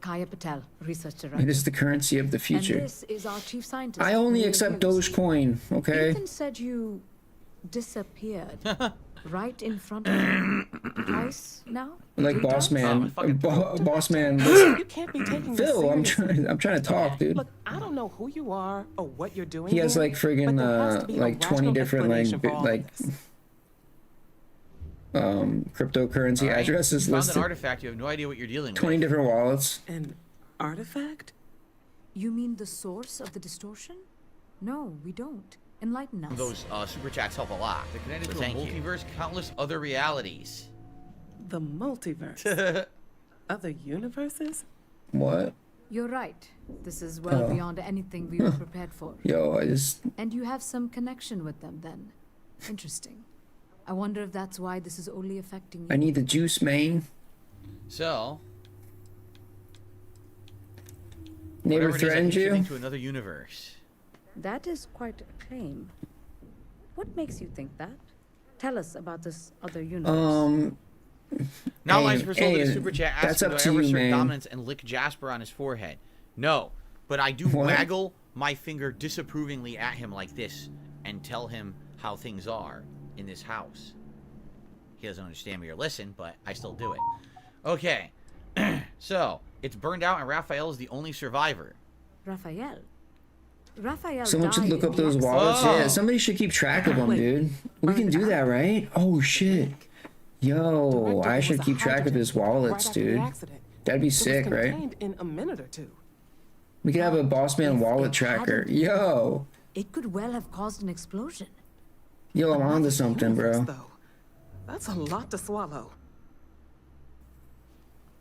Kaya Patel, research director. It is the currency of the future. And this is our chief scientist. I only accept Dogecoin, okay? Ethan said you disappeared right in front of him. Twice now? Like Boss Man. Boss Man. You can't be taking this Phil, I'm seriously. trying to talk, dude. Look, I don't know who you are or what you're doing. He has here, like friggin' but there has to be a like 20 rational different explanation for all cryptocurrency Right. addresses You found listed. an artifact. You have no idea what you're dealing 20 with. different wallets. An artifact? You mean the source of the distortion? No, we don't. Enlighten us. Those super chats help a lot. They're connected to a multiverse, countless other realities. The multiverse? Other universes? What? You're right. This is well beyond anything we were prepared for. Yo, I just... And you have some connection with them then. Interesting. I wonder if that's why this is only affecting you. I need the juice, man. So... Neighbor whatever it is, I threatened keep shifting you? to another universe. That is quite a claim. What makes you think that? Tell us about this other universe. Now hey, Lies Persona hey, the super chat that's asks up me, do to I ever you, assert man. dominance and lick Jasper on his forehead? No, but I do What? waggle my finger disapprovingly at him like this and tell him how things are in this house. He doesn't understand me or listen, but I still do it. Okay, so it's burned out and Raphael is the only survivor. Raphael Someone should died look in up the those accident. wallets. Yeah, somebody should keep track of them, dude. We can do that, right? Oh, shit. Yo, I should keep track of his wallets, dude. That'd be sick, right? In a minute or two. We could have a Boss Man wallet tracker. Yo. It could well have caused an explosion. Yo, I'm onto something, bro. That's a lot to swallow.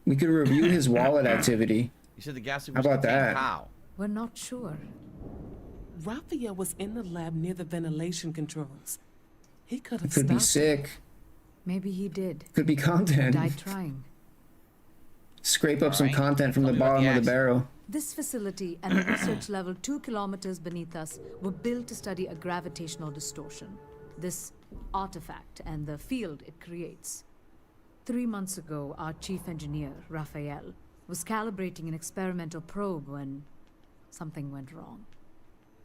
We could review his wallet activity. You said the gas leak How was about contained that? how? We're not sure. Raphael was in the lab near the ventilation controls. He could have Could be stopped sick. Maybe he did. Could be content. Died trying. Scrape up some Alright. content from Tell the me about bottom the of the accident. barrel. This facility and the research level 2 kilometers beneath us were built to study a gravitational distortion, this artifact and the field it creates. 3 months ago, our chief engineer, Raphael, was calibrating an experimental probe when something went wrong.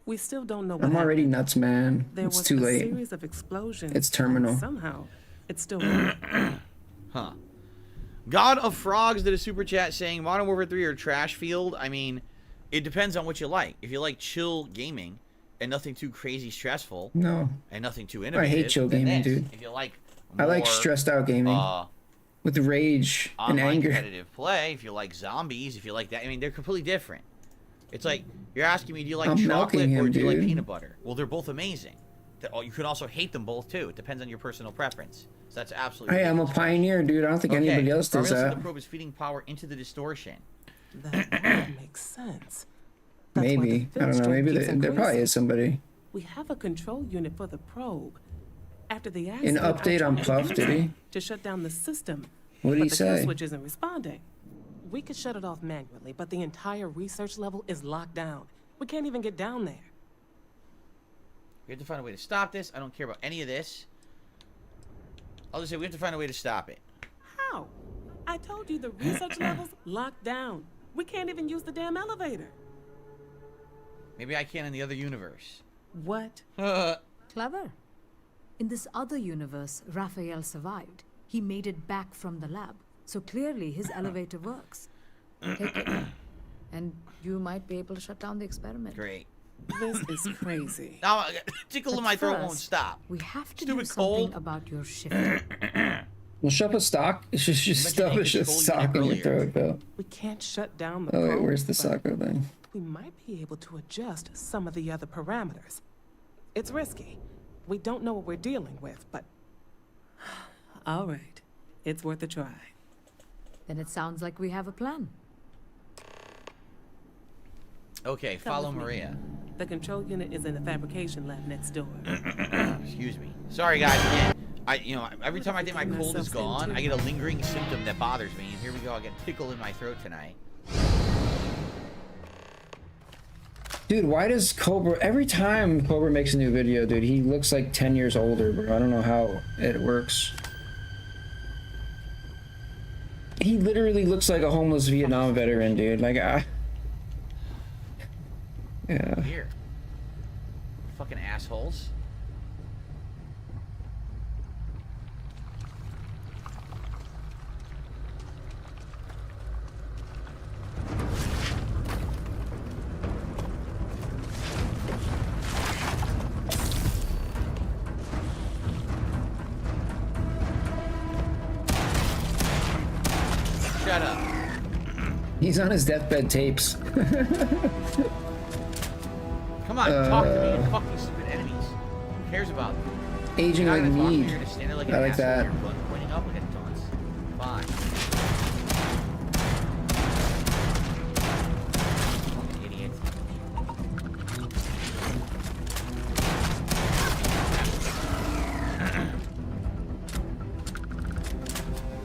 We still don't know what I'm already happened. nuts, man. There It's was too a late. series of explosions. It's terminal. Somehow, it's still working. Huh. God of Frogs did a super chat saying Modern Warfare 3 or Trash Field. I mean, it depends on what you like. If you like chill gaming and nothing too crazy stressful, No. and nothing too I innovative, hate chill then gaming, this. dude. If you like I like more, stressed out gaming. With rage and online anger. competitive play, if you like zombies, if you like that, I mean, they're completely different. It's like, you're asking me, do you like I'm chocolate milking or him, do you like dude. peanut butter? Well, they're both amazing. You could also hate them both, too. It depends on your personal preference. So that's absolutely Hey, I'm a pioneer, dude. I don't think anybody else does Rafael said that. the probe is feeding power into the distortion. That would make sense. That's why Maybe. the I don't know. filter Maybe keeps there probably increasing. is somebody. We have a control unit for the probe. After the An accident, I update on tried Puff, did he? to shut down the system. What did he but the kill say? switch isn't responding. We could shut it off manually, but the entire research level is locked down. We can't even get down there. We have to find a way to stop this. I don't care about any of this. I'll just say we have to find a way to stop it. How? I told you the research level's locked down. We can't even use the damn elevator. Maybe I can in the other universe. What? Clever. In this other universe, Raphael survived. He made it back from the lab. So clearly his elevator works. Take it. And you might be able to shut down the experiment. Great. This is crazy. Now, tickle in But my throat won't first, stop. We have to Stupid do something cold. about your shift. Well, shut up a stock. It's just Mentioned stuff a is just control unit sock in your earlier. throat, though. We can't shut down the Oh, wait, probe, where's the but soccer thing? we might be able to adjust some of the other parameters. It's risky. We don't know what we're dealing with, but... All right. It's worth a try. Then it sounds like we have a plan. Okay, Come follow with me. Maria. The control unit is in the fabrication lab next door. Excuse me. Sorry, guys. Again, every time I think my cold is gone, I get a lingering symptom that bothers me. And here we go. I get tickle in my throat tonight. Dude, why does Cobra... Every time Cobra makes a new video, dude, he looks like 10 years older, bro. I don't know how it works. He literally looks like a homeless Vietnam veteran, dude. Like, yeah. Here. Fucking assholes. Shut up. He's on his deathbed tapes. Come on, talk to me, you fucking stupid enemies. Who cares about them? Aging You're like not gonna talk to me, mead. you're gonna stand there like an I like asshole that. with your gun pointing up like a dunce. Fine. Fucking idiot.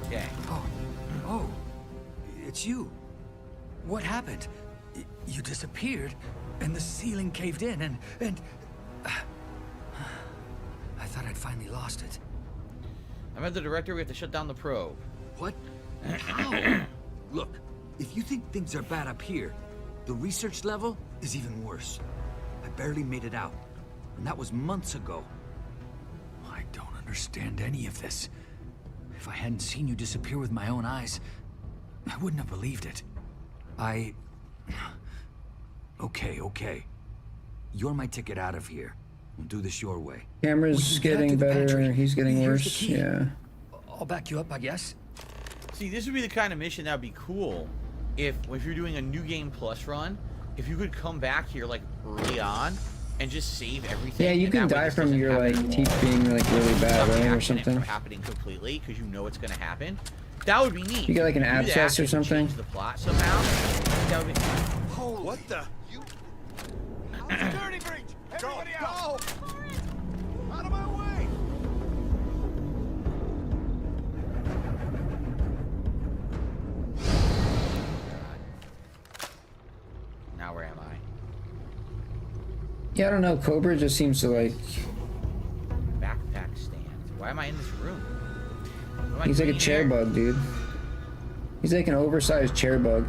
Okay. Oh, it's you. What happened? You disappeared, and the ceiling caved in, and... I thought I'd finally lost it. I met the director, we have to shut down the probe. What? How? Look, if you think things are bad up here, the research level is even worse. I barely made it out, and that was months ago. I don't understand any of this. If I hadn't seen you disappear with my own eyes, I wouldn't have believed it. Okay. You're my ticket out of here. We'll do this your way. Camera's getting better. He's getting Here's the worse. key. Yeah. I'll back you up, I guess. See, this would be the kind of mission that would be cool if you're doing a New Game Plus run, if you could come back here, like, early on and just save everything. Yeah, you and can that way die this from doesn't your, happen like, anymore. teeth being, like, really bad, Stop the right, or accident something. from happening completely, because you know it's going to happen. That would be neat. You get, like, an Do that abscess or and something? change the plot somehow. That would be... What the? Security breach! No! Out of my way! Now where am I? Yeah, I don't know. Cobra just seems to like. Backpack stand. Why am I in this room? He's like a chair bug, dude. He's like an oversized chair bug.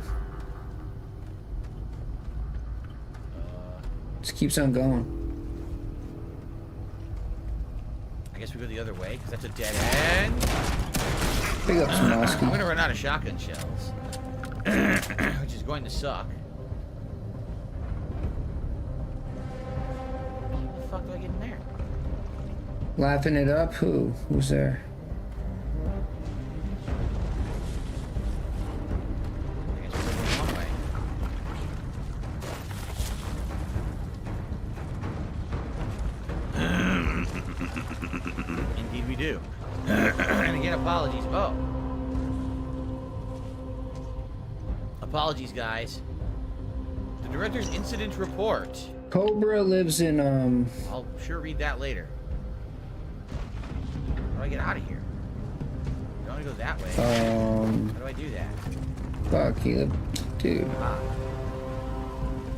Just keeps on going. I guess we go the other way, because that's a dead end. Big up Smoski. I'm going to run out of shotgun shells. Which is going to suck. How the fuck do I get in there? Laughing it up? Who? Who's there? I guess we're going one way. Indeed we do. And again, apologies. Oh. Apologies, guys. The director's incident report. Cobra lives in, I'll sure read that later. How do I get out of here? I don't want to go that way. How do I do that? Fuck, he lived, dude.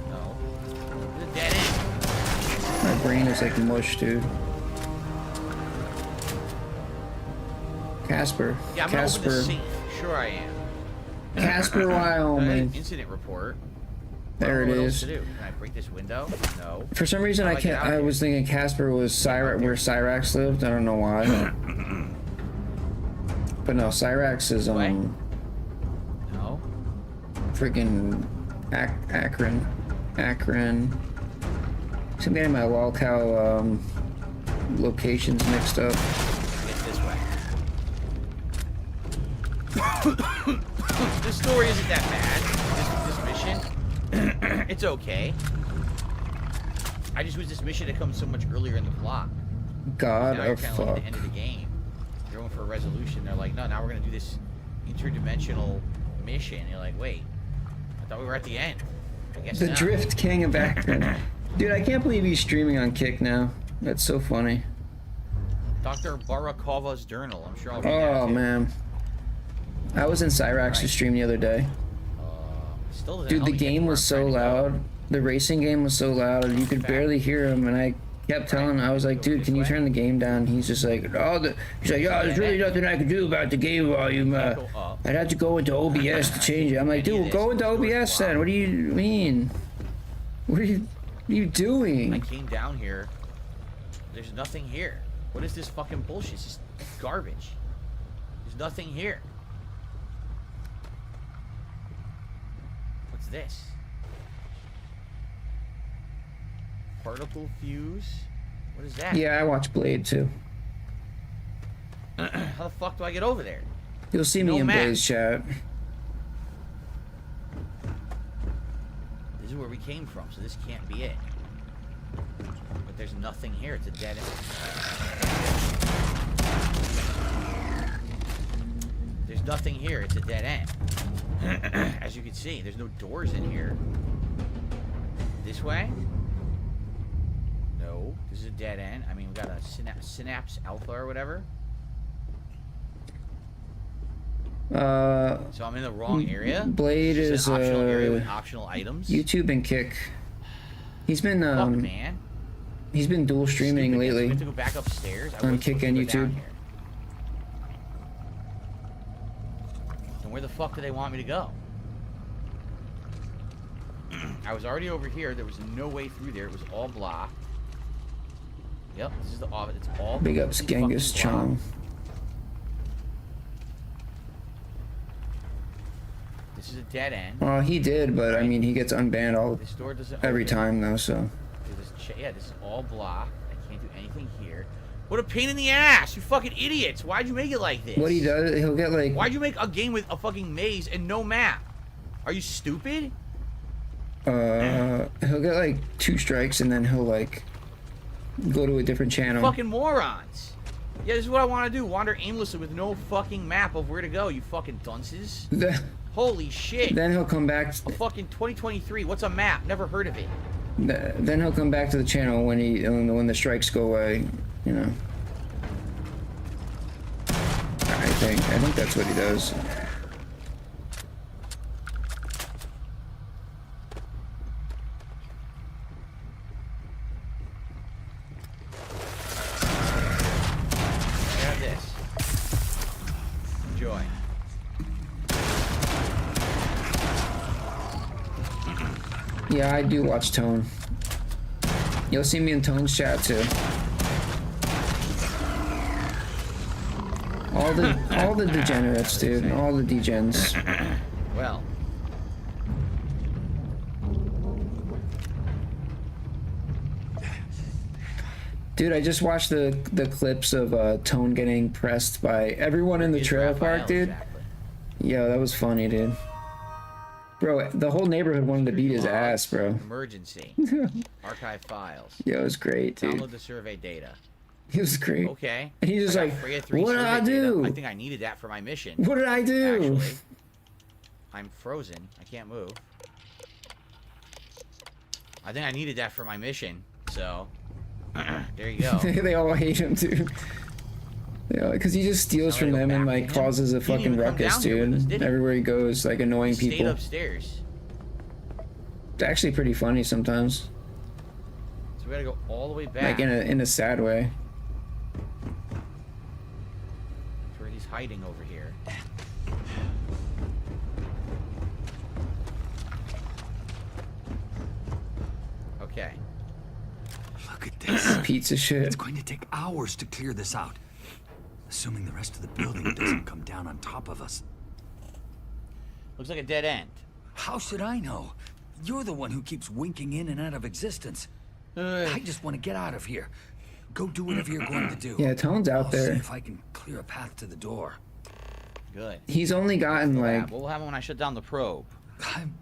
No. It's a dead end. My brain is like mush, dude. Casper. Yeah, I'm gonna open Casper. the safe. Sure I am. Casper, Wyoming. Incident report. There it What else is. to do? Can I break this window? No. For some reason, How I do get can't. out of I here? was thinking Casper was where Cyrax lived. I don't know why. But no, Cyrax is No. freaking Akron. So I'm getting my lolcow locations mixed up. It's this way. This story isn't that bad. This mission, it's okay. I just wish this mission had come so much earlier in the plot. God Now you're of kind of like fuck. at the end of the game. You're going for a resolution. They're like, no, now we're gonna do this interdimensional mission. You're like, wait, I thought we were at the end. I guess The not. Drift King of Akron. Dude, I can't believe he's streaming on Kick now. That's so funny. Dr. Barakova's journal. I'm sure I'll read that Oh too. man. I was in Cyrax's stream the other day. Still doesn't Dude, help the me get to game where was I'm so trying to go. loud. The racing game was so loud, you could barely hear him. And I kept telling him, I was like, dude, can you turn the game down? He's just like, he's like, yeah, there's really nothing I can do about the game volume. I'd have to go into OBS to change it. I'm like, dude, go into OBS then. What do you mean? What are you doing? I came down here. There's nothing here. What is this fucking bullshit? It's just garbage. There's nothing here. What's this? Particle fuse? What is that? Yeah, I watch Blade too. How the fuck do I get over there? You'll see me No in map. Blade's chat. This is where we came from, so this can't be it. But there's nothing here. It's a dead end. There's nothing here. It's a dead end. As you can see, there's no doors in here. This way? No. This is a dead end. I mean, we got a synapse alpha or whatever. So I'm in the wrong area. Blade It's is just an optional area with optional items. YouTube and Kick. He's been Fuck, man. he's been dual streaming Stupid. lately We have to go back upstairs. I on wasn't Kick supposed and to go down YouTube. here. And where the fuck do they want me to go? I was already over here. There was no way through there. It was all blocked. Yep, this is the office. It's all Big ups completely Genghis fucking blocked. Chong. This is a dead end. Well, he did, but I mean, he gets unbanned all This door doesn't every open. time though. So Yeah, this is all blocked. I can't do anything here. What a pain in the ass! You fucking idiots! Why'd you make it like this? what he does, he'll get like Why'd you make a game with a fucking maze and no map? Are you stupid? he'll get like 2 strikes and then he'll like go to a different channel. Fucking morons. Yeah, this is what I want to do. Wander aimlessly with no fucking map of where to go, you fucking dunces. Holy shit. Then he'll come back. A fucking 2023. What's a map? Never heard of it. Then he'll come back to the channel when the strikes go away, you know. I think that's what he does. Have this. Enjoy. Yeah, I do watch Tone. You'll see me in Tone's chat too. All the degenerates, dude. All the degens. Well. Dude, I just watched the clips of Tone getting pressed by everyone in the trailer park, dude. Exactly. Yo, that was funny, dude. Bro, the whole neighborhood wanted to beat his ass, bro. Emergency. Archive files. Yo, it was great, dude. Download the survey data. He was great. Okay. And he's just like, what did I do? Data. I think I needed that for my mission. What did I do? Actually, I'm frozen. I can't move. I think I needed that for my mission. So, there you go. They all hate him, dude. Yeah, because he just steals from them and like causes a fucking ruckus, dude. Everywhere he goes, like annoying people. Stayed upstairs. It's actually pretty funny sometimes. So we gotta go all the way back. Like in a sad way. That's where he's hiding over here. Okay. Look at this. Pizza shit. It's going to take hours to clear this out. Assuming the rest of the building doesn't come down on top of us. Looks like a dead end. How should I know? You're the one who keeps winking in and out of existence. I just want to get out of here. Go do whatever you're going to do. Yeah, Tone's out there. See if I can clear a path to the door. Good. He's only gotten like. What will happen when I shut down the probe? I'm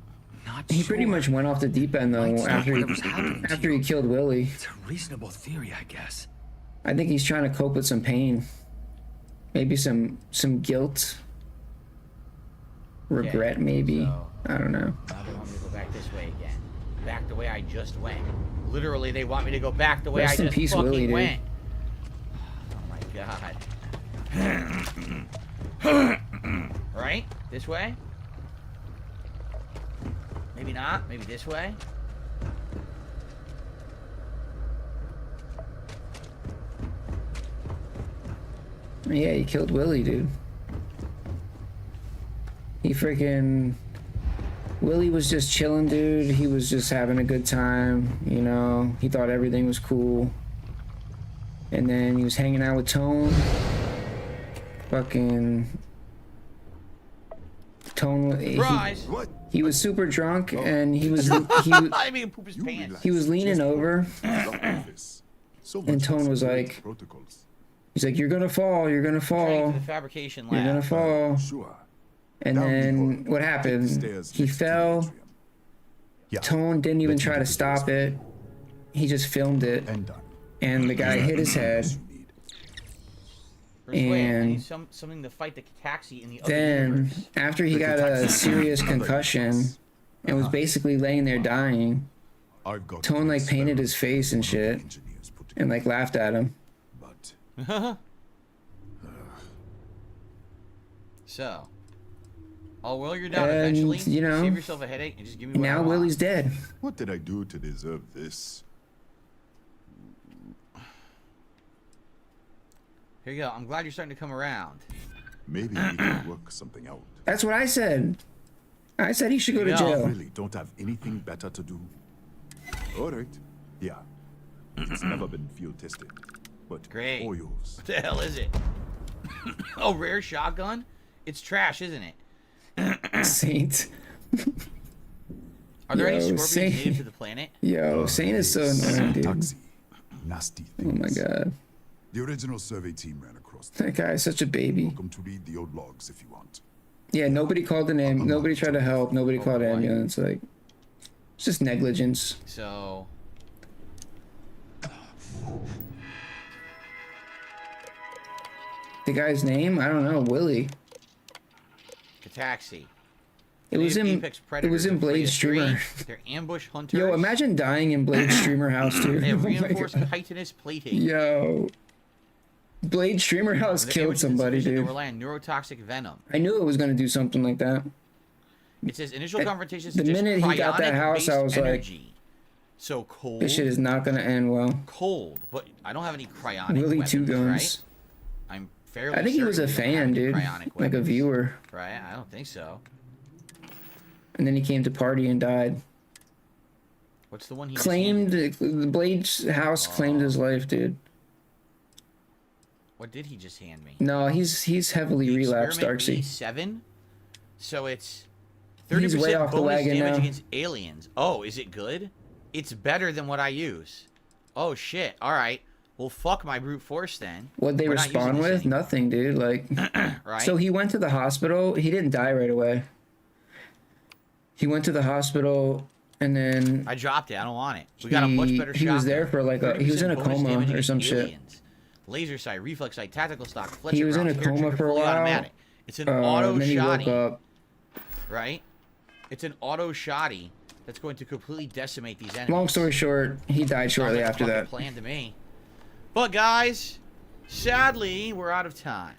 not He sure. pretty much went off the deep end though after he killed Willie. It's a reasonable theory, I guess. I think he's trying to cope with some pain. Maybe some guilt. Regret, maybe. So, I don't know. now they want me to go back this way again. Back the way I just went. Literally, they want me to go back the way Rest I in just peace, fucking Willie, dude. went. Oh my god. Right? This way? Maybe not. Maybe this way? Yeah, he killed Willie, dude. He freaking... Willie was just chilling, dude. He was just having a good time, you know. He thought everything was cool. And then he was hanging out with Tone. Fucking... Tone... He was super drunk, and he was... I made him poop his pants. He was leaning over. And Tone was like... He's like, you're gonna fall, you're gonna fall. To the fabrication lab. You're gonna fall. And then what happened? He fell. Tone didn't even try to stop it. He just filmed it. And the guy hit his head. And something to fight the taxi in the other then, universe. after he got a serious concussion and was basically laying there dying, Tone like painted his face and shit and like laughed at him. So, well, you're down And, eventually. you know, Save yourself a headache and just give me what I now want. Willie's dead. What did I do to deserve this? Here you go. I'm glad you're starting to come around. Maybe we can work something out. That's what I said. I said he should go to You jail. really don't have anything better to do? All right. Yeah. It's never been field tested. But Great. all yours. What the hell is it? Oh, rare shotgun? It's trash, isn't it? Saint. Are there any Yo, scorpions Saint. native to the planet? Yo, Saint is so annoying, dude. Taxi. Nasty Oh things. my god. The original survey team ran across. That guy is such a baby. Welcome to read the old logs if you want. Yeah, nobody called an ambulance. Nobody tried to help. Nobody called an ambulance. Like, it's just negligence. So... The guy's name? I don't know. Willie. The taxi. It was in Apex Predators. It was in Blade Streamer. They're ambush hunters. Yo, imagine dying in Blade Streamer House too. They have Oh my reinforced God. chitinous plating. Yo, Blade Streamer House The killed ambush somebody, insufficient to dude. rely on neurotoxic venom. I knew it was gonna do something like that. It says initial confrontations. The minute he got that house, I was energy. like, so cold. this shit is not gonna end well. Cold, but I don't have any cryonic Willie weapons, Two Guns. right? I'm fairly. I think he was a certain we don't have fan, any dude. cryonic Like a weapons, viewer. Right? I don't think so. And then he came to party and died. What's the one he Claimed the Blade's house claimed his life, dude. What did he just hand me? No, he's heavily relapsed, Darksy. 7. So it's He's 30% way off the bonus wagon damage now. against aliens. Oh, is it good? It's better than what I use. Oh shit. All right. Well, fuck my brute force then. What'd they We're not respond using this with? Nothing, dude. Like, Right? So he went to the hospital. He didn't die right away. He went to the hospital, and then I dropped it. I don't want it. We got a much better shot. he was there for like he was in a 30% bonus coma damage or against some shit. aliens. Laser sight, reflex sight, tactical stock, Fletcher He was in a rounds, hair coma trigger, for a fully while. automatic. It's an auto and then he woke shotty, up. right? It's an auto shotty that's going to completely decimate these enemies. Long story short, he died shortly Sounds like a after fucking that. plan to me. But guys, sadly, we're out of time.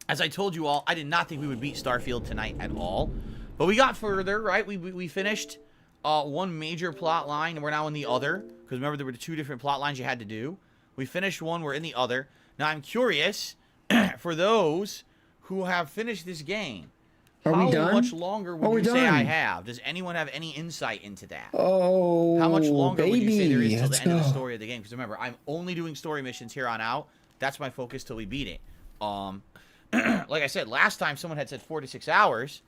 As I told you all, I did not think we would beat Starfield tonight at all. But we got further, right? We finished one major plot line, and we're now in the other. Because remember, there were 2 different plot lines you had to do. We finished one, we're in the other. Now, I'm curious, for those who have finished this game, Are we done? how much longer would we're you say done. I have? Does anyone have any insight into that? Oh, How much longer would you say there is till let's the end of the go. story of the game? Because remember, I'm only doing story missions here on out. That's my focus till we beat it. Like I said, last time someone had said 4 to 6 hours,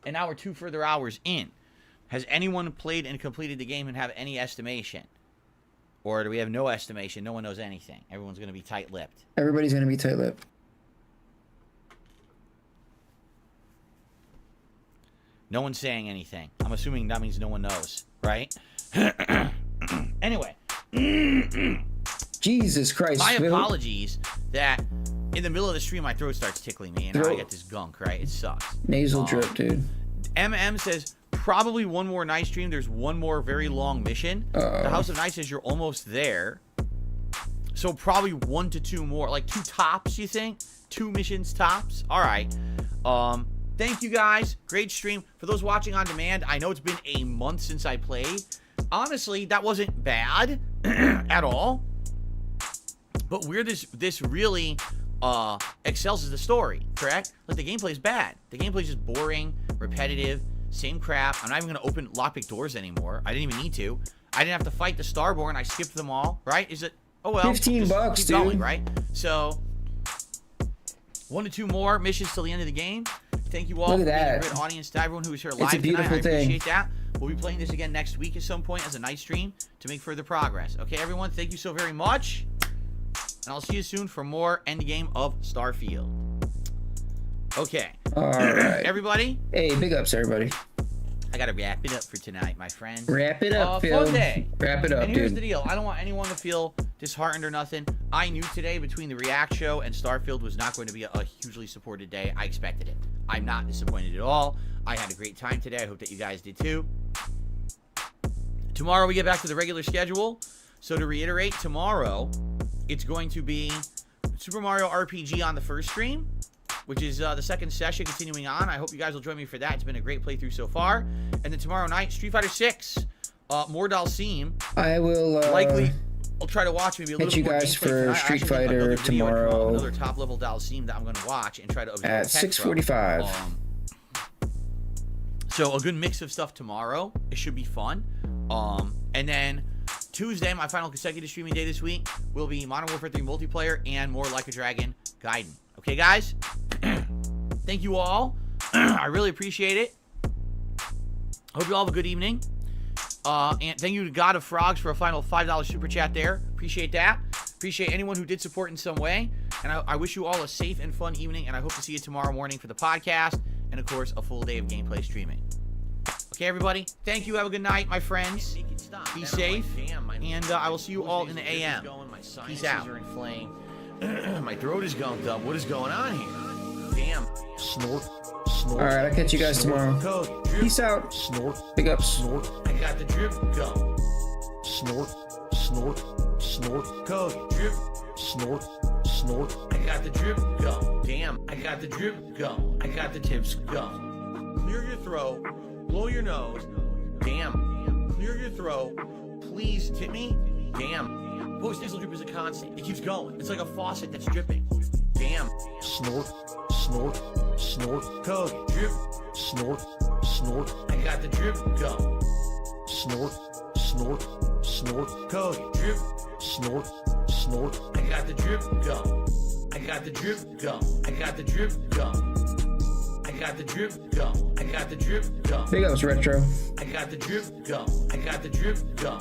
and now we're 2 further hours in. Has anyone played and completed the game and have any estimation? Or do we have no estimation? No one knows anything. Everyone's going to be tight-lipped. Everybody's gonna be tight-lipped. No one's saying anything. I'm assuming that means no one knows, right? Anyway. Jesus Christ. My Phil. apologies that in the middle of the stream my throat starts tickling me and now I get this gunk, right? It sucks. Nasal drip, dude. MM says probably one more night stream. There's one more very long mission. The House of Night says you're almost there. So probably 1 to 2 more. Like 2 tops, you think? 2 missions tops? Alright. Thank you guys. Great stream. For those watching on demand, I know it's been a month since I played. Honestly, that wasn't bad at all. But where this really excels is the story, correct? Like, the gameplay is bad. The gameplay is just boring, repetitive, same crap. I'm not even going to open lockpick doors anymore. I didn't even need to. I didn't have to fight the Starborn. I skipped them all, right? Is it... Oh, well. $15, keep dude. going, right? So, 1 to 2 more missions till the end of the game. Thank you all Look for at being a that. great audience. To everyone who was here It's live a beautiful tonight, I thing. appreciate that. We'll be playing this again next week at some point as a night stream to make further progress. Okay, everyone, thank you so very much. And I'll see you soon for more Endgame of Starfield. Okay. All right. Everybody. Hey, big ups, everybody. I gotta wrap it up for tonight, my friends. Wrap it up, Phil. Fun day. Wrap it up, And here's dude. the deal. I don't want anyone to feel disheartened or nothing. I knew today between the React show and Starfield was not going to be a hugely supported day. I expected it. I'm not disappointed at all. I had a great time today. I hope that you guys did too. Tomorrow we get back to the regular schedule. So to reiterate, tomorrow it's going to be Super Mario RPG on the first stream, which is the second session continuing on. I hope you guys will join me for that. It's been a great playthrough so far. And then tomorrow night, Street Fighter 6, more Dalsim. I will likely I'll try to watch maybe a little hit you bit more guys gameplay for tonight. Street Actually, Fighter another video tomorrow another top level Dalsim that I'm going to watch and try to observe at tech from. 6:45. So a good mix of stuff tomorrow. It should be fun. And then Tuesday, my final consecutive streaming day this week, will be Modern Warfare 3 multiplayer and more Like a Dragon Gaiden. Okay, guys? Thank you all. I really appreciate it. Hope you all have a good evening. And thank you to God of Frogs for a final $5 super chat there. Appreciate that. Appreciate anyone who did support in some way. And I wish you all a safe and fun evening. And I hope to see you tomorrow morning for the podcast. And, of course, a full day of gameplay streaming. Okay, everybody? Thank you. Have a good night, my friends. Be safe. And I will see you all in the AM. Peace out. My throat is gunked up. What is going on here? Damn. Snort. Snort. All right, I'll catch you guys tomorrow. Code. Peace out. Snort. Big ups. Snort. I got the drip go. Snort. Snort. Snort. Code. Drip. Snort. Snort. I got the drip go. Damn. I got the drip go. I got the tips go. Clear your throat. Blow your nose. Damn. Clear your throat. Please tip me. Damn. Post-nasal drip is a constant. It keeps going. It's like a faucet that's dripping. Damn. Snort. Snort. Snort. Code. Drip. Snort. Snort. I got the drip go. Snort. Snort. Snort. Code. Drip. Snort. Snort. I got the drip go. I got the drip go. I got the drip go. I got the drip go. I got the drip go. Big ups, Retro. I got the drip go. I got the drip go.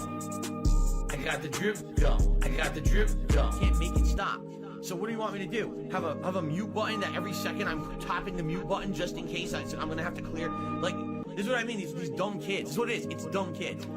I got the drip go. I got the drip go. Can't make it stop. So what do you want me to do? Have a mute button that every second I'm tapping the mute button just in case I'm gonna have to clear? Like, this is what I mean. These dumb kids. This is what it is. It's dumb kids.